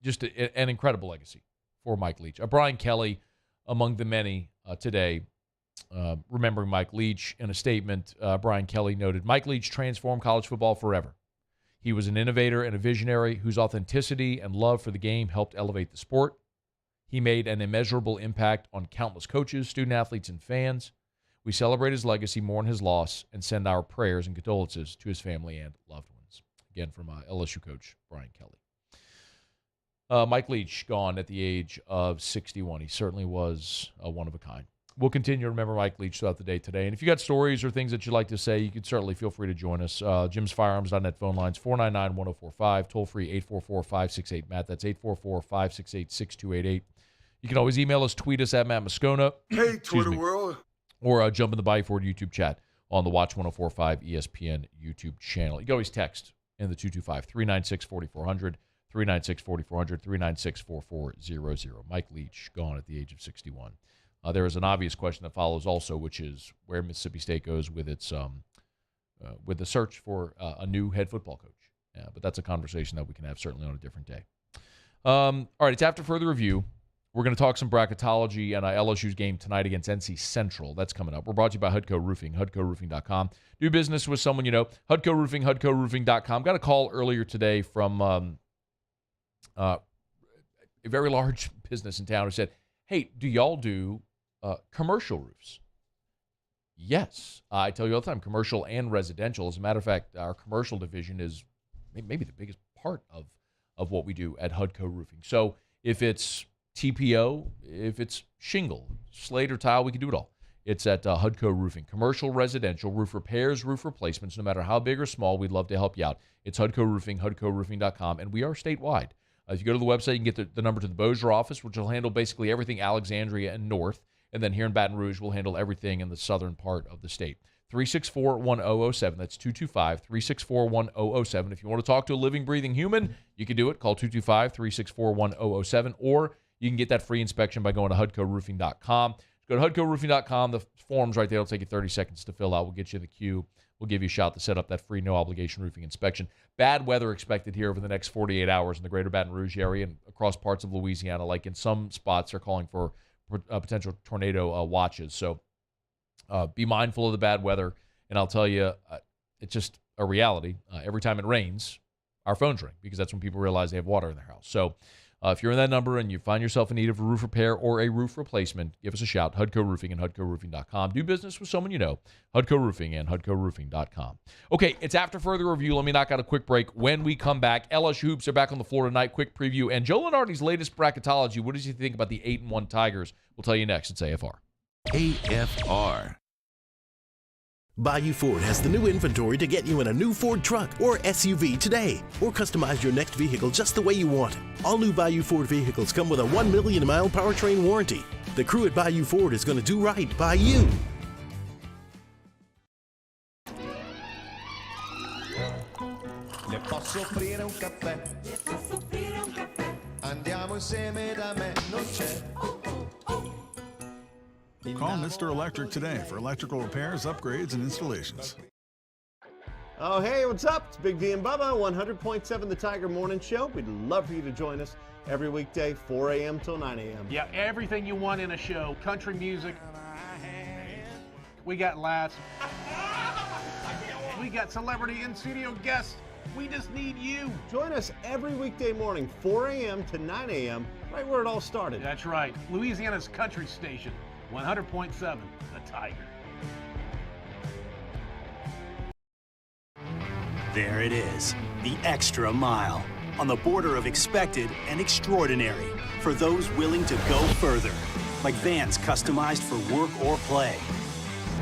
just an incredible legacy for Mike Leach. Brian Kelly, among the many today, remembering Mike Leach. In a statement, Brian Kelly noted, Mike Leach transformed college football forever. He was an innovator and a visionary whose authenticity and love for the game helped elevate the sport. He made an immeasurable impact on countless coaches, student-athletes, and fans. We celebrate his legacy, mourn his loss, and send our prayers and condolences to his family and loved ones. Again, from LSU coach Brian Kelly. Mike Leach, gone at the age of 61. He certainly was one of a kind. We'll continue to remember Mike Leach throughout the day today. And if you got stories or things that you'd like to say, you can certainly feel free to join us. Jim'sFirearms.net phone lines, 499-1045, toll-free 844-568-MATT. That's 844-568-6288. You can always email us, tweet us at Matt Moscona. Hey, Twitter world. Or jump in the Bayou Ford YouTube chat on the Watch 1045 ESPN YouTube channel. You can always text in the 225-396-4400, 396-4400, 396-4400. Mike Leach, gone at the age of 61. There is an obvious question that follows also, which is where Mississippi State goes with its with the search for a new head football coach. But that's a conversation that we can have certainly on a different day. All right, it's after further review. We're going to talk some bracketology and LSU's game tonight against NC Central. That's coming up. We're brought to you by Hudco Roofing, HudcoRoofing.com. Do business with someone you know. Hudco Roofing, HudcoRoofing.com. Got a call earlier today from a very large business in town who said, hey, do y'all do commercial roofs? Yes. I tell you all the time, commercial and residential. As a matter of fact, our commercial division is maybe the biggest part of what we do at Hudco Roofing. So if it's TPO, if it's shingle, slate, or tile, we can do it all. It's at Hudco Roofing. Commercial, residential, roof repairs, roof replacements, no matter how big or small, we'd love to help you out. It's Hudco Roofing, HudcoRoofing.com, and we are statewide. If you go to the website, you can get the number to the Bossier office, which will handle basically everything Alexandria and north. And then here in Baton Rouge, we'll handle everything in the southern part of the state. 364-1007. That's 225-364-1007. If you want to talk to a living, breathing human, you can do it. Call 225-364-1007. Or you can get that free inspection by going to HudcoRoofing.com. Go to HUDCOroofing.com. The form's right there. It'll take you 30 seconds to fill out. We'll get you in the queue. We'll give you a shot to set up that free no-obligation roofing inspection. Bad weather expected here over the next 48 hours in the greater Baton Rouge area and across parts of Louisiana. Like in some spots, they're calling for potential tornado watches. So be mindful of the bad weather. And I'll tell you, it's just a reality. Every time it rains, our phones ring because that's when people realize they have water in their house. So if you're in that number and you find yourself in need of a roof repair or a roof replacement, give us a shout. HUDCO Roofing and HUDCOroofing.com. Do business with someone you know. HUDCO Roofing and HUDCOroofing.com. Okay, it's after further review. Let me knock out a quick break. When we come back, LSU Hoops are back on the floor tonight. Quick preview. And Joe Lunardi's latest bracketology. What does he think about the 8-1 Tigers? We'll tell you next. It's AFR. AFR. Bayou Ford has the new inventory to get you in a new Ford truck or SUV today, or customize your next vehicle just the way you want. All new Bayou Ford vehicles come with a 1 million mile powertrain warranty. The crew at Bayou Ford is going to do right by you. Le posso offrire un caffè? Le posso offrire un caffè? Andiamo insieme da me, non c'è. Call Mr. Electric today for electrical repairs, upgrades, and installations. Oh, hey, what's up? It's Big D and Bubba, 100.7 The Tiger Morning Show. We'd love for you to join us every weekday, 4 a.m. till 9 a.m. Yeah, everything you want in a show. Country music. We got laughs. We got celebrity in-studio guests. We just need you. Join us every weekday morning, 4 a.m. to 9 a.m., right where it all started. That's right. Louisiana's country station, 100.7 The Tiger. There it is, the extra mile, on the border of expected and extraordinary, for those willing to go further, like vans customized for work or play,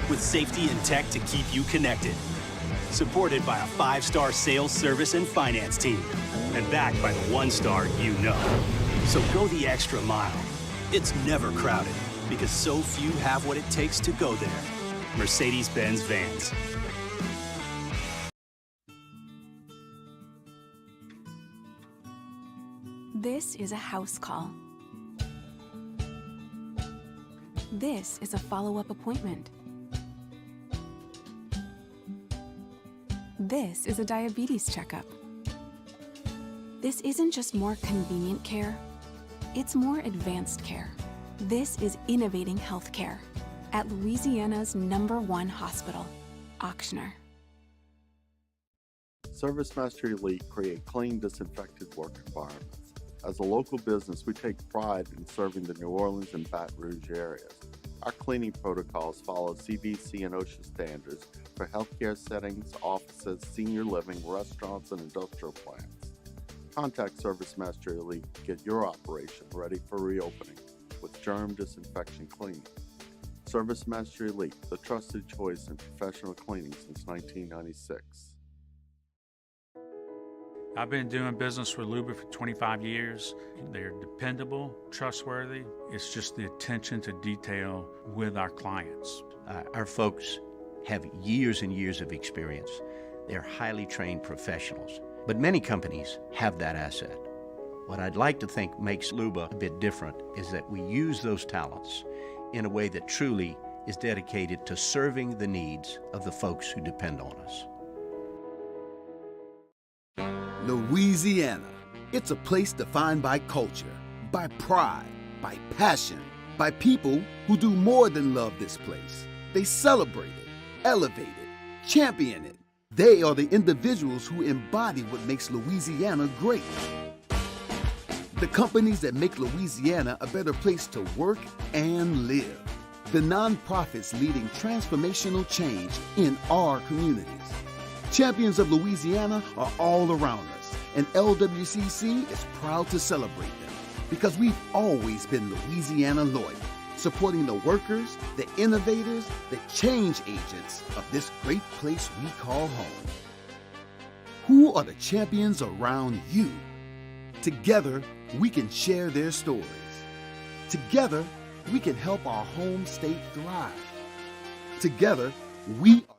with safety and tech to keep you connected, supported by a 5-star sales, service, and finance team, and backed by the 1-star you know. So go the extra mile. It's never crowded, because so few have what it takes to go there. Mercedes-Benz Vans. This is a house call. This is a follow-up appointment. This is a diabetes checkup. This isn't just more convenient care, it's more advanced care. This is innovating healthcare at Louisiana's #1 hospital, Auctioner. ServiceMaster Elite create clean, disinfected work environments. As a local business, we take pride in serving the New Orleans and Baton Rouge areas. Our cleaning protocols follow CDC and OSHA standards for healthcare settings, offices, senior living, restaurants, and industrial plants. Contact ServiceMaster Elite to get your operation ready for reopening with germ disinfection cleaning. ServiceMaster Elite, the trusted choice in professional cleaning since 1996. I've been doing business with Luba for 25 years. They're dependable, trustworthy. It's just the attention to detail with our clients. Our folks have years and years of experience. They're highly trained professionals, but many companies have that asset. What I'd like to think makes Luba a bit different is that we use those talents in a way that truly is dedicated to serving the needs of the folks who depend on us. Louisiana. It's a place defined by culture, by pride, by passion, by people who do more than love this place. They celebrate it, elevate it, champion it. They are the individuals who embody what makes Louisiana great. The companies that make Louisiana a better place to work and live. The nonprofits leading transformational change in our communities. Champions of Louisiana are all around us, and LWCC is proud to celebrate them because we've always been Louisiana loyal, supporting the workers, the innovators, the change agents of this great place we call home. Who are the champions around you? Together, we can share their stories. Together, we can help our home state thrive. Together, we are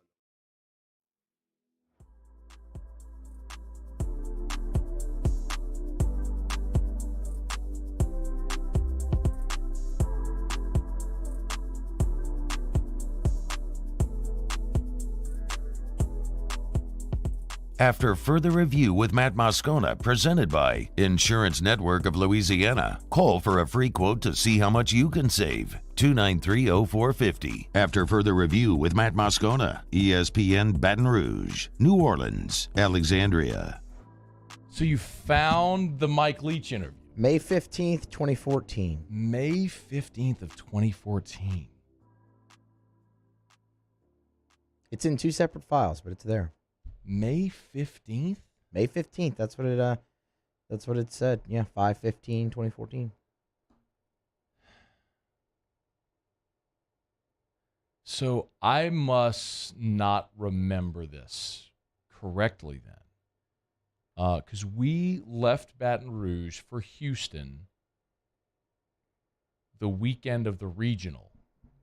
After further review with Matt Moscona, presented by Insurance Network of Louisiana, call for a free quote to see how much you can save. 293-0450. After further review with Matt Moscona, ESPN Baton Rouge, New Orleans, Alexandria. So you found the Mike Leach interview. May 15th, 2014. May 15th of 2014. It's in 2 separate files, but it's there. May 15th? May 15th. That's what it said. Yeah, 5/15/2014. So I must not remember this correctly then. Because we left Baton Rouge for Houston the weekend of the regional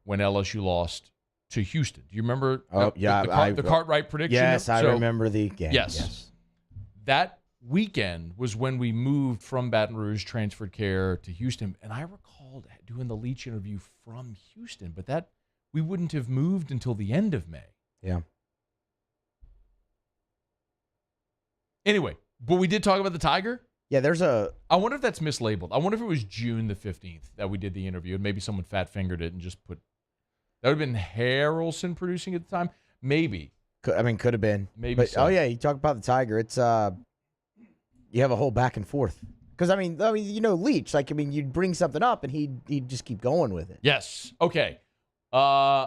when LSU lost to Houston. Do you remember the Cartwright prediction? Yes, I remember the game. Yes. That weekend was when we moved from Baton Rouge, transferred care to Houston. And I recalled doing the Leach interview from Houston, but that we wouldn't have moved until the end of May. Yeah. Anyway, but we did talk about the Tiger. Yeah, I wonder if that's mislabeled. I wonder if it was June the 15th that we did the interview, and maybe someone fat-fingered it and just put... That would have been Harrelson producing at the time? Maybe. Could have been. Maybe but, so. Oh, yeah, you talk about the Tiger. It's... you have a whole back and forth. Because, I mean, Leach, you'd bring something up, and he'd just keep going with it. Yes. Okay. I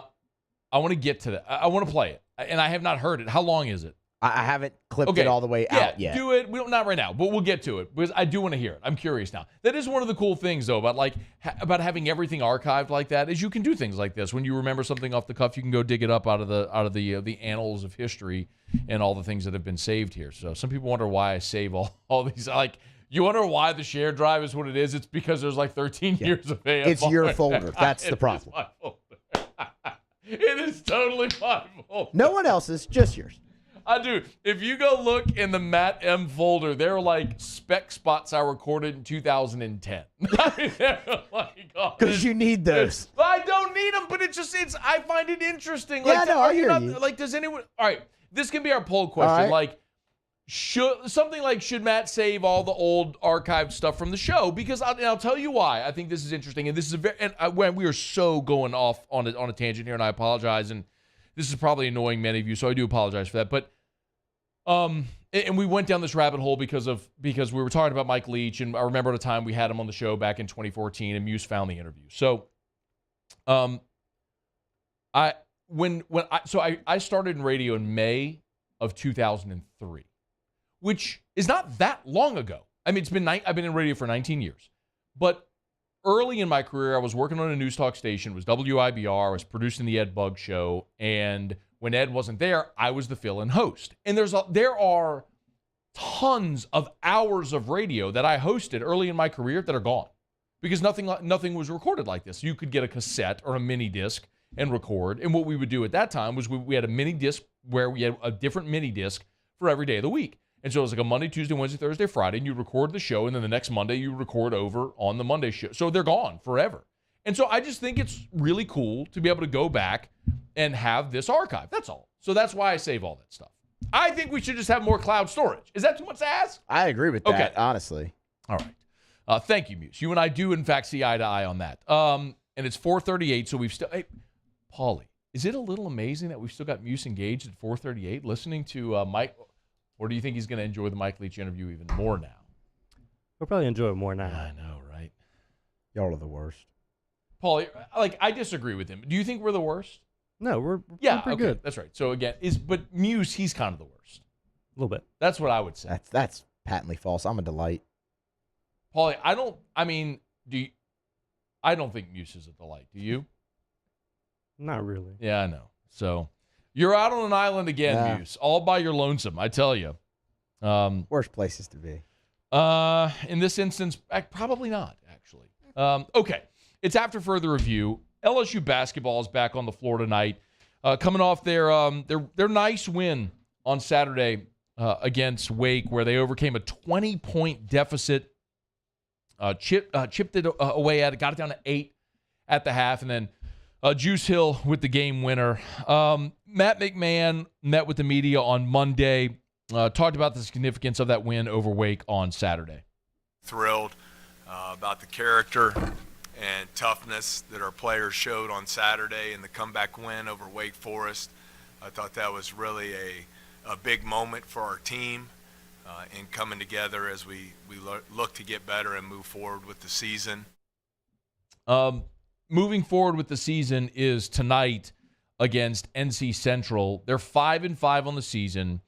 want to get to that. I want to play it, and I have not heard it. How long is it? I haven't clipped it all the way out yet. Do it. Not right now, but we'll get to it because I do want to hear it. I'm curious now. That is one of the cool things, though, about having everything archived like that is you can do things like this. When you remember something off the cuff, you can go dig it up out of the annals of history and all the things that have been saved here. So some people wonder why I save all these. You wonder why the shared drive is what it is. It's because there's 13 years of AFR. It's your folder. That's the problem. It is my folder. It is totally my folder. No one else's, just yours. I do. If you go look in the Matt M folder, there are spec spots I recorded in 2010. Because you need those. I don't need them, but I find it interesting. I hear you. Does anyone? All right, this can be our poll question. Right. Should Matt save all the old archived stuff from the show? Because I'll tell you why. I think this is interesting, and this is when we are so going off on a tangent here, and I apologize. And this is probably annoying many of you, so I do apologize for that. But and we went down this rabbit hole because we were talking about Mike Leach, and I remember at a time we had him on the show back in 2014, and Muse found the interview. So, I started in radio in May of 2003, which is not that long ago. I mean, I've been in radio for 19 years, but early in my career, I was working on a news talk station. It was WIBR. I was producing the Ed Bug Show. And when Ed wasn't there, I was the fill-in host. And there are tons of hours of radio that I hosted early in my career that are gone because nothing was recorded like this. You could get a cassette or a mini disc and record. And what we would do at that time was we had a mini disc where we had a different mini disc for every day of the week. And so it was a Monday, Tuesday, Wednesday, Thursday, Friday, and you record the show, and then the next Monday you record over on the Monday show. So they're gone forever. And so I just think it's really cool to be able to go back and have this archive. That's all. So that's why I save all that stuff. I think we should just have more cloud storage. Is that too much to ask? I agree with that, honestly. All right. Thank you, Muse. You and I do, in fact, see eye to eye on that. And it's 4:38, so we've still... Hey, Paulie, is it a little amazing that we've still got Muse engaged at 4:38 listening to Mike... Or do you think he's going to enjoy the Mike Leach interview even more now? We'll probably enjoy it more now. I know, right? Y'all are the worst. Paul, I disagree with him. Do you think we're the worst? No, we're pretty good. That's right. So again, but Muse, he's kind of the worst. A little bit. That's what I would say. That's patently false. I'm a delight. Paulie, I don't think Muse is a delight. Do you? Not really. Yeah, I know. So you're out on an island again, Muse, all by your lonesome, I tell you. Worst places to be. In this instance, probably not, actually. Okay, it's after further review. LSU basketball is back on the floor tonight, coming off their nice win on Saturday against Wake, where they overcame a 20-point deficit, chipped it away at it, got it down to 8 at the half, and then Juice Hill with the game winner. Matt McMahon met with the media on Monday. talked about the significance of that win over Wake on Saturday. Thrilled about the character and toughness that our players showed on Saturday in the comeback win over Wake Forest. I thought that was really a big moment for our team in coming together as we look to get better and move forward with the season. Moving forward with the season is tonight against NC Central. They're 5-5 on the season.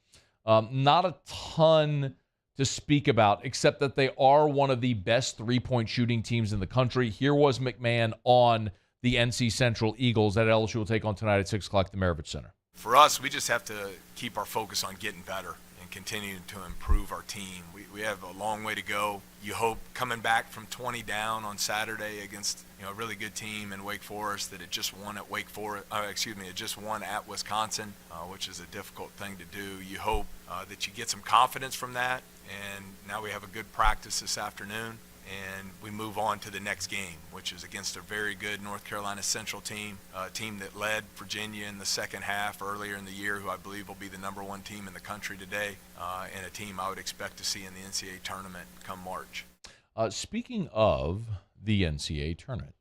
Not a ton to speak about, except that they are one of the best three-point shooting teams in the country. Here was McMahon on the NC Central Eagles that LSU will take on tonight at 6 o'clock at the Maravich Center. For us, we just have to keep our focus on getting better and continuing to improve our team. We have a long way to go. You hope coming back from 20 down on Saturday against a really good team in Wake Forest that it just won at it just won at Wisconsin, which is a difficult thing to do. You hope that you get some confidence from that, and now we have a good practice this afternoon, and we move on to the next game, which is against a very good North Carolina Central team, a team that led Virginia in the second half earlier in the year, who I believe will be the #1 team in the country today, and a team I would expect to see in the NCAA tournament come March. Speaking of the NCAA tournament,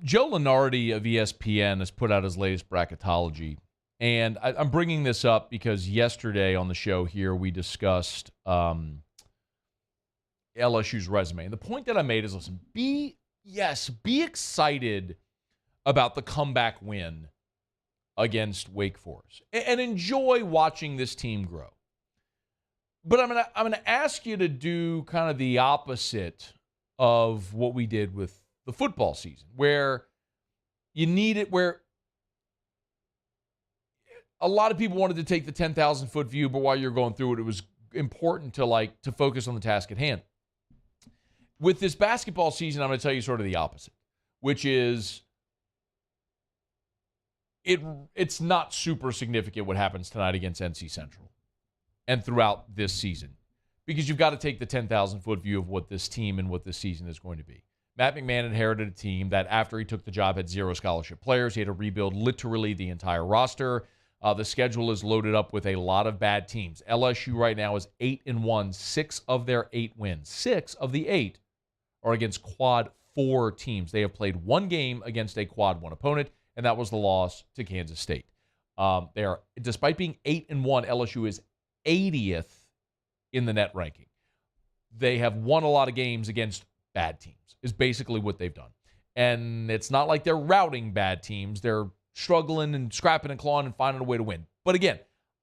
Joe Lunardi of ESPN has put out his latest bracketology, and I'm bringing this up because yesterday on the show here we discussed LSU's resume. And the point that I made is, listen, be excited about the comeback win against Wake Forest and enjoy watching this team grow. But I'm gonna ask you to do kind of the opposite of what we did with the football season, where you need it, where a lot of people wanted to take the 10,000-foot view, but while you're going through it, it was important to focus on the task at hand. With this basketball season, I'm going to tell you sort of the opposite, which is it's not super significant what happens tonight against NC Central and throughout this season, because you've got to take the 10,000-foot view of what this team and what this season is going to be. Matt McMahon inherited a team that after he took the job had 0 scholarship players. He had to rebuild literally the entire roster. The schedule is loaded up with a lot of bad teams. LSU right now is 8-1, 6 of their 8 wins. 6 of the 8 are against Quad 4 teams. They have played one game against a Quad 1 opponent, and that was the loss to Kansas State. They are, despite being 8-1, LSU is 80th in the net ranking. They have won a lot of games against bad teams, is basically what they've done. And it's not like they're routing bad teams. They're struggling and scrapping and clawing and finding a way to win. But again,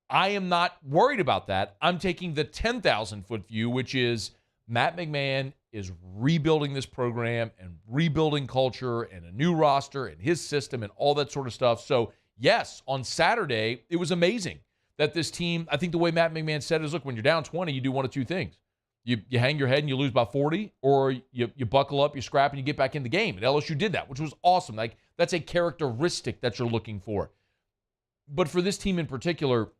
I am not worried about that. I'm taking the 10,000-foot view, which is Matt McMahon is rebuilding this program and rebuilding culture and a new roster and his system and all that sort of stuff. So, yes, on Saturday, it was amazing that this team, I think the way Matt McMahon said it is, look, when you're down 20, you do one of two things. You hang your head and you lose by 40, or you buckle up, you scrap, and you get back in the game. And LSU did that, which was awesome. Like, that's a characteristic that you're looking for. But for this team in particular,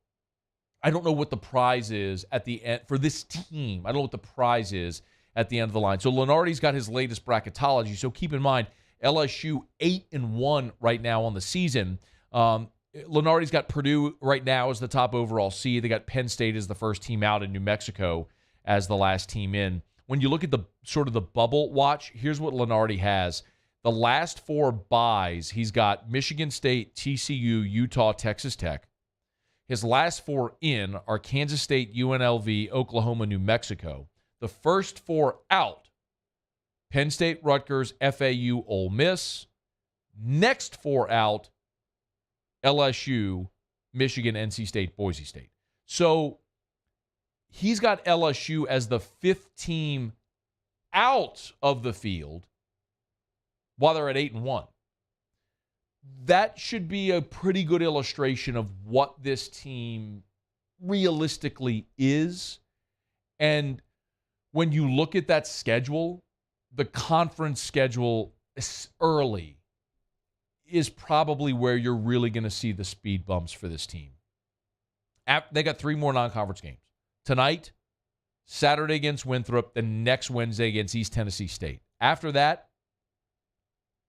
I don't know what the prize is at the end. For this team, I don't know what the prize is at the end of the line. So Lunardi's got his latest bracketology. So keep in mind, LSU 8-1 right now on the season. Lunardi's got Purdue right now as the top overall seed. They got Penn State as the first team out and New Mexico as the last team in. When you look at the sort of the bubble watch, here's what Lunardi has. The last 4 byes, he's got Michigan State, TCU, Utah, Texas Tech. His last 4 in are Kansas State, UNLV, Oklahoma, New Mexico. The first 4 out, Penn State, Rutgers, FAU, Ole Miss. Next 4 out, LSU, Michigan, NC State, Boise State. So he's got LSU as the 5th team out of the field while they're at 8-1. That should be a pretty good illustration of what this team realistically is. And when you look at that schedule, the conference schedule early is probably where you're really going to see the speed bumps for this team. They got 3 more non-conference games. Tonight, Saturday against Winthrop, the next Wednesday against East Tennessee State. After that,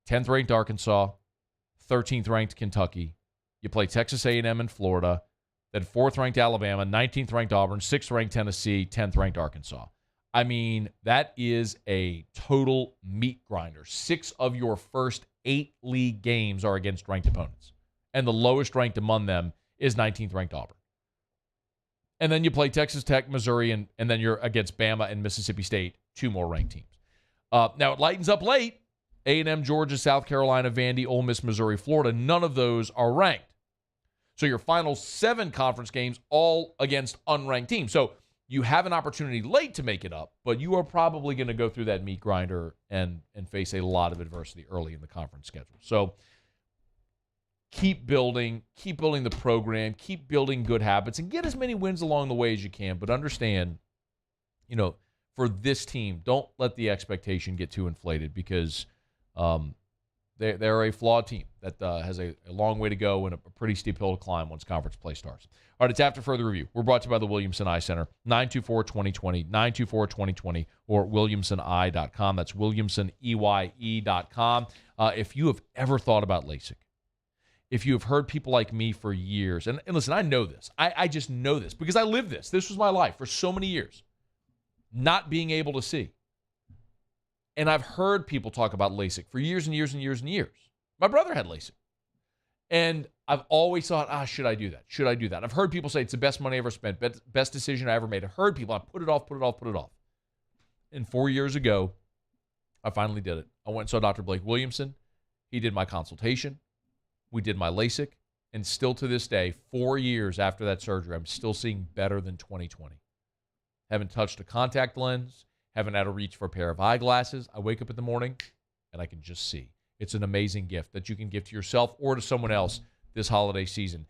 10th ranked Arkansas, 13th ranked Kentucky. You play Texas A&M in Florida, then 4th-ranked Alabama, 19th-ranked Auburn, 6th-ranked Tennessee, 10th-ranked Arkansas. I mean, that is a total meat grinder. 6 of your first 8 league games are against ranked opponents. And the lowest ranked among them is 19th-ranked Auburn. And then you play Texas Tech, Missouri, and then you're against Bama and Mississippi State, 2 more ranked teams. Now, it lightens up late. A&M, Georgia, South Carolina, Vandy, Ole Miss, Missouri, Florida. None of those are ranked. So your final 7 conference games, all against unranked teams. So you have an opportunity late to make it up, but you are probably going to go through that meat grinder and face a lot of adversity early in the conference schedule. So keep building the program, keep building good habits, and get as many wins along the way as you can. But understand, for this team, don't let the expectation get too inflated because they're a flawed team that has a long way to go and a pretty steep hill to climb once conference play starts. All right, it's After Further Review. We're brought to you by the Williamson Eye Center, 924-2020, 924-2020, or williamsoneye.com. That's williamsoneye.com. If you have ever thought about LASIK, if you have heard people like me for years, and listen, I know this. I just know this because I lived this. This was my life for so many years, not being able to see. And I've heard people talk about LASIK for years and years and years and years. My brother had LASIK. And I've always thought, should I do that? Should I do that? I've heard people say it's the best money I ever spent, best decision I ever made. I've heard people, I put it off. And 4 years ago, I finally did it. I went and saw Dr. Blake Williamson. He did my consultation. We did my LASIK. And still to this day, 4 years after that surgery, I'm still seeing better than 20/20. Haven't touched a contact lens. Haven't had to reach for a pair of eyeglasses. I wake up in the morning and I can just see. It's an amazing gift that you can give to yourself or to someone else this holiday season.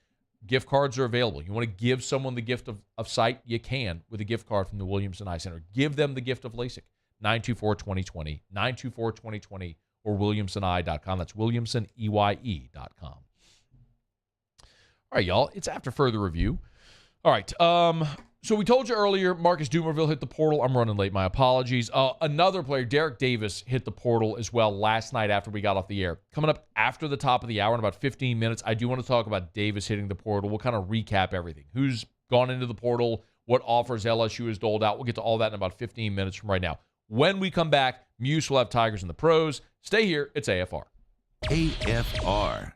Gift cards are available. You want to give someone the gift of sight? You can with a gift card from the Williamson Eye Center. Give them the gift of LASIK. 924-2020, 924-2020, or williamsoneye.com. That's williamsoneye.com. All right, y'all. It's After Further Review. All right. So we told you earlier, Marcus Dumerville hit the portal. I'm running late. My apologies. Another player, Derek Davis, hit the portal as well last night after we got off the air. Coming up after the top of the hour in about 15 minutes, I do want to talk about Davis hitting the portal. We'll kind of recap everything. Who's gone into the portal, what offers LSU has doled out. We'll get to all that in about 15 minutes from right now. When we come back, Muse will have Tigers in the pros. Stay here. It's AFR. AFR.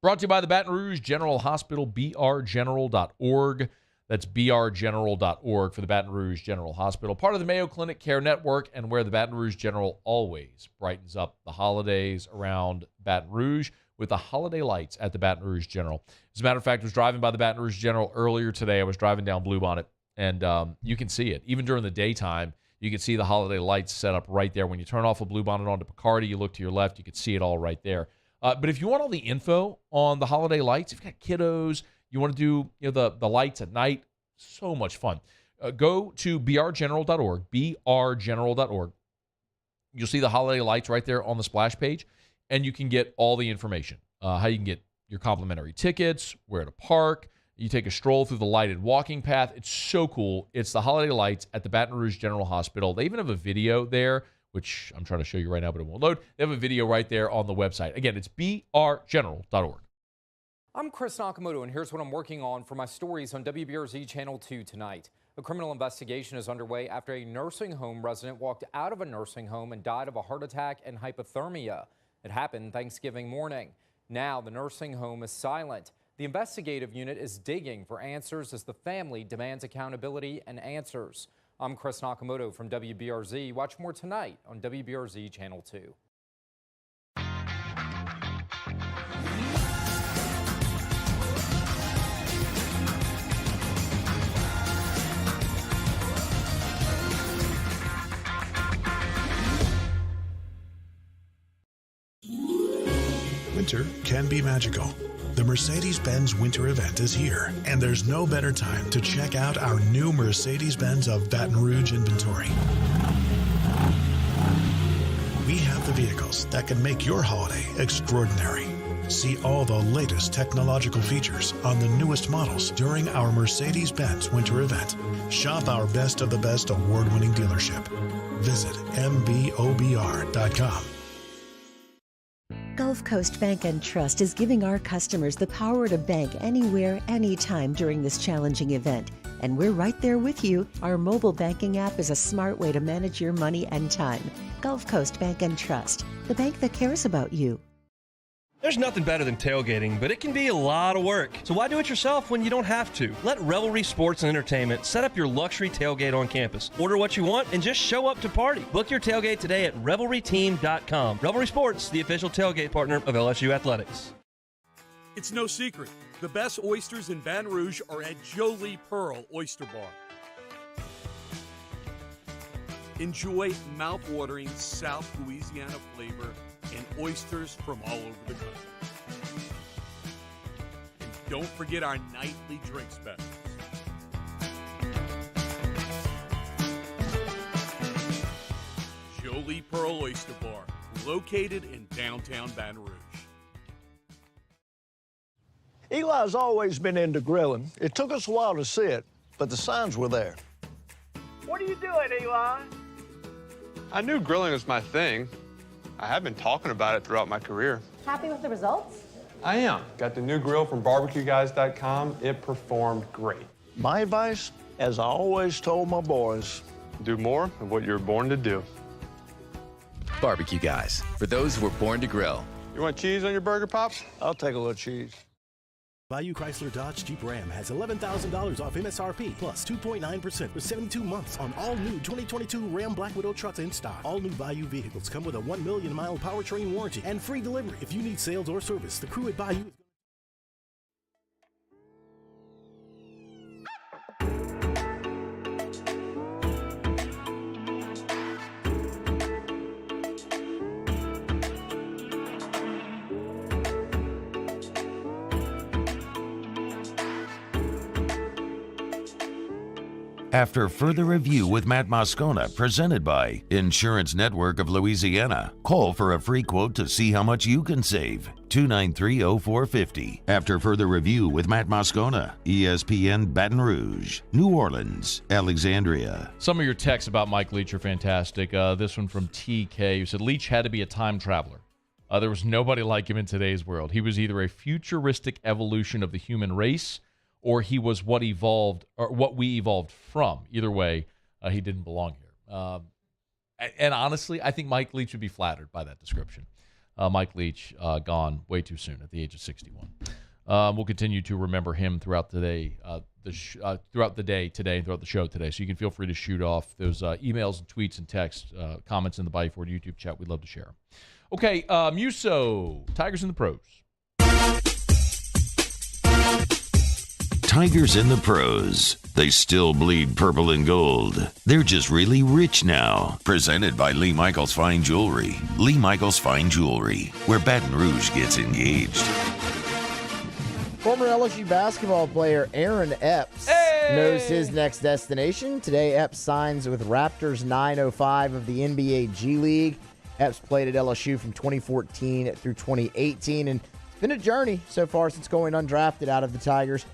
Brought to you by the Baton Rouge General Hospital, brgeneral.org. That's brgeneral.org for the Baton Rouge General Hospital, part of the Mayo Clinic Care Network, and where the Baton Rouge General always brightens up the holidays around Baton Rouge with the holiday lights at the Baton Rouge General. As a matter of fact, I was driving by the Baton Rouge General earlier today. I was driving down Bluebonnet, and you can see it. Even during the daytime, you can see the holiday lights set up right there. When you turn off a Bluebonnet onto Picardy, you look to your left, you can see it all right there. But if you want all the info on the holiday lights, if you've got kiddos, you want to do the lights at night, so much fun. Go to brgeneral.org, brgeneral.org. You'll see the holiday lights right there on the splash page, and you can get all the information. How you can get your complimentary tickets, where to park. You take a stroll through the lighted walking path. It's so cool. It's the holiday lights at the Baton Rouge General Hospital. They even have a video there, which I'm trying to show you right now, but it won't load. They have a video right there on the website. Again, it's brgeneral.org. I'm Chris Nakamoto, and here's what I'm working on for my stories on WBRZ Channel 2 tonight. A criminal investigation is underway after a nursing home resident walked out of a nursing home and died of a heart attack and hypothermia. It happened Thanksgiving morning. Now the nursing home is silent. The investigative unit is digging for answers as the family demands accountability and answers. I'm Chris Nakamoto from WBRZ. Watch more tonight on WBRZ Channel 2. Winter can be magical. The Mercedes-Benz Winter Event is here, and there's no better time to check out our new Mercedes-Benz of Baton Rouge inventory. We have the vehicles that can make your holiday extraordinary. See all the latest technological features on the newest models during our Mercedes-Benz Winter Event. Shop our best of the best award-winning dealership. Visit mbobr.com. Go Gulf Coast Bank and Trust is giving our customers the power to bank anywhere, anytime during this challenging event. And we're right there with you. Our mobile banking app is a smart way to manage your money and time. Gulf Coast Bank and Trust, the bank that cares about you. There's nothing better than tailgating, but it can be a lot of work. So why do it yourself when you don't have to? Let Revelry Sports and Entertainment set up your luxury tailgate on campus. Order what you want and just show up to party. Book your tailgate today at revelryteam.com. Revelry Sports, the official tailgate partner of LSU Athletics. It's no secret. The best oysters in Baton Rouge are at Jolie Pearl Oyster Bar. Enjoy mouth-watering South Louisiana flavor and oysters from all over the country. And don't forget our nightly drink specials. Jolie Pearl Oyster Bar, located in downtown Baton Rouge. Eli's always been into grilling. It took us a while to see it, but the signs were there. What are you doing, Eli? I knew grilling was my thing. I have been talking about it throughout my career. Happy with the results? I am. Got the new grill from barbecueguys.com. It performed great. My advice, as I always told my boys, do more of what you were born to do. Barbecue Guys, for those who were born to grill. You want cheese on your burger, Pops? I'll take a little cheese. Bayou Chrysler Dodge Jeep Ram has $11,000 off MSRP plus 2.9% for 72 months on all new 2022 Ram Black Widow trucks in stock. All new Bayou vehicles come with a 1 million mile powertrain warranty and free delivery. If you need sales or service, the crew at Bayou is After further review with Matt Moscona, presented by Insurance Network of Louisiana, call for a free quote to see how much you can save. 293-0450. After further review with Matt Moscona, ESPN Baton Rouge, New Orleans, Alexandria. Some of your texts about Mike Leach are fantastic. This one from TK, who said Leach had to be a time traveler. There was nobody like him in today's world. He was either a futuristic evolution of the human race, or he was what evolved, or what we evolved from. Either way, he didn't belong here. And honestly, I think Mike Leach would be flattered by that description. Mike Leach gone way too soon at the age of 61. We'll continue to remember him throughout the day, throughout the show today. So you can feel free to shoot off those emails and tweets and texts, comments in the Bayou Ford YouTube chat. We'd love to share them. Okay, Muso, Tigers in the Pros. Tigers in the Pros. They still bleed purple and gold. They're just really rich now. Presented by Lee Michaels Fine Jewelry. Lee Michaels Fine Jewelry, where Baton Rouge gets engaged. Former LSU basketball player Aaron Epps knows his next destination. Today, Epps signs with Raptors 905 of the NBA G League. Epps played at LSU from 2014 through 2018, and it's been a journey so far since going undrafted out of the Tigers.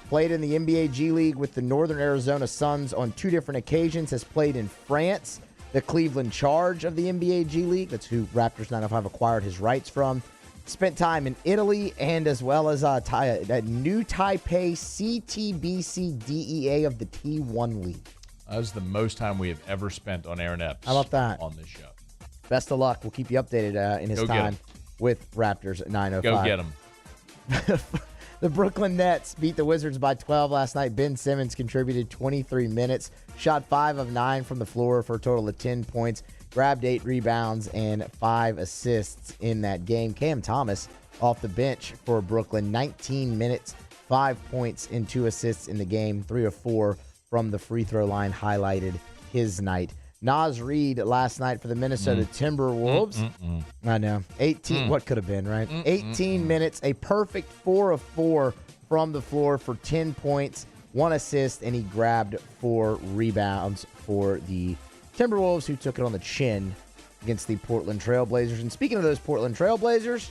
Played in the NBA G League with the Northern Arizona Suns on 2 different occasions. Has played in France, the Cleveland Charge of the NBA G League. That's who Raptors 905 acquired his rights from. Spent time in Italy and as well as New Taipei CTBC DEA of the T1 League. That was the most time we have ever spent on Aaron Epps. How about that? On this show. Best of luck. We'll keep you updated in his time with Raptors 905. Go get him. The Brooklyn Nets beat the Wizards by 12 last night. Ben Simmons contributed 23 minutes, shot 5 of 9 from the floor for a total of 10 points, grabbed 8 rebounds and 5 assists in that game. Cam Thomas off the bench for Brooklyn, 19 minutes, 5 points and 2 assists in the game. 3 of 4 from the free throw line highlighted his night. Naz Reid last night for the Minnesota Timberwolves. I know. 18, what could have been, right? 18 minutes, a perfect 4 of 4 from the floor for 10 points, 1 assist, and he grabbed 4 rebounds for the Timberwolves, who took it on the chin against the Portland Trailblazers. And speaking of those Portland Trailblazers,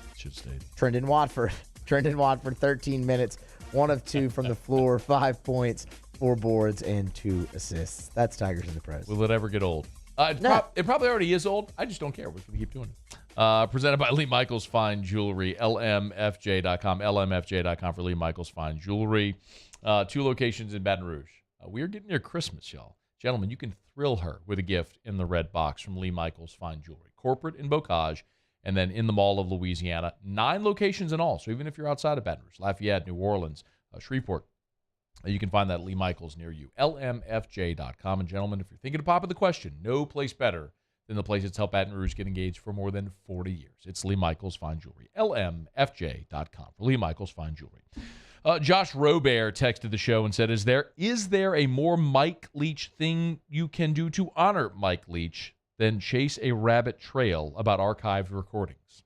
Trendon Watford. Trendon Watford, 13 minutes, 1 of 2 from the floor, 5 points, 4 boards, and 2 assists. That's Tigers in the Pros. Will it ever get old? It probably already is old. I just don't care. We're going to keep doing it. Presented by Lee Michaels Fine Jewelry, lmfj.com, lmfj.com for Lee Michaels Fine Jewelry. 2 locations in Baton Rouge. We are getting near Christmas, y'all. Gentlemen, you can thrill her with a gift in the red box from Lee Michaels Fine Jewelry. Corporate in Bocage, and then in the Mall of Louisiana. 9 locations in all. So even if you're outside of Baton Rouge, Lafayette, New Orleans, Shreveport, you can find that Lee Michaels near you. lmfj.com. And gentlemen, if you're thinking of popping the question, no place better than the place that's helped Baton Rouge get engaged for more than 40 years. It's Lee Michaels Fine Jewelry. lmfj.com for Lee Michaels Fine Jewelry. Josh Robert texted the show and said, is there a more Mike Leach thing you can do to honor Mike Leach than chase a rabbit trail about archived recordings?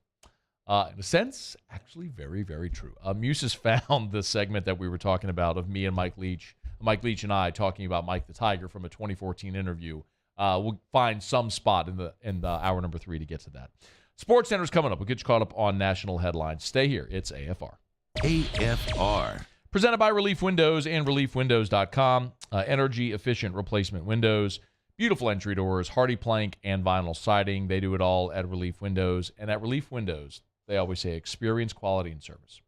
In a sense, actually very, very true. Muses found the segment that we were talking about of me and Mike Leach and I talking about Mike the Tiger from a 2014 interview. We'll find some spot in the hour number 3 to get to that. SportsCenter's coming up. We'll get you caught up on national headlines. Stay here. It's AFR. AFR. Presented by Relief Windows and ReliefWindows.com. Energy-efficient replacement windows. Beautiful entry doors, hardy plank, and vinyl siding. They do it all at Relief Windows. And at Relief Windows, they always say experience, quality, and service.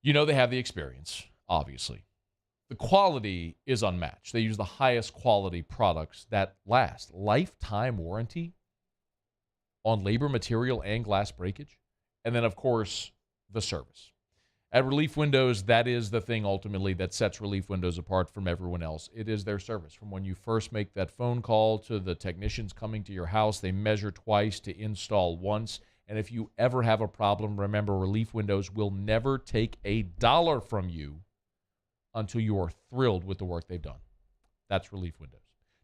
You know they have the experience, obviously. The quality is unmatched. They use the highest quality products that last. Lifetime warranty on labor, material, and glass breakage. And then, of course, the service. At Relief Windows, that is the thing ultimately that sets Relief Windows apart from everyone else. It is their service. From when you first make that phone call to the technicians coming to your house, they measure twice to install once. And if you ever have a problem, remember, Relief Windows will never take $1 from you until you are thrilled with the work they've done. That's Relief Windows.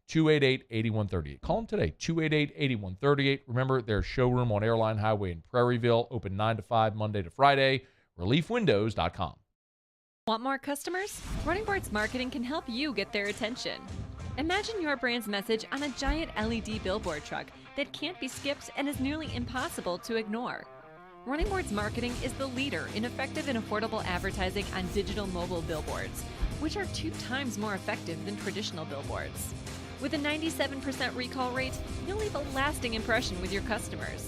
288-8138. Call them today, 288-8138. Remember, their showroom on Airline Highway in Prairieville, open 9 to 5, Monday to Friday. ReliefWindows.com. Want more customers? Running Boards Marketing can help you get their attention. Imagine your brand's message on a giant LED billboard truck that can't be skipped and is nearly impossible to ignore. Running Boards Marketing is the leader in effective and affordable advertising on digital mobile billboards, which are 2 times more effective than traditional billboards. With a 97% recall rate, you'll leave a lasting impression with your customers.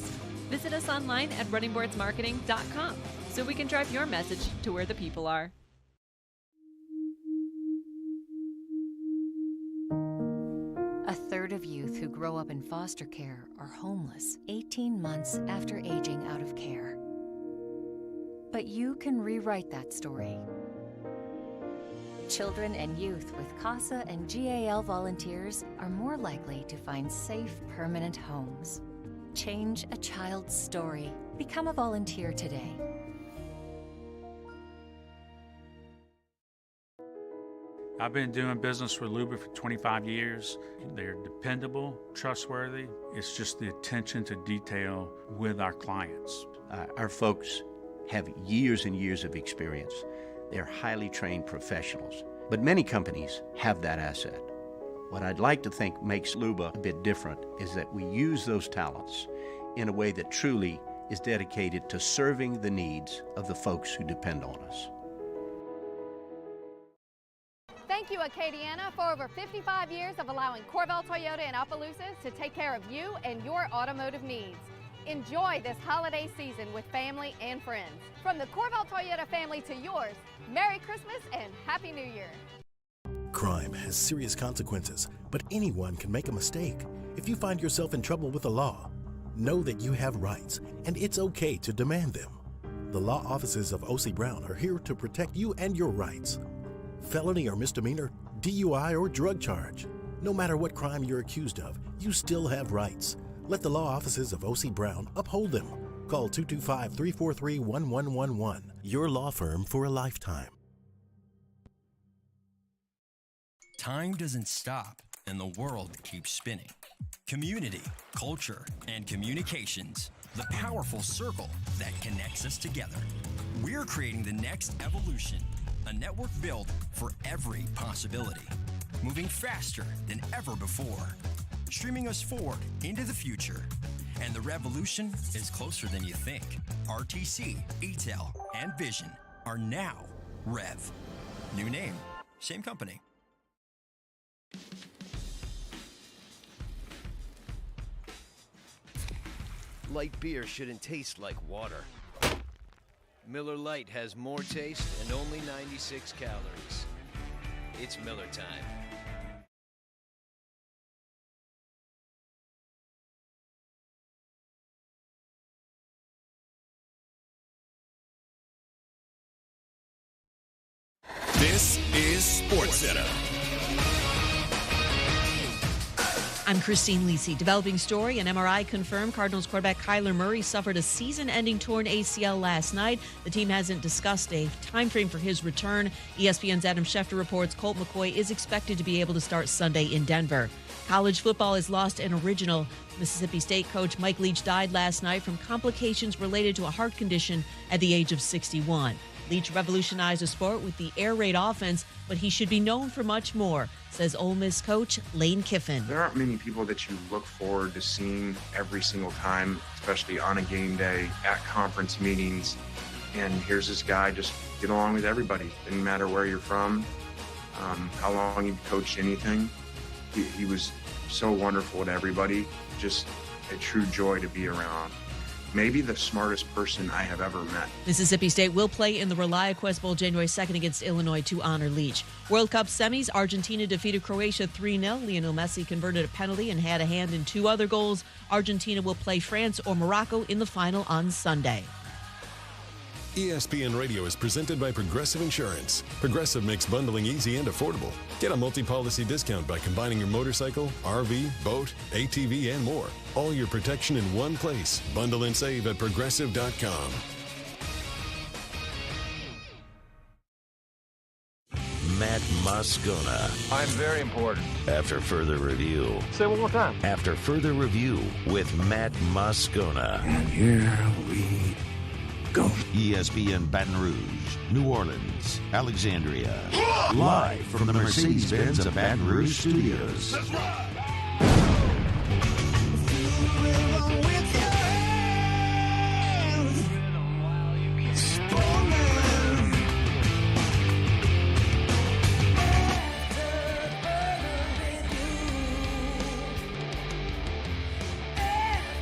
Visit us online at runningboardsmarketing.com so we can drive your message to where the people are. A third of youth who grow up in foster care are homeless 18 months after aging out of care. But you can rewrite that story. Children and youth with CASA and GAL volunteers are more likely to find safe, permanent homes. Change a child's story. Become a volunteer today. I've been doing business with Luba for 25 years. They're dependable, trustworthy. It's just the attention to detail with our clients. Our folks have years and years of experience. They're highly trained professionals. But many companies have that asset. What I'd like to think makes Luba a bit different is that we use those talents in a way that truly is dedicated to serving the needs of the folks who depend on us. Thank you, Acadiana, for over 55 years of allowing Corval Toyota in Opelousas to take care of you and your automotive needs. Enjoy this holiday season with family and friends. From the Corval Toyota family to yours, Merry Christmas and Happy New Year. Crime has serious consequences, but anyone can make a mistake. If you find yourself in trouble with the law, know that you have rights, and it's okay to demand them. The law offices of O.C. Brown are here to protect you and your rights. Felony or misdemeanor, DUI or drug charge. No matter what crime you're accused of, you still have rights. Let the law offices of O.C. Brown uphold them. Call 225-343-1111. Your law firm for a lifetime. Time doesn't stop, and the world keeps spinning. Community, culture, and communications, the powerful circle that connects us together. We're creating the next evolution, a network built for every possibility, moving faster than ever before, streaming us forward into the future. And the revolution is closer than you think. RTC, ATEL, and Vision are now Rev. New name, same company. light beer shouldn't taste like water. Miller Lite has more taste and only 96 calories. It's Miller time. This is SportsCenter. I'm Christine Lisi. Developing story, an MRI confirmed Cardinals quarterback Kyler Murray suffered a season-ending torn ACL last night. The team hasn't discussed a time frame for his return. ESPN's Adam Schefter reports Colt McCoy is expected to be able to start Sunday in Denver. College football has lost an original. Mississippi State coach Mike Leach died last night from complications related to a heart condition at the age of 61. Leach revolutionized the sport with the air raid offense, but he should be known for much more, says Ole Miss coach Lane Kiffin. There aren't many people that you look forward to seeing every single time, especially on a game day, at conference meetings. And here's this guy just get along with everybody. Didn't matter where you're from, how long you've coached anything. He was so wonderful to everybody, just a true joy to be around. Maybe the smartest person I have ever met. Mississippi State will play in the ReliaQuest Bowl January 2nd against Illinois to honor Leach. World Cup semis, Argentina defeated Croatia 3-0. Lionel Messi converted a penalty and had a hand in 2 other goals. Argentina will play France or Morocco in the final on Sunday. ESPN Radio is presented by Progressive Insurance. Progressive makes bundling easy and affordable. Get a multi-policy discount by combining your motorcycle, RV, boat, ATV, and more. All your protection in one place. Bundle and save at Progressive.com. Matt Moscona. I'm very important. After further review. Say it one more time. After further review with Matt Moscona. And here we go. ESPN Baton Rouge, New Orleans, Alexandria. Live from the Mercedes-Benz of Baton Rouge studios. That's right.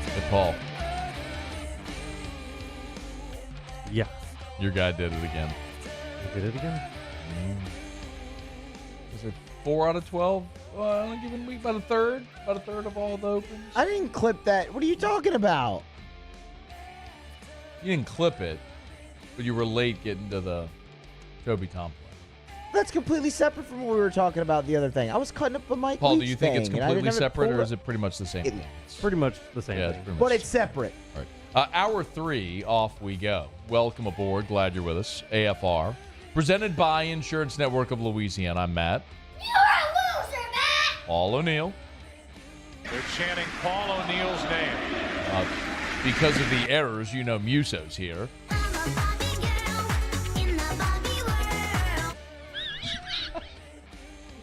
Hey, Paul. Yeah. Your guy did it again. He did it again? Is it 4 out of 12? On a given week, about a third of all the opens. I didn't clip that. What are you talking about? You didn't clip it, but you were late getting to the Toby Tompkins. That's completely separate from what we were talking about the other thing. I was cutting up a Mike Paul, Leach do you think it's thing, completely separate, or is it pretty much the same thing? It's pretty much the same thing. But it's separate. All right. Hour 3, off we go. Welcome aboard. Glad you're with us. AFR. Presented by Insurance Network of Louisiana. I'm Matt. You're a loser, Matt! Paul O'Neill. They're chanting Paul O'Neill's name. Because of the errors, you know Muso's here.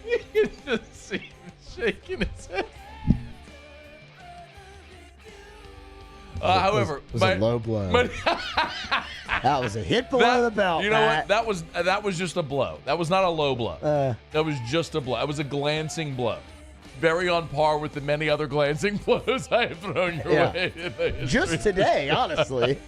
You can just see him shaking his head. However, was a low blow. That was a hit below the belt. You know Matt. what? That was just a blow. That was not a low blow. That was just a blow. That was a glancing blow. Very on par with the many other glancing blows I have thrown your way. Just today, honestly.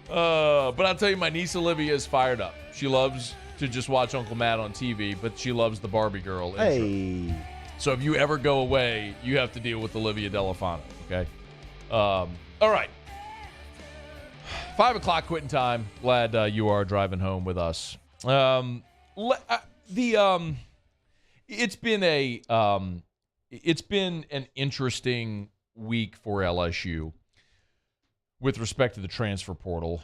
But I'll tell you, my niece Olivia is fired up. She loves to just watch Uncle Matt on TV, but she loves the Barbie girl intro. Hey. So if you ever go away, you have to deal with Olivia Delafano, okay? All right. 5 o'clock quitting time. Glad you are driving home with us. It's been an interesting week for LSU with respect to the transfer portal.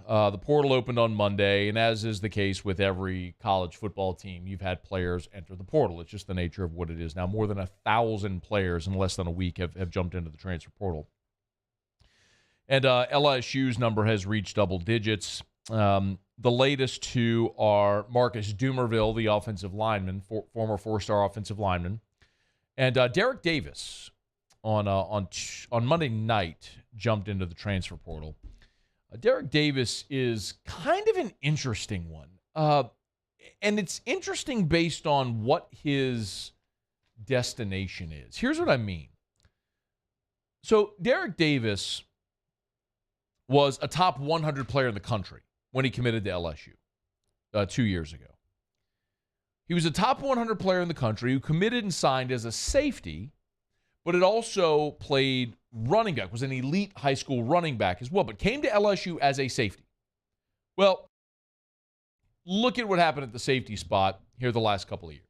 The portal opened on Monday, and as is the case with every college football team, you've had players enter the portal. It's just the nature of what it is. Now, more than 1,000 players in less than a week have jumped into the transfer portal. And LSU's number has reached double digits. The latest two are Marcus Dumerville, the offensive lineman, former four-star offensive lineman, and Derek Davis on Monday night jumped into the transfer portal. Derek Davis is kind of an interesting one, and it's interesting based on what his destination is. Here's what I mean. So Derek Davis was a top 100 player in the country when he committed to LSU 2 years ago. He was a top 100 player in the country who committed and signed as a safety, but had also played running back, was an elite high school running back as well, but came to LSU as a safety. Well, look at what happened at the safety spot here the last couple of years.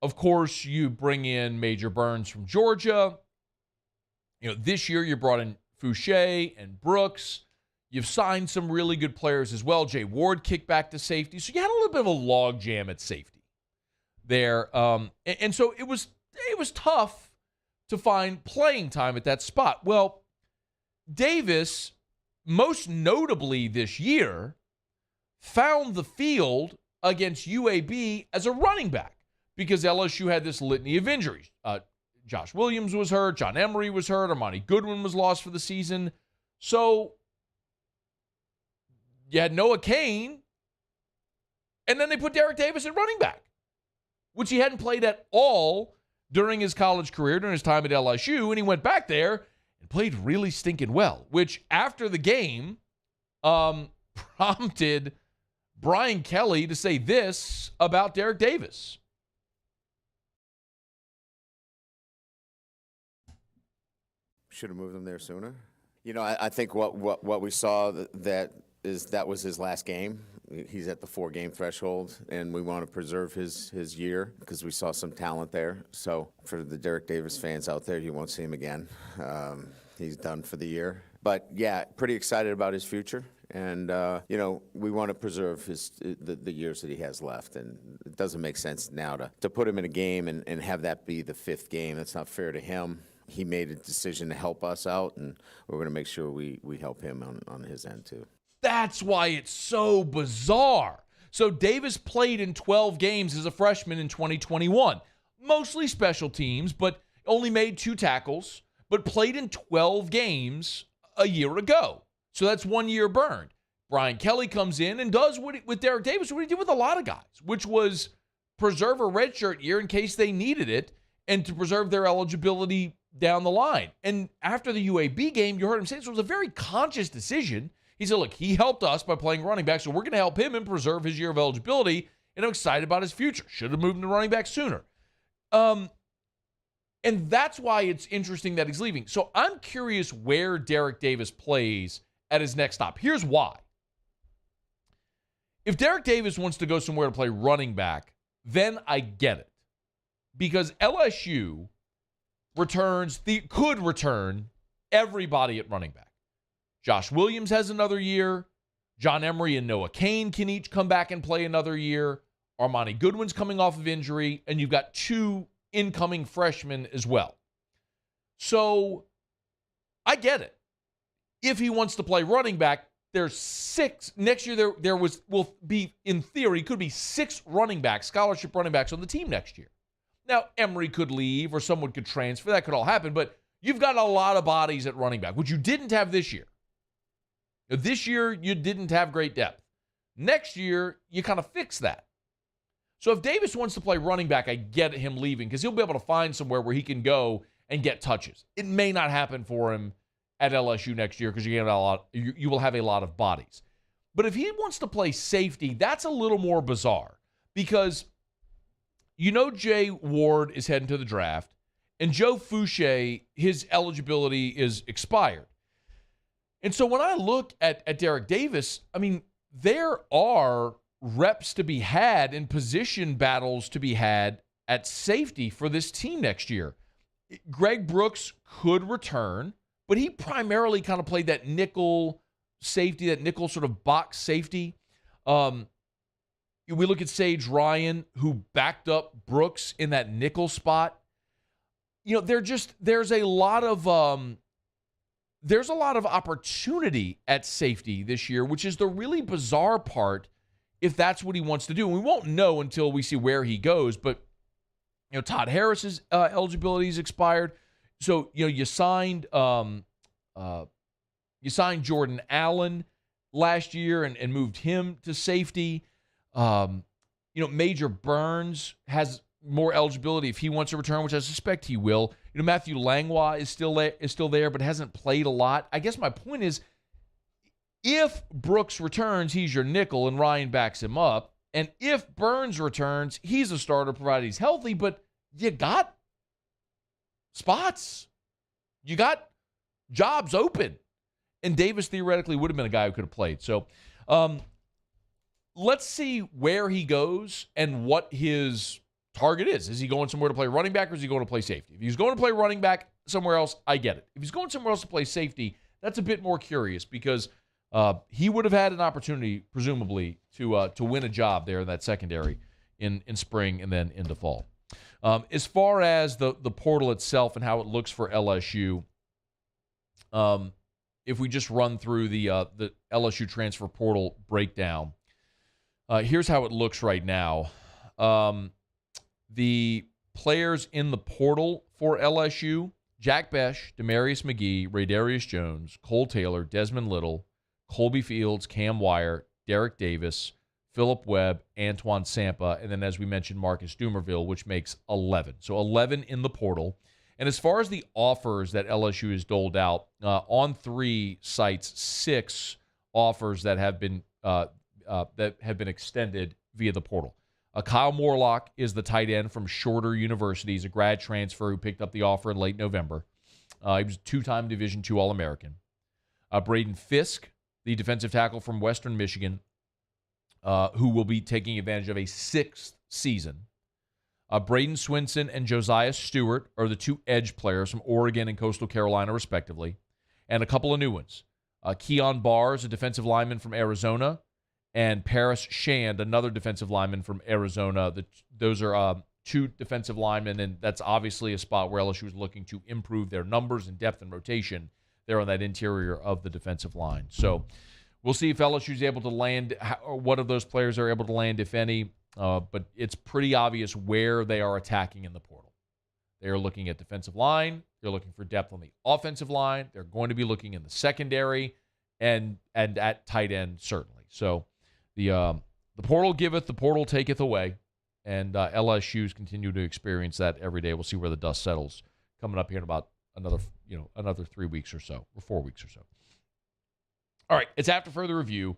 Of course, you bring in Major Burns from Georgia. This year you brought in Fouché and Brooks. You've signed some really good players as well. Jay Ward kicked back to safety. So you had a little bit of a log jam at safety there. And so it was tough to find playing time at that spot. Well, Davis, most notably this year, found the field against UAB as a running back because LSU had this litany of injuries. Josh Williams was hurt. John Emery was hurt. Armani Goodwin was lost for the season. So you had Noah Cain, and then they put Derek Davis at running back, which he hadn't played at all during his college career, during his time at LSU, and he went back there and played really stinking well, which after the game prompted Brian Kelly to say this about Derek Davis. Should have moved him there sooner. I think what we saw that was his last game. He's at the 4-game threshold, and we want to preserve his year because we saw some talent there. So for the Derek Davis fans out there, you won't see him again. He's done for the year. But yeah, pretty excited about his future. And, we want to preserve the years that he has left. And it doesn't make sense now to put him in a game and have that be the 5th game. That's not fair to him. He made a decision to help us out, and we're going to make sure we help him on his end too. That's why it's so bizarre. So Davis played in 12 games as a freshman in 2021. Mostly special teams, but only made 2 tackles, but played in 12 games a year ago. So that's 1 year burned. Brian Kelly comes in and does with Derek Davis what he did with a lot of guys, which was preserve a redshirt year in case they needed it and to preserve their eligibility down the line. And after the UAB game, you heard him say this was a very conscious decision. He said, look, he helped us by playing running back, so we're going to help him and preserve his year of eligibility, and I'm excited about his future. Should have moved him to running back sooner. And that's why it's interesting that he's leaving. So I'm curious where Derek Davis plays at his next stop. Here's why. If Derek Davis wants to go somewhere to play running back, then I get it. Because LSU could return everybody at running back. Josh Williams has another year. John Emery and Noah Cain can each come back and play another year. Armani Goodwin's coming off of injury, and you've got 2 incoming freshmen as well. So I get it. If he wants to play running back, there's 6. Next year will be, in theory, could be 6 running backs, scholarship running backs on the team next year. Now, Emery could leave or someone could transfer. That could all happen, but you've got a lot of bodies at running back, which you didn't have this year. This year, you didn't have great depth. Next year, you kind of fix that. So if Davis wants to play running back, I get him leaving because he'll be able to find somewhere where he can go and get touches. It may not happen for him at LSU next year because you will have a lot of bodies. But if he wants to play safety, that's a little more bizarre because Jay Ward is heading to the draft, and Joe Fouché, his eligibility is expired. And so when I look at Derek Davis, I mean, there are reps to be had and position battles to be had at safety for this team next year. Greg Brooks could return, but he primarily kind of played that nickel safety, that nickel sort of box safety. We look at Sage Ryan, who backed up Brooks in that nickel spot. There's a lot of opportunity at safety this year, which is the really bizarre part if that's what he wants to do. And we won't know until we see where he goes, but Todd Harris's eligibility is expired. So, you signed Jordan Allen last year and moved him to safety. Major Burns has more eligibility if he wants to return, which I suspect he will. Matthew Langlois is still there, but hasn't played a lot. I guess my point is, if Brooks returns, he's your nickel and Ryan backs him up. And if Burns returns, he's a starter provided he's healthy, but you got spots. You got jobs open. And Davis theoretically would have been a guy who could have played. So let's see where he goes and what his target is. Is he going somewhere to play running back or is he going to play safety? If he's going to play running back somewhere else, I get it. If he's going somewhere else to play safety, that's a bit more curious because he would have had an opportunity, presumably, to win a job there in that secondary in spring and then into fall. As far as the portal itself and how it looks for LSU, if we just run through the LSU transfer portal breakdown, here's how it looks right now. The players in the portal for LSU: Jack Besh, Demarius McGee, Raydarius Jones, Cole Taylor, Desmond Little, Colby Fields, Cam Wire, Derek Davis, Phillip Webb, Antoine Sampa, and then, as we mentioned, Marcus Dumerville, which makes 11. So 11 in the portal. And as far as the offers that LSU has doled out, on 3 sites, 6 offers that have been extended via the portal. Kyle Morlock is the tight end from Shorter University. He's a grad transfer who picked up the offer in late November. He was a 2-time Division II All-American. Braden Fisk, the defensive tackle from Western Michigan, who will be taking advantage of a 6th season. Braden Swinson and Josiah Stewart are the 2 edge players from Oregon and Coastal Carolina, respectively. And a couple of new ones. Keon Barr is a defensive lineman from Arizona, and Paris Shand, another defensive lineman from Arizona. Those are 2 defensive linemen, and that's obviously a spot where LSU is looking to improve their numbers and depth and rotation there on that interior of the defensive line. So we'll see if LSU is able to land, or what of those players are able to land, if any. But it's pretty obvious where they are attacking in the portal. They are looking at defensive line. They're looking for depth on the offensive line. They're going to be looking in the secondary and at tight end, certainly. So the portal giveth, the portal taketh away. And LSU's continue to experience that every day. We'll see where the dust settles coming up here in about another 3 weeks or so, or 4 weeks or so. All right, it's after further review.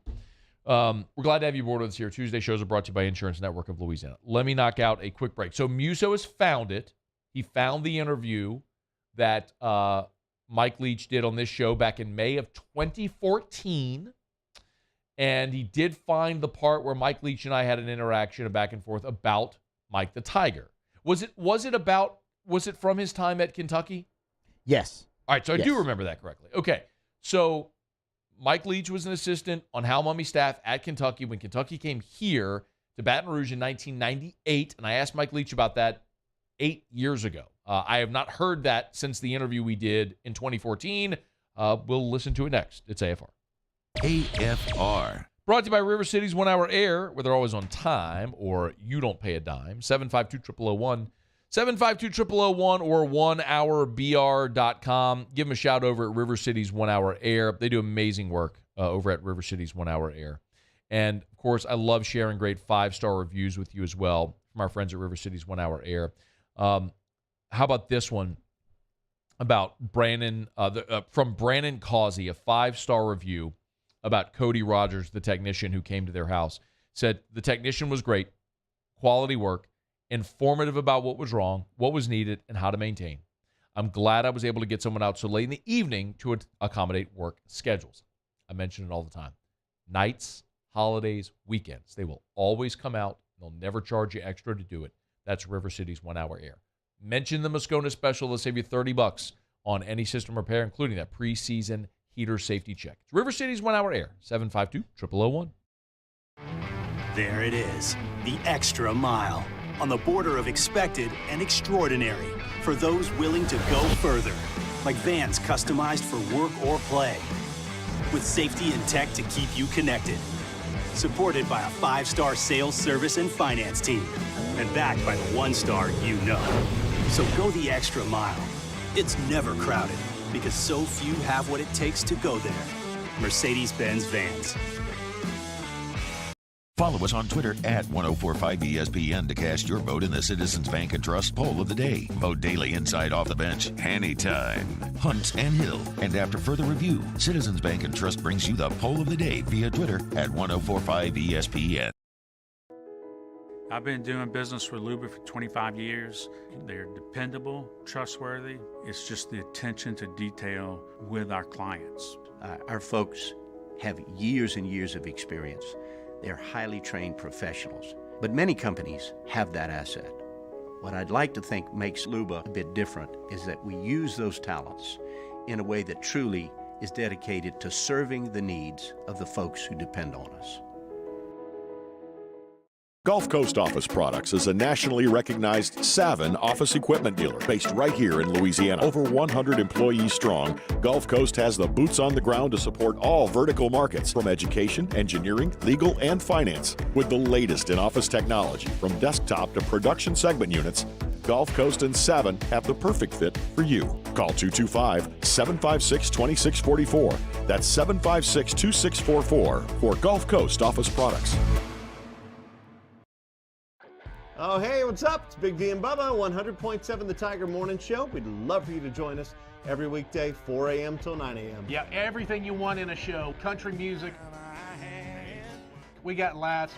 We're glad to have you aboard with us here. Tuesday shows are brought to you by Insurance Network of Louisiana. Let me knock out a quick break. So Musso has found it. He found the interview that Mike Leach did on this show back in May of 2014. And he did find the part where Mike Leach and I had an interaction, a back and forth about Mike the Tiger. Was it from his time at Kentucky? Yes. All right, so I do remember that correctly. Okay, so Mike Leach was an assistant on Hal Mummy's staff at Kentucky when Kentucky came here to Baton Rouge in 1998, and I asked Mike Leach about that 8 years ago. I have not heard that since the interview we did in 2014. We'll listen to it next. It's AFR. AFR. Brought to you by River City's 1 Hour Air, where they're always on time, or you don't pay a dime. 752-0001. 752-0001 or 1hourbr.com. Give them a shout over at River City's 1 Hour Air. They do amazing work over at River City's 1 Hour Air. And, of course, I love sharing great 5-star reviews with you as well from our friends at River City's 1 Hour Air. How about this one about Brandon, from Brandon Causey, a 5-star review about Cody Rogers, the technician who came to their house. Said, the technician was great, quality work, informative about what was wrong, what was needed, and how to maintain. I'm glad I was able to get someone out so late in the evening to accommodate work schedules. I mention it all the time. Nights, holidays, weekends. They will always come out. They'll never charge you extra to do it. That's River City's 1 Hour Air. Mention the Moscona special. They'll save you $30 on any system repair, including that preseason heater safety check. It's River City's 1 Hour Air, 752-0001. There it is, the extra mile. On the border of expected and extraordinary for those willing to go further. Like vans customized for work or play. With safety and tech to keep you connected. Supported by a 5-star sales, service, and finance team. And backed by the 1-star you know. So go the extra mile. It's never crowded because so few have what it takes to go there. Mercedes-Benz Vans. Follow us on Twitter at 1045ESPN to cast your vote in the Citizens Bank and Trust Poll of the Day. Vote daily inside Off the Bench, anytime. Hunt and Hill. And after further review, Citizens Bank and Trust brings you the Poll of the Day via Twitter at 1045ESPN. I've been doing business with Luba for 25 years. They're dependable, trustworthy. It's just the attention to detail with our clients. Our folks have years and years of experience. They're highly trained professionals, but many companies have that asset. What I'd like to think makes Luba a bit different is that we use those talents in a way that truly is dedicated to serving the needs of the folks who depend on us. Gulf Coast Office Products is a nationally recognized Savin office equipment dealer based right here in Louisiana. Over 100 employees strong, Gulf Coast has the boots on the ground to support all vertical markets from education, engineering, legal, and finance. With the latest in office technology from desktop to production segment units, Gulf Coast and Savin have the perfect fit for you. Call 225-756-2644. That's 756-2644 for Gulf Coast Office Products. Oh, hey, what's up? It's Big D and Bubba, 100.7 The Tiger Morning Show. We'd love for you to join us every weekday, 4 a.m. till 9 a.m. Yeah, everything you want in a show. Country music. We got laughs.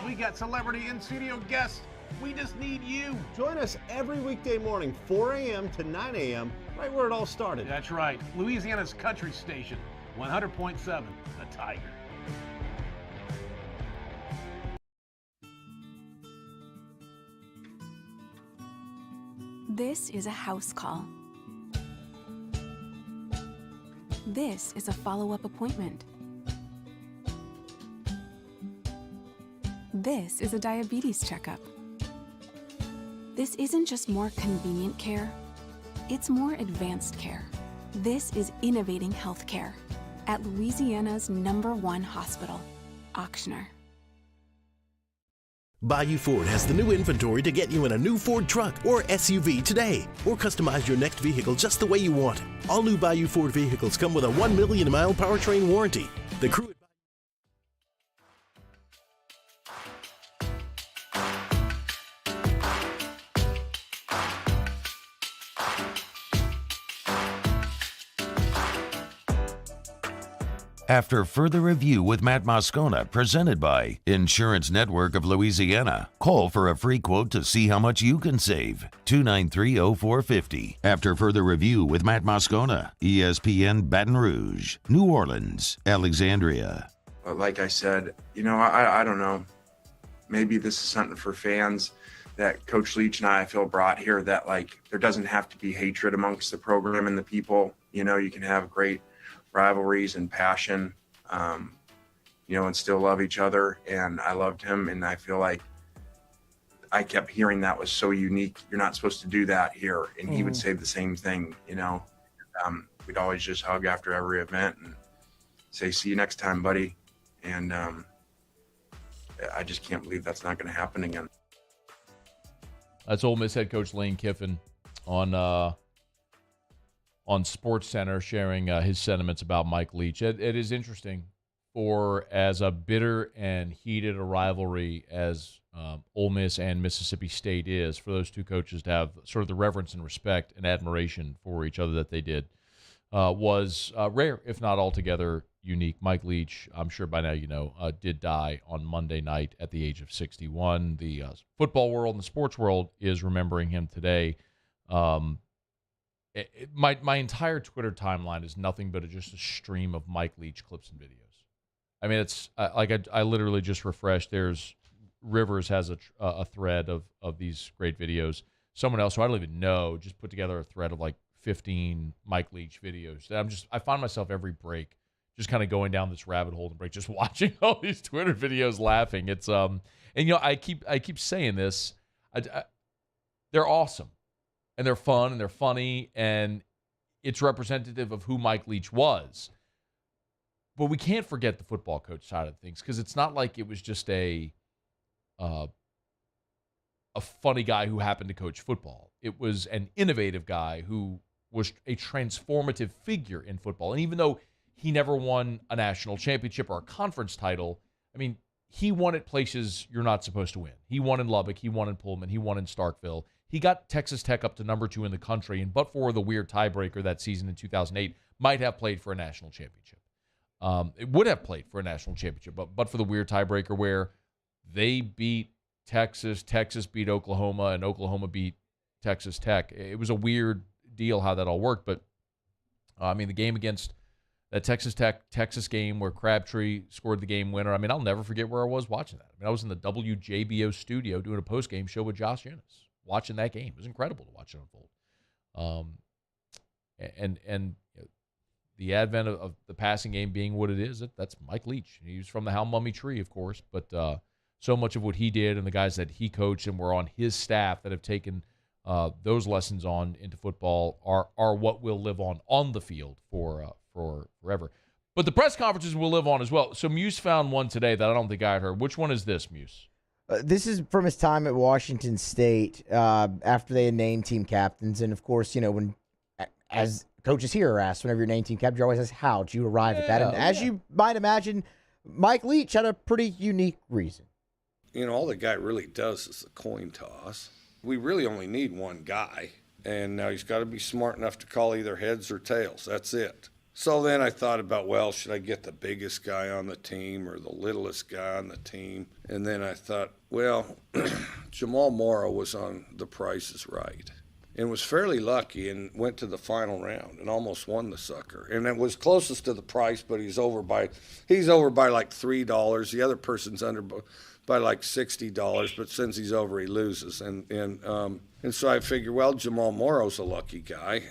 We got celebrity in-studio guests. We just need you. Join us every weekday morning, 4 a.m. to 9 a.m., right where it all started. That's right. Louisiana's country station, 100.7 The Tiger. This is a house call. This is a follow-up appointment. This is a diabetes checkup. This isn't just more convenient care, it's more advanced care. This is innovating healthcare at Louisiana's #1 hospital, Auctioner. Bayou Ford has the new inventory to get you in a new Ford truck or SUV today, or customize your next vehicle just the way you want it. All new Bayou Ford vehicles come with a 1 million mile powertrain warranty. The crew After further review with Matt Moscona, presented by Insurance Network of Louisiana. Call for a free quote to see how much you can save. 293-0450. After further review with Matt Moscona, ESPN Baton Rouge, New Orleans, Alexandria. Like I said, I don't know. Maybe this is something for fans that Coach Leach and I feel brought here, that there doesn't have to be hatred amongst the program and the people. You can have great rivalries and passion, and still love each other. And I loved him, and I feel like I kept hearing that was so unique. You're not supposed to do that here. And he would say the same thing, we'd always just hug after every event and say, see you next time, buddy. And I just can't believe that's not going to happen again. That's Ole Miss head coach Lane Kiffin on SportsCenter, sharing his sentiments about Mike Leach. It is interesting for as a bitter and heated a rivalry as Ole Miss and Mississippi State is, for those two coaches to have sort of the reverence and respect and admiration for each other that they did was rare, if not altogether unique. Mike Leach, I'm sure by now you know, did die on Monday night at the age of 61. The football world and the sports world is remembering him today. My entire Twitter timeline is nothing but just a stream of Mike Leach clips and videos. I mean, it's I literally just refreshed. There's Rivers has a thread of these great videos. Someone else who I don't even know just put together a thread of 15 Mike Leach videos. I find myself every break just kind of going down this rabbit hole and break, just watching all these Twitter videos, laughing. It's and I keep saying this. They're awesome. And they're fun, and they're funny, and it's representative of who Mike Leach was. But we can't forget the football coach side of things, because it's not like it was just a funny guy who happened to coach football. It was an innovative guy who was a transformative figure in football. And even though he never won a national championship or a conference title, I mean, he won at places you're not supposed to win. He won in Lubbock. He won in Pullman. He won in Starkville. He got Texas Tech up to number 2 in the country, and but for the weird tiebreaker that season in 2008, might have played for a national championship. It would have played for a national championship, but for the weird tiebreaker where they beat Texas, Texas beat Oklahoma, and Oklahoma beat Texas Tech. It was a weird deal how that all worked, but I mean, the game against that Texas game where Crabtree scored the game winner. I mean, I'll never forget where I was watching that. I mean, I was in the WJBO studio doing a post-game show with Josh Ennis, watching that game. It was incredible to watch it unfold. And you know, the advent of the passing game being what it is, that's Mike Leach. He was from the Hal Mummy tree, of course, but so much of what he did and the guys that he coached and were on his staff that have taken those lessons on into football are what will live on the field for forever. But the press conferences will live on as well. So Muse found one today that I don't think I had heard. Which one is this, Muse? This is from his time at Washington State after they had named team captains. And, of course, you know, when as coaches here are asked, whenever you're named team captain, you're always asked, how did you arrive at that? And as you might imagine, Mike Leach had a pretty unique reason. You know, all the guy really does is the coin toss. We really only need one guy, and now he's got to be smart enough to call either heads or tails. That's it. So then I thought about, well, should I get the biggest guy on the team or the littlest guy on the team? And then I thought, well, Jamal Morrow was on The Price is Right and was fairly lucky and went to the final round and almost won the sucker. And it was closest to the price, but he's over by like $3. The other person's under by like $60, but since he's over, he loses. And so I figured, well, Jamal Morrow's a lucky guy.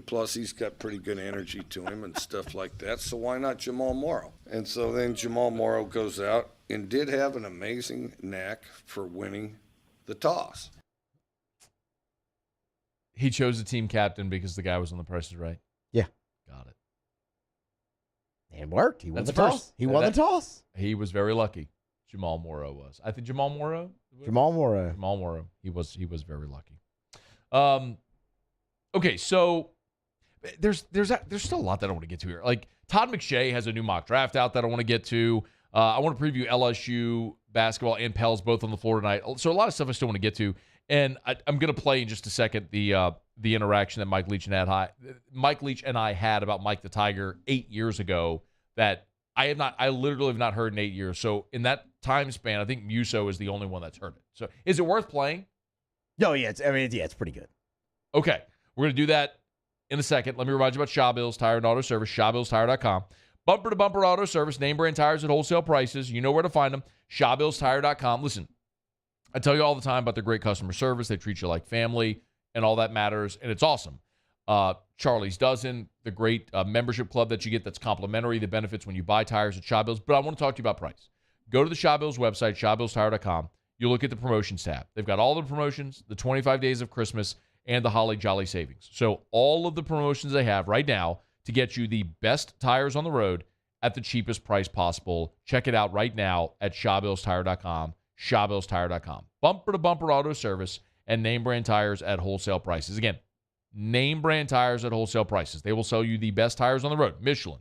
Plus, he's got pretty good energy to him and stuff like that. So why not Jamal Morrow? And so then Jamal Morrow goes out and did have an amazing knack for winning the toss. He chose the team captain because the guy was on The Price is Right? Yeah. Got it. It worked. He won the toss. He won the toss. He was very lucky. Jamal Morrow was. I think Jamal Morrow. He was very lucky. Okay, so there's still a lot that I want to get to here. Like Todd McShay has a new mock draft out that I want to get to. I want to preview LSU basketball and Pels both on the floor tonight. So a lot of stuff I still want to get to. And I'm going to play in just a second the interaction that Mike Leach and I had about Mike the Tiger 8 years ago that I literally have not heard in 8 years. So in that time span, I think Muso is the only one that's heard it. So is it worth playing? Oh, yeah. It's pretty good. Okay. We're going to do that in a second. Let me remind you about Shaw Bills Tire and Auto Service, ShawBillsTire.com. Bumper to bumper auto service, name brand tires at wholesale prices. You know where to find them. ShawBillsTire.com. Listen, I tell you all the time about their great customer service. They treat you like family, and all that matters, and it's awesome. Charlie's Dozen, the great membership club that you get that's complimentary, the benefits when you buy tires at Shaw Bills. But I want to talk to you about price. Go to the Shaw Bills website, ShawBillsTire.com. You look at the promotions tab. They've got all the promotions, the 25 days of Christmas, and the Holly Jolly savings. So all of the promotions they have right now to get you the best tires on the road at the cheapest price possible. Check it out right now at ShawBillsTire.com. ShawBillsTire.com. Bumper to bumper auto service and name brand tires at wholesale prices. Again, name brand tires at wholesale prices. They will sell you the best tires on the road. Michelin,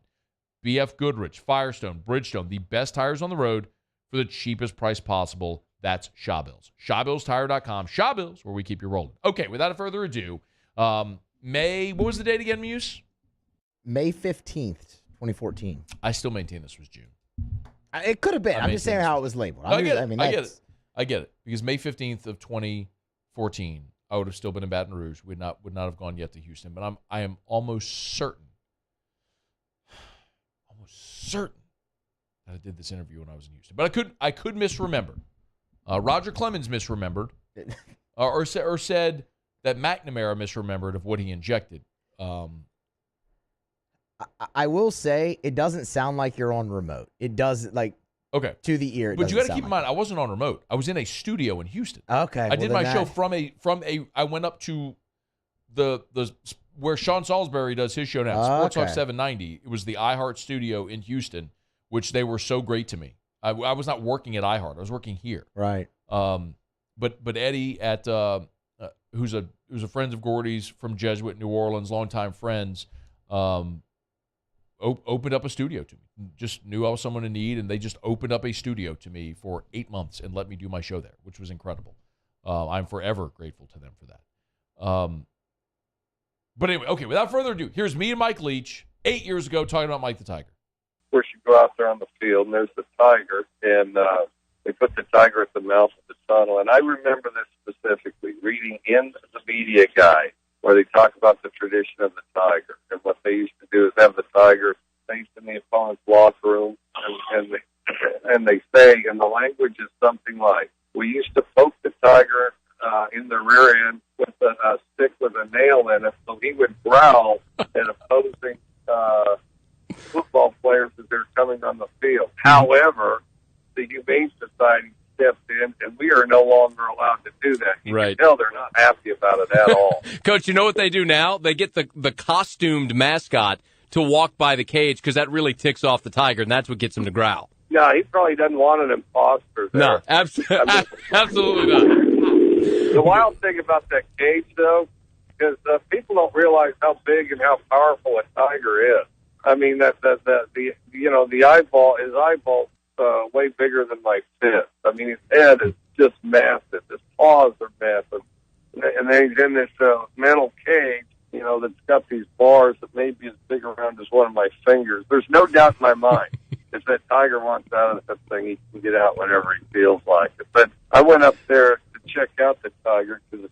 BF Goodrich, Firestone, Bridgestone, the best tires on the road for the cheapest price possible. That's Shaw Bills. ShawBillsTire.com. Shaw Bills, where we keep you rolling. Okay, without further ado, what was the date again, Muse? May 15th, 2014. I still maintain this was June. It could have been. I'm just saying how it was labeled. I get it. Because May 15th of 2014, I would have still been in Baton Rouge. Would not have gone yet to Houston. But I am almost certain that I did this interview when I was in Houston. But I could misremember. Roger Clemens misremembered, or said that McNamara misremembered of what he injected. I will say it doesn't sound like you're on remote. It does to the ear. But you got to keep in mind, I wasn't on remote. I was in a studio in Houston. Okay, I did my show from a. I went up to the where Sean Salisbury does his show now, Sports Talk 790. It was the iHeart studio in Houston, which they were so great to me. I was not working at iHeart. I was working here. Right. But Eddie at who's a friend of Gordy's from Jesuit New Orleans, longtime friends. opened up a studio to me. Just knew I was someone in need, and they just opened up a studio to me for 8 months and let me do my show there, which was incredible. I'm forever grateful to them for that. But anyway, okay, without further ado, here's me and Mike Leach 8 years ago talking about Mike the Tiger. Of course, you go out there on the field, and there's the Tiger, and they put the Tiger at the mouth of the tunnel. And I remember this specifically, reading in the media guide where they talk about the tradition of the Tiger. And what they used to do is have the Tiger faced in the opponent's locker room, and they say, and the language is something like, we used to poke the Tiger in the rear end with a stick with a nail in it, so he would growl at opposing football players as they're coming on the field. However, the Humane Society stepped in, and we are no longer allowed to do that. You can tell they're not happy about it at all. Coach, you know what they do now? They get the costumed mascot to walk by the cage because that really ticks off the Tiger, and that's what gets him to growl. No, he probably doesn't want an imposter there. No, absolutely not. The wild thing about that cage, though, is people don't realize how big and how powerful a tiger is. I mean, the eyeball way bigger than my fist. I mean, his head is just massive. His paws are massive, and then he's in this metal cage, that's got these bars that may be as big around as one of my fingers. There's no doubt in my mind. If that tiger wants out of that thing, he can get out whenever he feels like it. But I went up there to check out the tiger because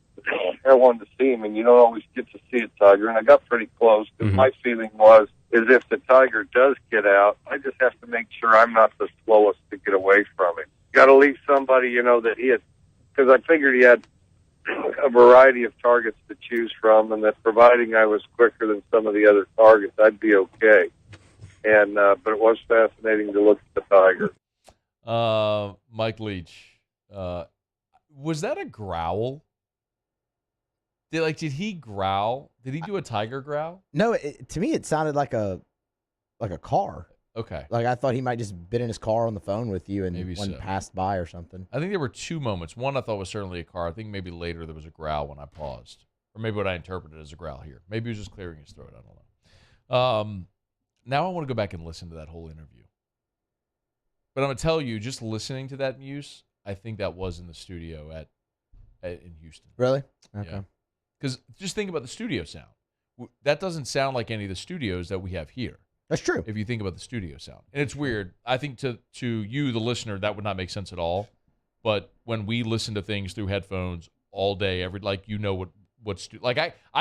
I wanted to see him, and you don't always get to see a tiger. And I got pretty close because my feeling was, is if the tiger does get out, I just have to make sure I'm not the slowest to get away from him. Got to leave somebody, that he had, because I figured he had a variety of targets to choose from, and that providing I was quicker than some of the other targets, I'd be okay. And but it was fascinating to look at the tiger. Mike Leach, was that a growl? Did he growl? Did he do a tiger growl? No, to me it sounded like a car. Okay. Like I thought he might just been in his car on the phone with you and Maybe one so. passed by or something. I think there were two moments. One I thought was certainly a car. I think maybe later there was a growl when I paused. Or maybe what I interpreted as a growl here. Maybe he was just clearing his throat. I don't know. Now I want to go back and listen to that whole interview. But I'm going to tell you, just listening to that muse, I think that was in the studio in Houston. Really? Okay. Yeah. Because just think about the studio sound. That doesn't sound like any of the studios that we have here. That's true. If you think about the studio sound. And it's weird. I think to you, the listener, that would not make sense at all. But when we listen to things through headphones all day, I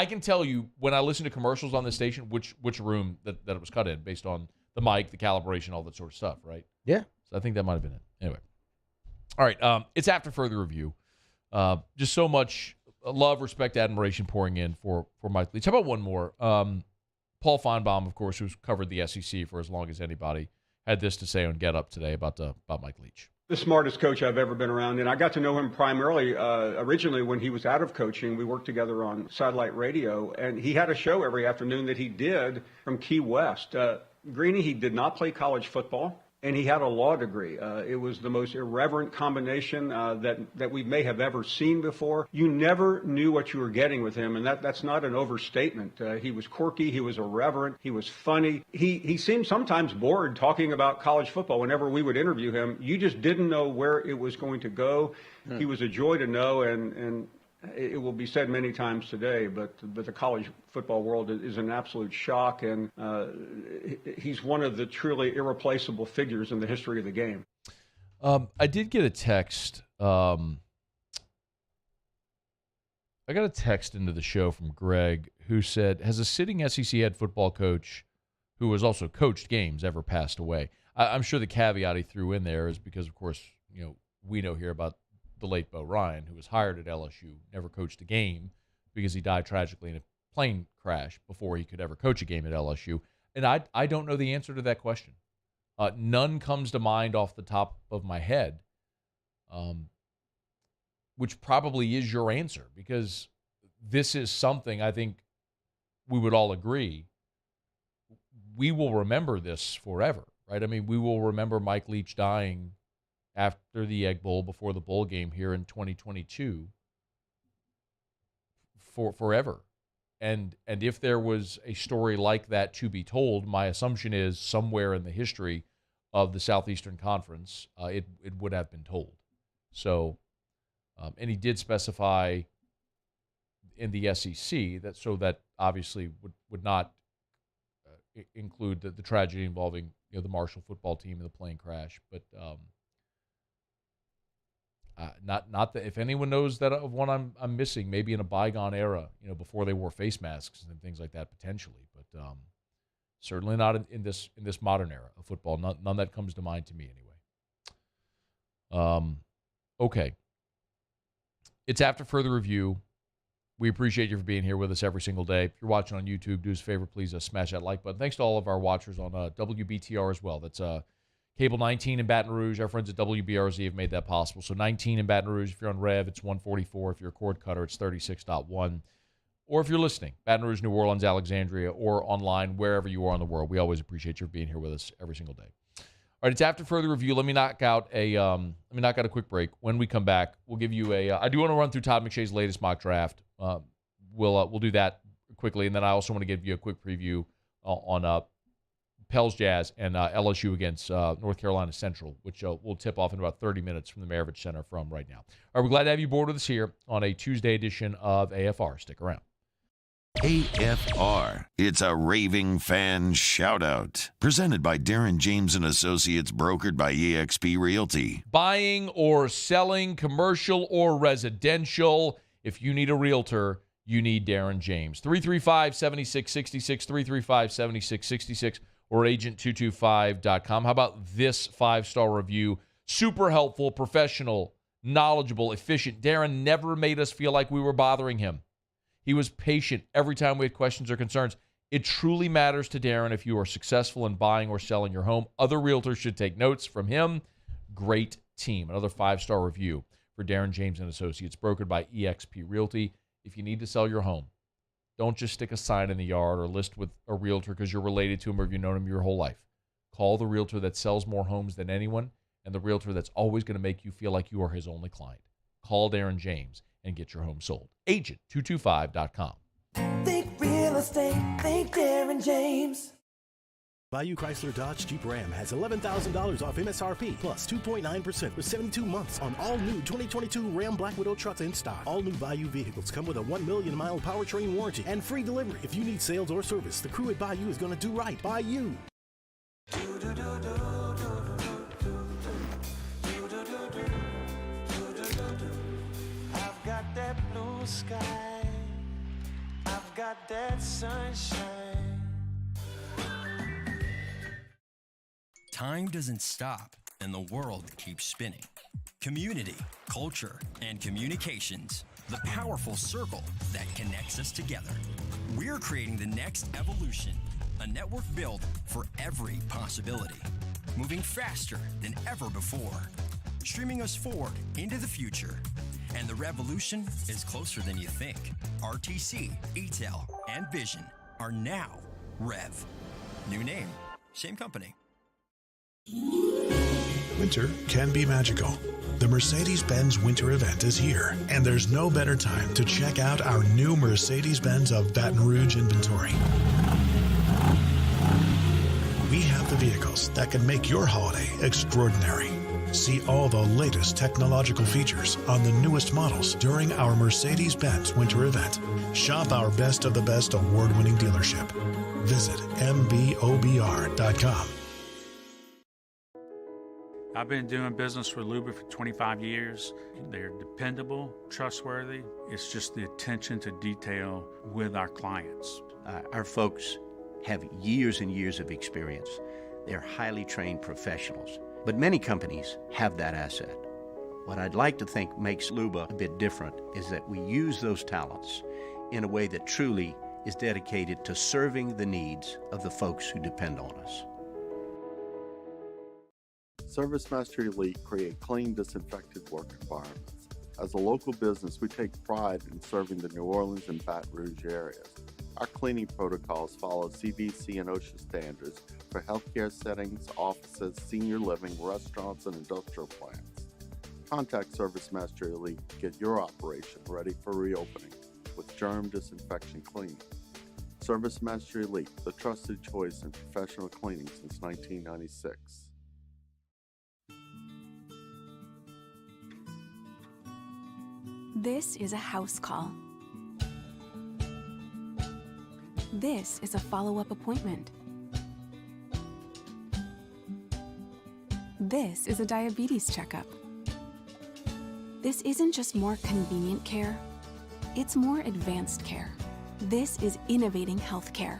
can tell you when I listen to commercials on this station, which room that it was cut in based on the mic, the calibration, all that sort of stuff, right? Yeah. So I think that might have been it. Anyway. All right. It's after further review. Just so much love, respect, admiration pouring in for Mike Leach. How about one more? Paul Feinbaum, of course, who's covered the SEC for as long as anybody, had this to say on Get Up today about Mike Leach. The smartest coach I've ever been around, and I got to know him primarily originally when he was out of coaching. We worked together on satellite radio, and he had a show every afternoon that he did from Key West. Greeny, he did not play college football, and he had a law degree. It was the most irreverent combination that we may have ever seen before. You never knew what you were getting with him, and that's not an overstatement. He was quirky, he was irreverent, he was funny. He seemed sometimes bored talking about college football. Whenever we would interview him, you just didn't know where it was going to go. He was a joy to know, and it will be said many times today, but the college football world is an absolute shock, and he's one of the truly irreplaceable figures in the history of the game. I did get a text. I got a text into the show from Greg who said, has a sitting SEC head football coach who has also coached games ever passed away? I'm sure the caveat he threw in there is because, of course, we know here about the late Bo Ryan, who was hired at LSU, never coached a game because he died tragically in a plane crash before he could ever coach a game at LSU. And I don't know the answer to that question. None comes to mind off the top of my head, which probably is your answer, because this is something I think we would all agree we will remember this forever, right? I mean, we will remember Mike Leach dying after the Egg Bowl, before the bowl game here in 2022, forever. And if there was a story like that to be told, my assumption is somewhere in the history of the Southeastern Conference, it would have been told. So, and he did specify in the SEC that obviously would not include the tragedy involving the Marshall football team and the plane crash, but not that if anyone knows that of one I'm missing, maybe in a bygone era, before they wore face masks and things like that potentially, but certainly not in this modern era of football. None that comes to mind to me anyway. Okay, it's after further review. We appreciate you for being here with us every single day. If you're watching on YouTube, do us a favor, please smash that like button. Thanks to all of our watchers on WBTR as well. That's Cable 19 in Baton Rouge. Our friends at WBRZ have made that possible. So 19 in Baton Rouge. If you're on Rev, it's 144. If you're a cord cutter, it's 36.1. Or if you're listening, Baton Rouge, New Orleans, Alexandria, or online, wherever you are in the world, we always appreciate you for being here with us every single day. All right, it's after further review. Let me knock out a quick break. When we come back, we'll give you I do want to run through Todd McShay's latest mock draft. We'll do that quickly, and then I also want to give you a quick preview on Pels Jazz and LSU against North Carolina Central, which we'll tip off in about 30 minutes from the Maravich Center from right now. All right, we're glad to have you aboard with us here on a Tuesday edition of AFR. Stick around. AFR. It's a raving fan shout-out. Presented by Darren James & Associates, brokered by eXp Realty. Buying or selling, commercial or residential. If you need a realtor, you need Darren James. 335-7666, 335-7666, or agent225.com. How about this 5-star review? Super helpful, professional, knowledgeable, efficient. Darren never made us feel like we were bothering him. He was patient every time we had questions or concerns. It truly matters to Darren if you are successful in buying or selling your home. Other realtors should take notes from him. Great team. Another 5-star review for Darren James & Associates, brokered by eXp Realty. If you need to sell your home, don't just stick a sign in the yard or list with a realtor because you're related to him or you've known him your whole life. Call the realtor that sells more homes than anyone and the realtor that's always going to make you feel like you are his only client. Call Darren James and get your home sold. Agent225.com. Think real estate, think Darren James. Bayou Chrysler Dodge Jeep Ram has $11,000 off MSRP plus 2.9% with 72 months on all new 2022 Ram Black Widow trucks in stock. All new Bayou vehicles come with a 1 million mile powertrain warranty and free delivery. If you need sales or service, the crew at Bayou is going to do right by you. I've got that blue sky. I've got that sunshine. Time doesn't stop, and the world keeps spinning. Community, culture, and communications, the powerful circle that connects us together. We're creating the next evolution, a network built for every possibility, moving faster than ever before, streaming us forward into the future. And the revolution is closer than you think. RTC, ETEL, and Vision are now Rev. New name, same company. Winter can be magical. The Mercedes-Benz Winter Event is here, and there's no better time to check out our new Mercedes-Benz of Baton Rouge inventory. We have the vehicles that can make your holiday extraordinary. See all the latest technological features on the newest models during our Mercedes-Benz Winter Event. Shop our best of the best award-winning dealership. Visit mbobr.com. I've been doing business with Luba for 25 years. They're dependable, trustworthy. It's just the attention to detail with our clients. Our folks have years and years of experience. They're highly trained professionals. But many companies have that asset. What I'd like to think makes Luba a bit different is that we use those talents in a way that truly is dedicated to serving the needs of the folks who depend on us. ServiceMaster Elite create clean, disinfected work environments. As a local business, we take pride in serving the New Orleans and Baton Rouge areas. Our cleaning protocols follow CDC and OSHA standards for healthcare settings, offices, senior living, restaurants, and industrial plants. Contact ServiceMaster Elite to get your operation ready for reopening with germ disinfection cleaning. Service Master Elite, the trusted choice in professional cleaning since 1996. This is a house call. This is a follow-up appointment. This is a diabetes checkup. This isn't just more convenient care, it's more advanced care. This is innovating healthcare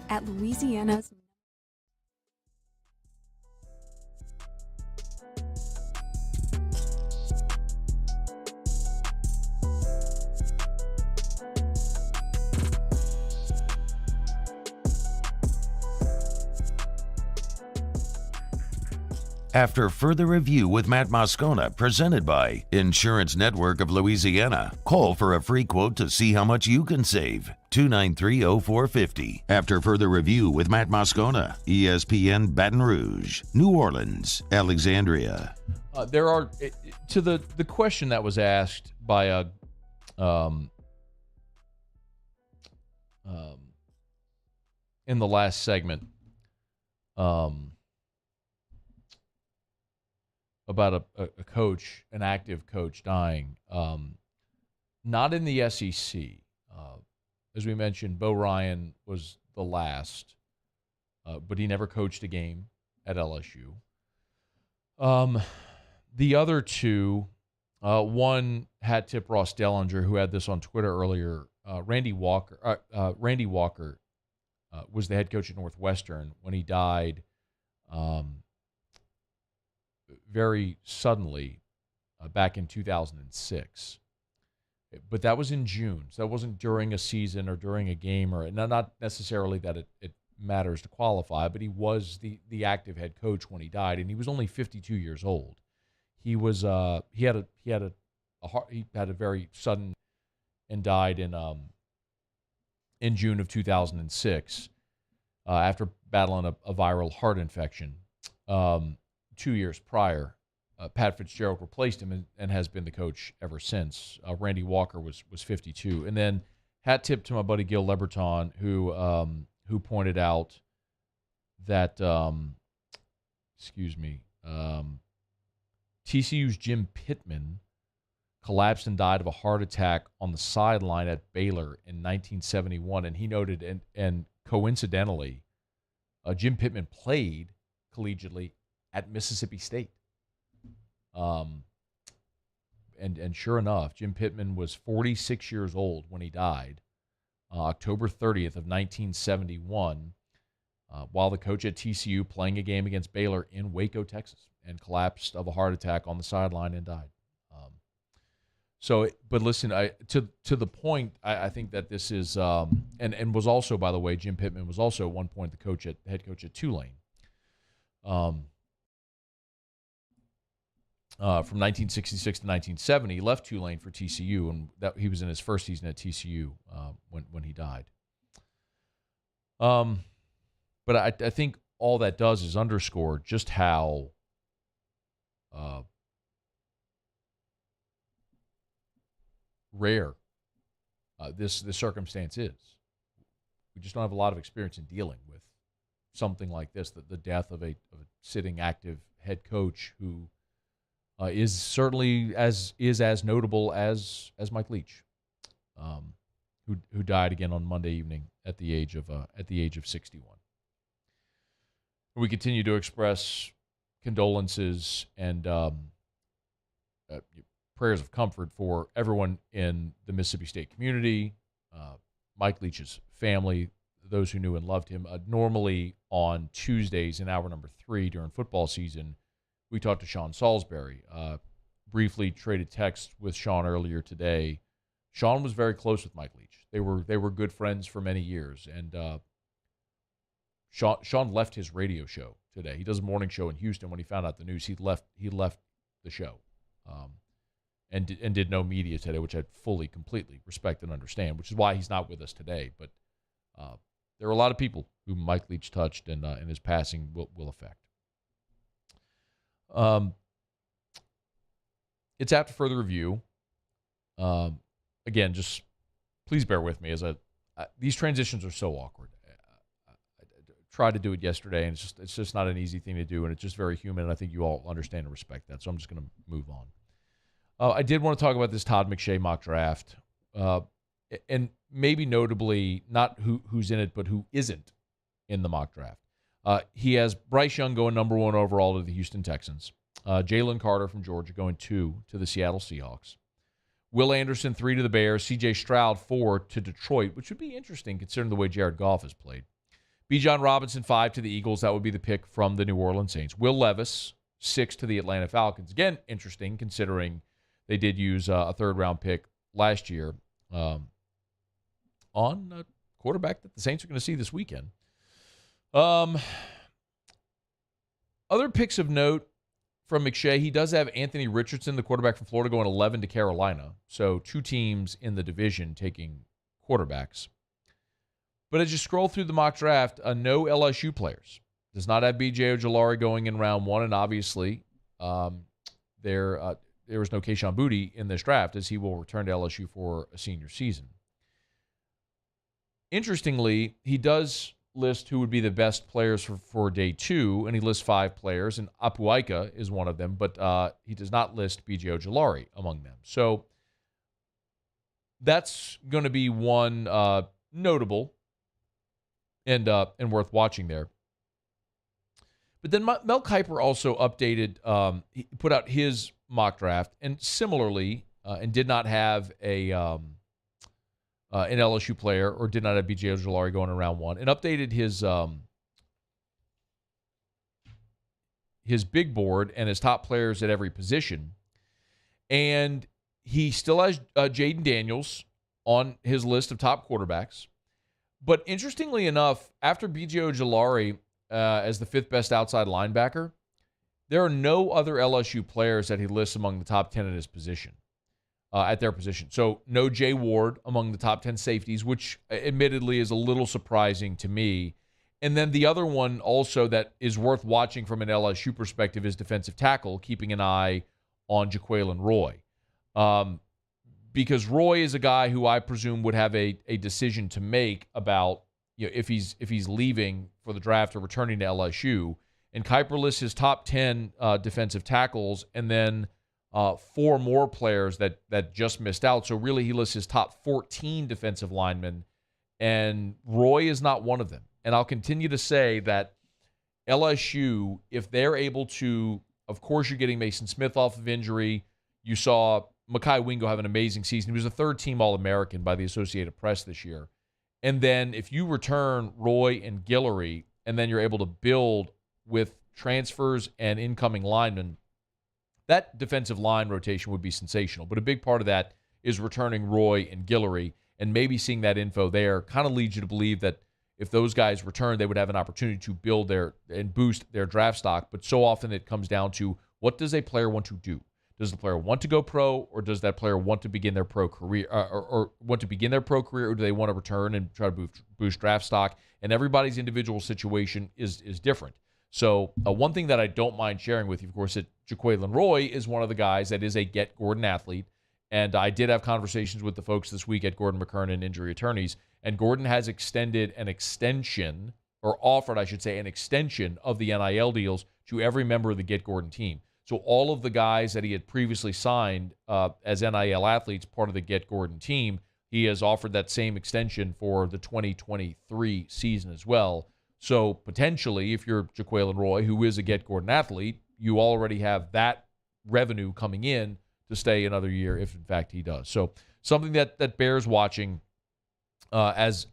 at Louisiana's. After further review with Matt Moscona, presented by Insurance Network of Louisiana. Call for a free quote to see how much you can save. 293-0450. After further review with Matt Moscona, ESPN Baton Rouge, New Orleans, Alexandria. There are, to the question that was asked by a in the last segment, about a coach, an active coach dying. Not in the SEC. As we mentioned, Bo Ryan was the last, but he never coached a game at LSU. The other two, one hat tip Ross Dellinger, who had this on Twitter earlier. Randy Walker was the head coach at Northwestern when he died. Very suddenly back in 2006. But that was in June. So that wasn't during a season or during a game, or not necessarily that it matters to qualify, but he was the active head coach when he died, and he was only 52 years old. He was he had a very sudden and died in June of 2006 after battling a viral heart infection. 2 years prior, Pat Fitzgerald replaced him and has been the coach ever since. Randy Walker was 52. And then hat tip to my buddy Gil Leberton, who pointed out that, TCU's Jim Pittman collapsed and died of a heart attack on the sideline at Baylor in 1971. And he noted, and coincidentally, Jim Pittman played collegiately at Mississippi State. And sure enough, Jim Pittman was 46 years old when he died, October 30th of 1971, while the coach at TCU playing a game against Baylor in Waco, Texas, and collapsed of a heart attack on the sideline and died. But listen, to the point, I think that this is, and was also, by the way, Jim Pittman was also at one point the head coach at Tulane. From 1966 to 1970, he left Tulane for TCU, and that he was in his first season at TCU when he died. But I think all that does is underscore just how rare this circumstance is. We just don't have a lot of experience in dealing with something like this, the death of a sitting active head coach who is certainly as notable as Mike Leach, who died again on Monday evening at the age of 61. We continue to express condolences and prayers of comfort for everyone in the Mississippi State community, Mike Leach's family, those who knew and loved him. Normally on Tuesdays in hour number 3 during football season, we talked to Sean Salisbury. Briefly traded text with Sean earlier today. Sean was very close with Mike Leach. They were good friends for many years, and Sean left his radio show today. He does a morning show in Houston. When he found out the news, he left the show, and did no media today, which I fully, completely respect and understand. Which is why he's not with us today. But there are a lot of people who Mike Leach touched, and his passing will affect. It's after further review. Again, just please bear with me as these transitions are so awkward. I tried to do it yesterday, and it's just not an easy thing to do, and it's just very human, and I think you all understand and respect that, so I'm just going to move on. I did want to talk about this Todd McShay mock draft, and maybe notably not who's in it, but who isn't in the mock draft. He has Bryce Young going number 1 overall to the Houston Texans, Jalen Carter from Georgia going 2 to the Seattle Seahawks, Will Anderson 3 to the Bears, C.J. Stroud 4 to Detroit, which would be interesting considering the way Jared Goff has played. Bijan Robinson 5 to the Eagles. That would be the pick from the New Orleans Saints. Will Levis 6 to the Atlanta Falcons. Again, interesting considering they did use a third-round pick last year on a quarterback that the Saints are going to see this weekend. Other picks of note from McShay, he does have Anthony Richardson, the quarterback from Florida, going 11 to Carolina. So 2 teams in the division taking quarterbacks. But as you scroll through the mock draft, no LSU players. Does not have B.J. Ojulari going in round 1, and obviously there was no Kayshon Boutte in this draft as he will return to LSU for a senior season. Interestingly, he does list who would be the best players for day 2, and he lists 5 players, and Apuaika is one of them, but he does not list B.J. Ojulari among them. So that's going to be one notable and worth watching there. But then Mel Kiper also updated, he put out his mock draft, and similarly, and did not have an LSU player, or did not have B.J. Ojulari going in round 1, and updated his big board and his top players at every position. And he still has Jaden Daniels on his list of top quarterbacks. But interestingly enough, after B.J. Ojulari as the 5th best outside linebacker, there are no other LSU players that he lists among the top 10 at his position. At their position. So no Jay Ward among the top 10 safeties, which admittedly is a little surprising to me. And then the other one also that is worth watching from an LSU perspective is defensive tackle, keeping an eye on Jaquelin Roy. Because Roy is a guy who I presume would have a decision to make about if he's leaving for the draft or returning to LSU. And Kiper lists his top 10 defensive tackles, and then 4 more players that just missed out. So really he lists his top 14 defensive linemen, and Roy is not one of them. And I'll continue to say that LSU, if they're able to, of course you're getting Mason Smith off of injury. You saw Mekhi Wingo have an amazing season. He was a 3rd-team All-American by the Associated Press this year. And then if you return Roy and Guillory, and then you're able to build with transfers and incoming linemen, that defensive line rotation would be sensational. But a big part of that is returning Roy and Guillory, and maybe seeing that info there kind of leads you to believe that if those guys return, they would have an opportunity to build and boost their draft stock. But so often it comes down to, what does a player want to do? Does the player want to go pro, or does that player want to begin their pro career, or want to begin their pro career, or do they want to return and try to boost draft stock? And everybody's individual situation is different. So one thing that I don't mind sharing with you, of course, that Jaquelin Roy is one of the guys that is a Get Gordon athlete. And I did have conversations with the folks this week at Gordon McKernan Injury Attorneys, and Gordon has extended an extension, or offered, I should say, an extension of the NIL deals to every member of the Get Gordon team. So all of the guys that he had previously signed as NIL athletes, part of the Get Gordon team, he has offered that same extension for the 2023 season as well. So potentially, if you're Jaquelin Roy, who is a Get Gordon athlete, you already have that revenue coming in to stay another year if, in fact, he does. So something that bears watching as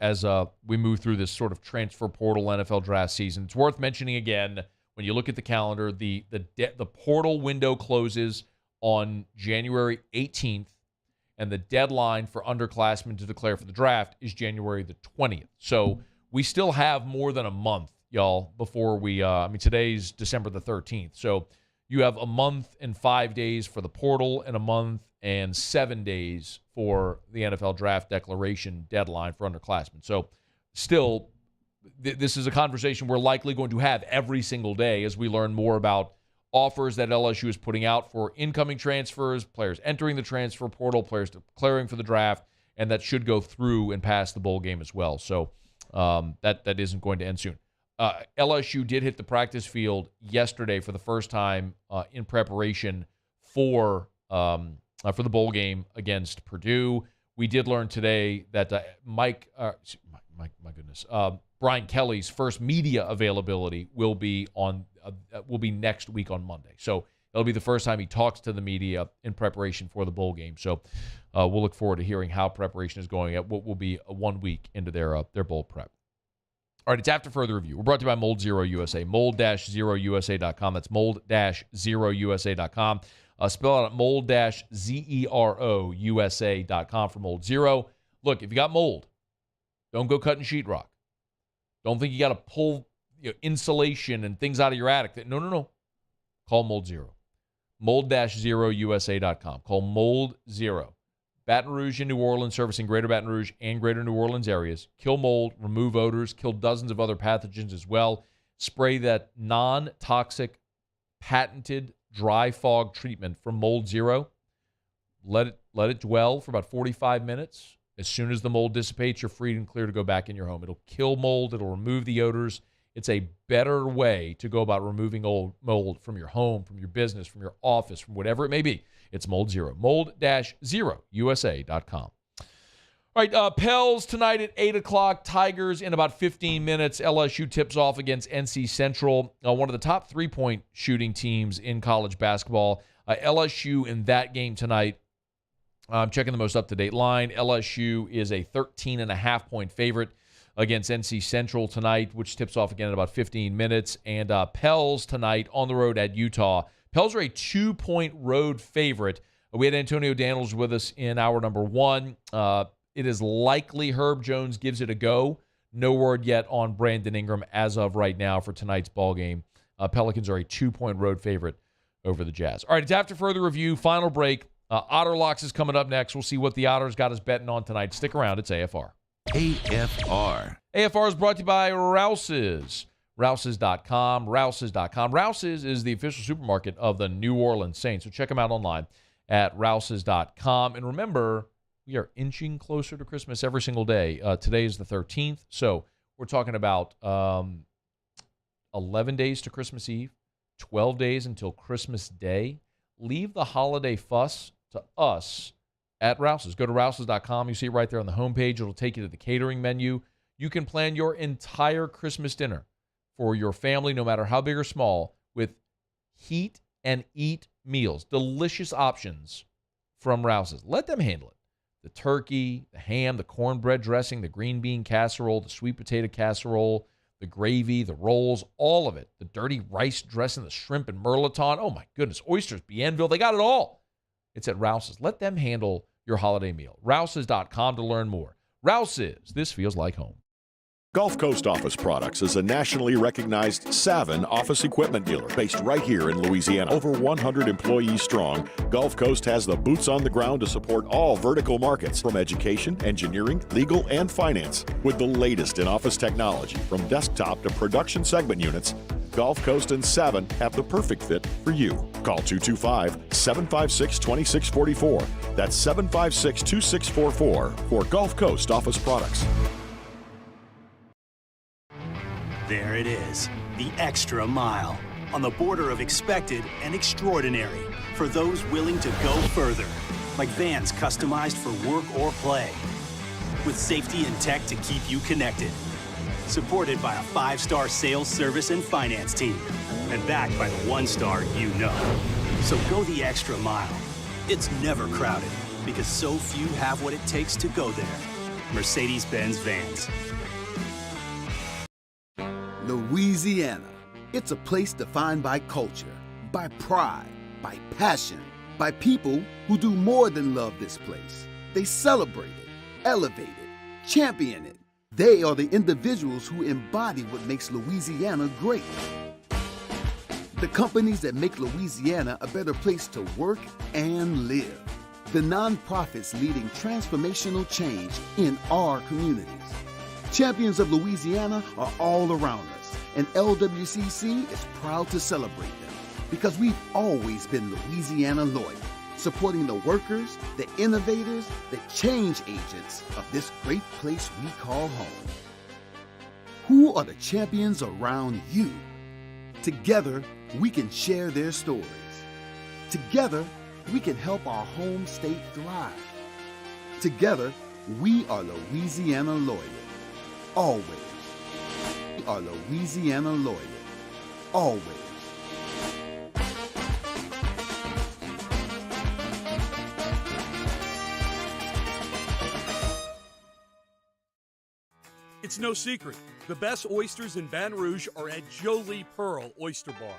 we move through this sort of transfer portal NFL draft season. It's worth mentioning again, when you look at the calendar, the portal window closes on January 18th, and the deadline for underclassmen to declare for the draft is January the 20th. So we still have more than a month, y'all, before today's December the 13th. So you have a month and 5 days for the portal, and a month and 7 days for the NFL draft declaration deadline for underclassmen. So still, this is a conversation we're likely going to have every single day as we learn more about offers that LSU is putting out for incoming transfers, players entering the transfer portal, players declaring for the draft, and that should go through and pass the bowl game as well. So that isn't going to end soon. LSU did hit the practice field yesterday for the first time in preparation for the bowl game against Purdue. We did learn today that Brian Kelly's first media availability will be next week on Monday. So it'll be the first time he talks to the media in preparation for the bowl game. So we'll look forward to hearing how preparation is going at what will be 1 week into their bowl prep. All right, it's After Further Review. We're brought to you by Mold Zero USA. Mold-ZeroUSA.com. That's mold-ZeroUSA.com. Spell out mold-ZeroUSA.com for Mold Zero. Look, if you got mold, don't go cutting sheetrock. Don't think you got to pull insulation and things out of your attic. No. Call Mold Zero. Mold-ZeroUSA.com. Call Mold Zero. Baton Rouge and New Orleans, servicing Greater Baton Rouge and Greater New Orleans areas. Kill mold, remove odors, kill dozens of other pathogens as well. Spray that non-toxic, patented dry fog treatment from Mold Zero. Let it dwell for about 45 minutes. As soon as the mold dissipates, you're free and clear to go back in your home. It'll kill mold. It'll remove the odors. It's a better way to go about removing mold from your home, from your business, from your office, from whatever it may be. It's Mold Zero. Mold-ZeroUSA.com. All right, Pels tonight at 8 o'clock. Tigers in about 15 minutes. LSU tips off against NC Central, one of the top three-point shooting teams in college basketball. LSU in that game tonight, I'm checking the most up-to-date line. LSU is a 13.5-point favorite against NC Central tonight, which tips off again in about 15 minutes. And Pels tonight on the road at Utah. Pels are a 2-point road favorite. We had Antonio Daniels with us in hour number 1. It is likely Herb Jones gives it a go. No word yet on Brandon Ingram as of right now for tonight's ball game. Pelicans are a 2-point road favorite over the Jazz. All right, it's After Further Review. Final break. Otter Locks is coming up next. We'll see what the Otters got us betting on tonight. Stick around. It's AFR. AFR. AFR is brought to you by Rouse's. Rouse's.com. Rouse's.com. Rouse's is the official supermarket of the New Orleans Saints. So check them out online at Rouse's.com. And remember, we are inching closer to Christmas every single day. Today is the 13th. So we're talking about 11 days to Christmas Eve, 12 days until Christmas Day. Leave the holiday fuss to us at Rouse's. Go to Rouse's.com. You see it right there on the homepage. It'll take you to the catering menu. You can plan your entire Christmas dinner for your family, no matter how big or small, with heat and eat meals. Delicious options from Rouse's. Let them handle it. The turkey, the ham, the cornbread dressing, the green bean casserole, the sweet potato casserole, the gravy, the rolls, all of it. The dirty rice dressing, the shrimp and mirliton. Oh, my goodness. Oysters, Bienville, they got it all. It's at Rouse's. Let them handle your holiday meal. Rouse's.com to learn more. Rouse's. This feels like home. Gulf Coast Office Products is a nationally recognized Savin office equipment dealer based right here in Louisiana. Over 100 employees strong, Gulf Coast has the boots on the ground to support all vertical markets, from education, engineering, legal, and finance. With the latest in office technology, from desktop to production segment units, Gulf Coast and Savin have the perfect fit for you. Call 225-756-2644. That's 756-2644 for Gulf Coast Office Products. There it is, the extra mile, on the border of expected and extraordinary, for those willing to go further, like vans customized for work or play, with safety and tech to keep you connected, supported by a 5-star sales, service, and finance team, and backed by the 1-star you know. So go the extra mile. It's never crowded, because so few have what it takes to go there. Mercedes-Benz Vans. Louisiana. It's a place defined by culture, by pride, by passion, by people who do more than love this place. They celebrate it, elevate it, champion it. They are the individuals who embody what makes Louisiana great. The companies that make Louisiana a better place to work and live. The nonprofits leading transformational change in our communities. Champions of Louisiana are all around us, and LWCC is proud to celebrate them because we've always been Louisiana loyal. supporting the workers, the innovators, the change agents of this great place we call home. Who are the champions around you? Together, we can share their stories. Together, we can help our home state thrive. Together, we are Louisiana Loyal. Always. We are Louisiana Loyal. Always. It's no secret. The best oysters in Baton Rouge are at Jolie Pearl Oyster Bar.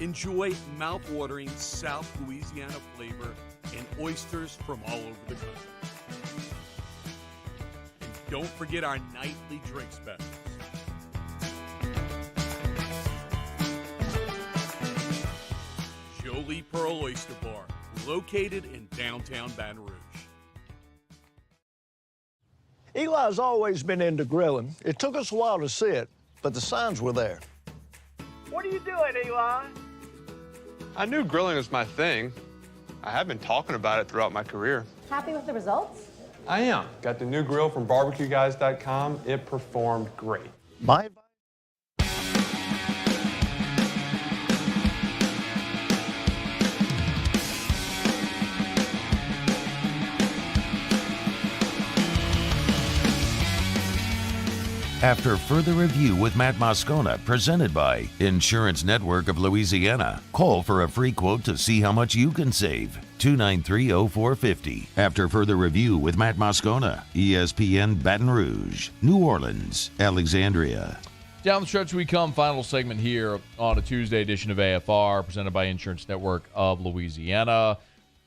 Enjoy mouth-watering South Louisiana flavor and oysters from all over the country. And don't forget our nightly drink specials. Jolie Pearl Oyster Bar, located in downtown Baton Rouge. Eli's always been into grilling. It took us a while to see it, but the signs were there. What are you doing, Eli? I knew grilling was my thing. I have been talking about it throughout my career. Happy with the results? I am. Got the new grill from barbecueguys.com. It performed great. My After further review with Matt Moscona, presented by Insurance Network of Louisiana. Call for a free quote to see how much you can save. 293-0450. After further review with Matt Moscona, ESPN Baton Rouge, New Orleans, Alexandria. Down the stretch we come, final segment here on a Tuesday edition of AFR, presented by Insurance Network of Louisiana.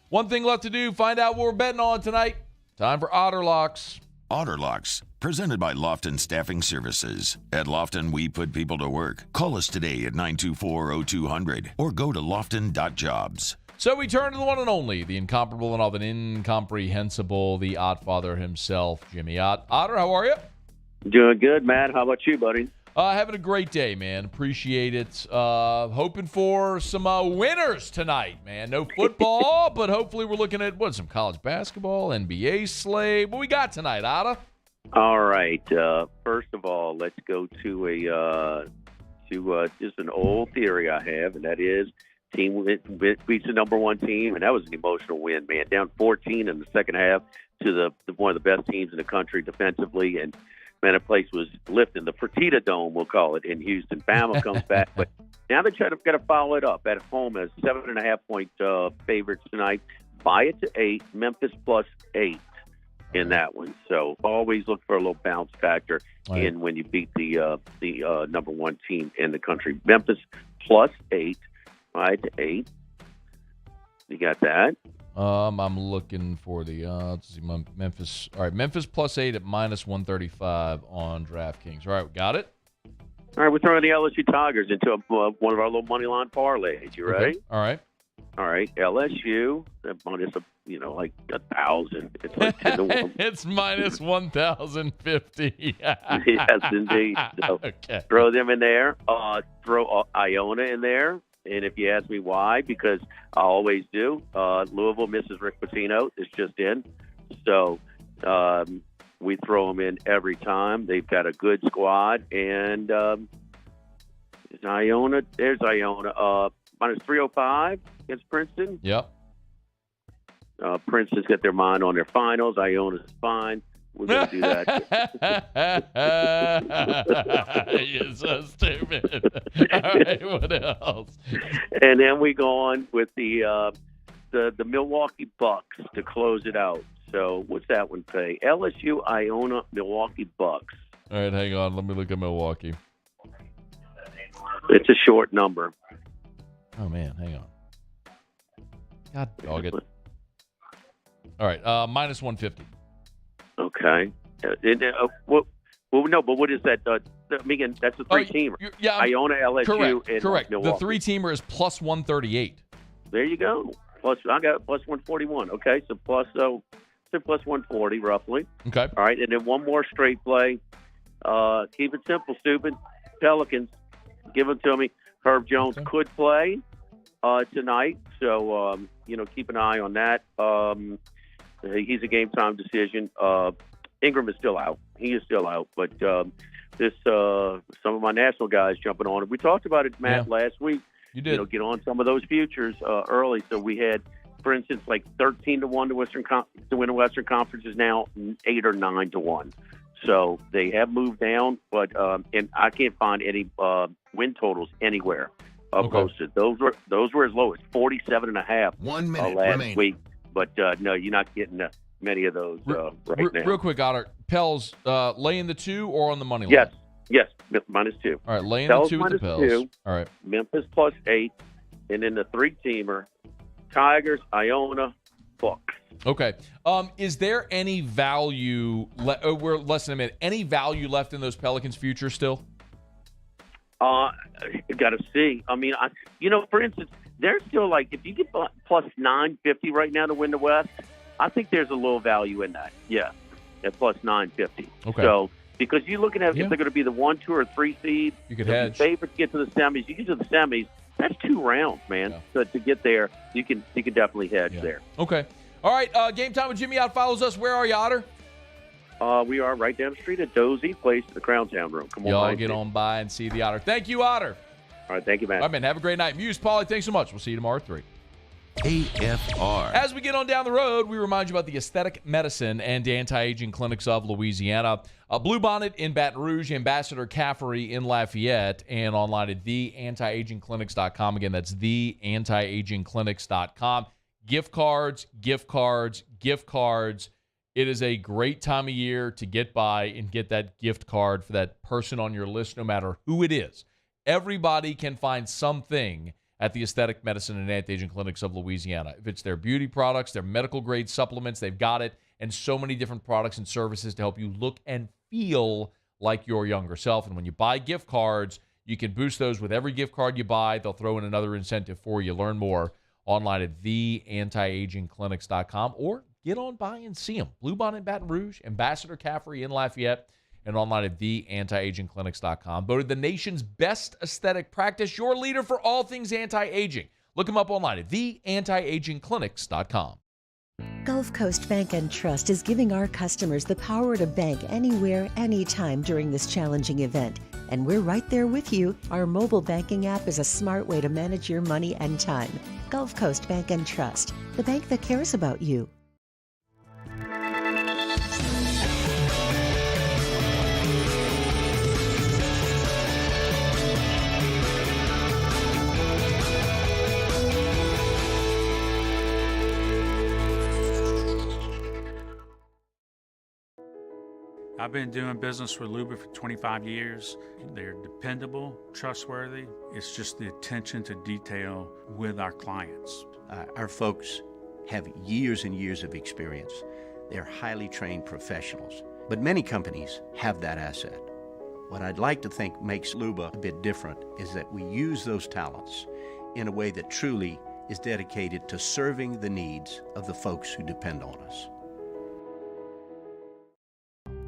One thing left to do, find out what we're betting on tonight. Time for Otter Locks. Otter Locks, presented by Lofton Staffing Services. At Lofton, we put people to work. Call us today at 924-0200 or go to lofton.jobs. So we turn to the one and only, the incomparable and often incomprehensible, the Ott Father himself, Jimmy Ott. Otter, how are you? Doing good, Matt. How about you, buddy? Having a great day, man. Appreciate it. Hoping for some winners tonight, man. No football, but hopefully we're looking at, some college basketball, NBA slate. What we got tonight, Otta? All right. First of all, let's go to just an old theory I have, and that is team beats the number one team, and that was an emotional win, man. Down 14 in the second half to the one of the best teams in the country defensively, and man, the place was lifting. The Fertitta Dome, we'll call it, in Houston. Bama comes back, but now they got to follow it up at home as 7.5-point favorites tonight. Buy it to 8. Memphis plus 8 in that one. So always look for a little bounce factor in when you beat the number one team in the country. Memphis plus 8. Buy it to 8. You got that? I'm looking for the let's see, Memphis. All right, Memphis plus 8 at minus 135 on DraftKings. All right, we got it. All right, we're throwing the LSU Tigers into one of our little money line parlays. You ready? Okay. All right. All right, LSU minus like 1,000. It's like 10 to 1. It's minus 1,050. Yes, indeed. So okay. Throw them in there. Throw Iona in there. And if you ask me why, because I always do, Louisville misses Rick Pitino. It's just in. So we throw them in every time. They've got a good squad. And Iona, there's Iona. Minus 305 against Princeton. Yep. Princeton's got their mind on their finals. Iona's fine. We're going to do that. You're so stupid. All right, what else? And then we go on with the Milwaukee Bucks to close it out. So what's that one pay? LSU, Iona, Milwaukee Bucks. All right, hang on. Let me look at Milwaukee. It's a short number. Oh, man, hang on. God dog it. All right, minus 150. Okay. No, but what is that? Again, that's a three-teamer. Yeah, Iona, LSU, correct. And Milwaukee. The three-teamer is plus 138. There you go. I got plus 141. Okay, so plus 140 roughly. Okay. All right, and then one more straight play. Keep it simple, stupid. Pelicans, give it to me. Herb Jones could play. tonight. So, keep an eye on that. He's a game-time decision. Ingram is still out. He is still out. But some of my national guys jumping on it. We talked about it, Matt, last week. You did. Get on some of those futures early. So we had, for instance, like 13-1 to win the Western Conference is now 8 or 9-1. So they have moved down, but and I can't find any win totals anywhere posted. Those were as low as 47.5 1 minute last remaining. week. But no, you're not getting many of those right now. Real quick, Otter. Pels laying the 2 or on the money line? Yes, -2. All right, laying Pels the 2 with the Pels. -2. All right. Memphis +8, and then the 3-teamer, Tigers, Iona, Bucks. Okay. Is there any value? We're less than a minute. Any value left in those Pelicans futures still? Got to see. I mean, for instance, they're still like, if you get +950 right now to win the West, I think there's a little value in that. Yeah, at +950. Okay. So because you're looking at if they're going to be the 1, 2, or 3 seed, you could hedge. Favorite to get to the semis. You get to the semis. That's 2 rounds, man. So to get there, you can definitely hedge there. Okay. All right. Game Time with Jimmy Ott follows us. Where are you, Otter? We are right down the street at Dozy Place, the Crown Town Room. Come on, y'all get on by and see the Otter. Thank you, Otter. All right, thank you, man. All right, man. Have a great night. Muse, Paulie, thanks so much. We'll see you tomorrow at 3. AFR. As we get on down the road, we remind you about the aesthetic medicine and anti-aging clinics of Louisiana. Bluebonnet in Baton Rouge, Ambassador Caffery in Lafayette, and online at theantiagingclinics.com. Again, that's theantiagingclinics.com. Gift cards. It is a great time of year to get by and get that gift card for that person on your list, no matter who it is. Everybody can find something at the Aesthetic Medicine and Anti-Aging Clinics of Louisiana. If it's their beauty products, their medical-grade supplements, they've got it, and so many different products and services to help you look and feel like your younger self. And when you buy gift cards, you can boost those with every gift card you buy. They'll throw in another incentive for you. Learn more online at theantiagingclinics.com or get on by and see them. Bluebonnet in Baton Rouge, Ambassador Caffery in Lafayette, and online at theantiagingclinics.com. Voted the nation's best aesthetic practice, your leader for all things anti-aging. Look them up online at theantiagingclinics.com. Gulf Coast Bank and Trust is giving our customers the power to bank anywhere, anytime during this challenging event. And we're right there with you. Our mobile banking app is a smart way to manage your money and time. Gulf Coast Bank and Trust, the bank that cares about you. I've been doing business with Luba for 25 years. They're dependable, trustworthy. It's just the attention to detail with our clients. Our folks have years and years of experience. They're highly trained professionals, but many companies have that asset. What I'd like to think makes Luba a bit different is that we use those talents in a way that truly is dedicated to serving the needs of the folks who depend on us.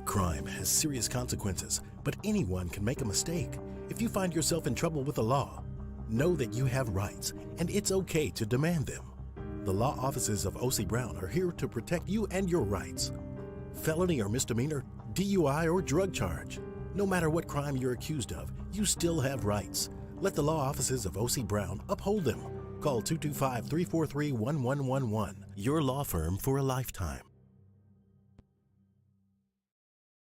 Crime has serious consequences, but anyone can make a mistake. If you find yourself in trouble with the law, know that you have rights, and it's okay to demand them. The law offices of O.C. Brown are here to protect you and your rights. Felony or misdemeanor, DUI or drug charge. No matter what crime you're accused of, you still have rights. Let the law offices of O.C. Brown uphold them. Call 225-343-1111. Your law firm for a lifetime.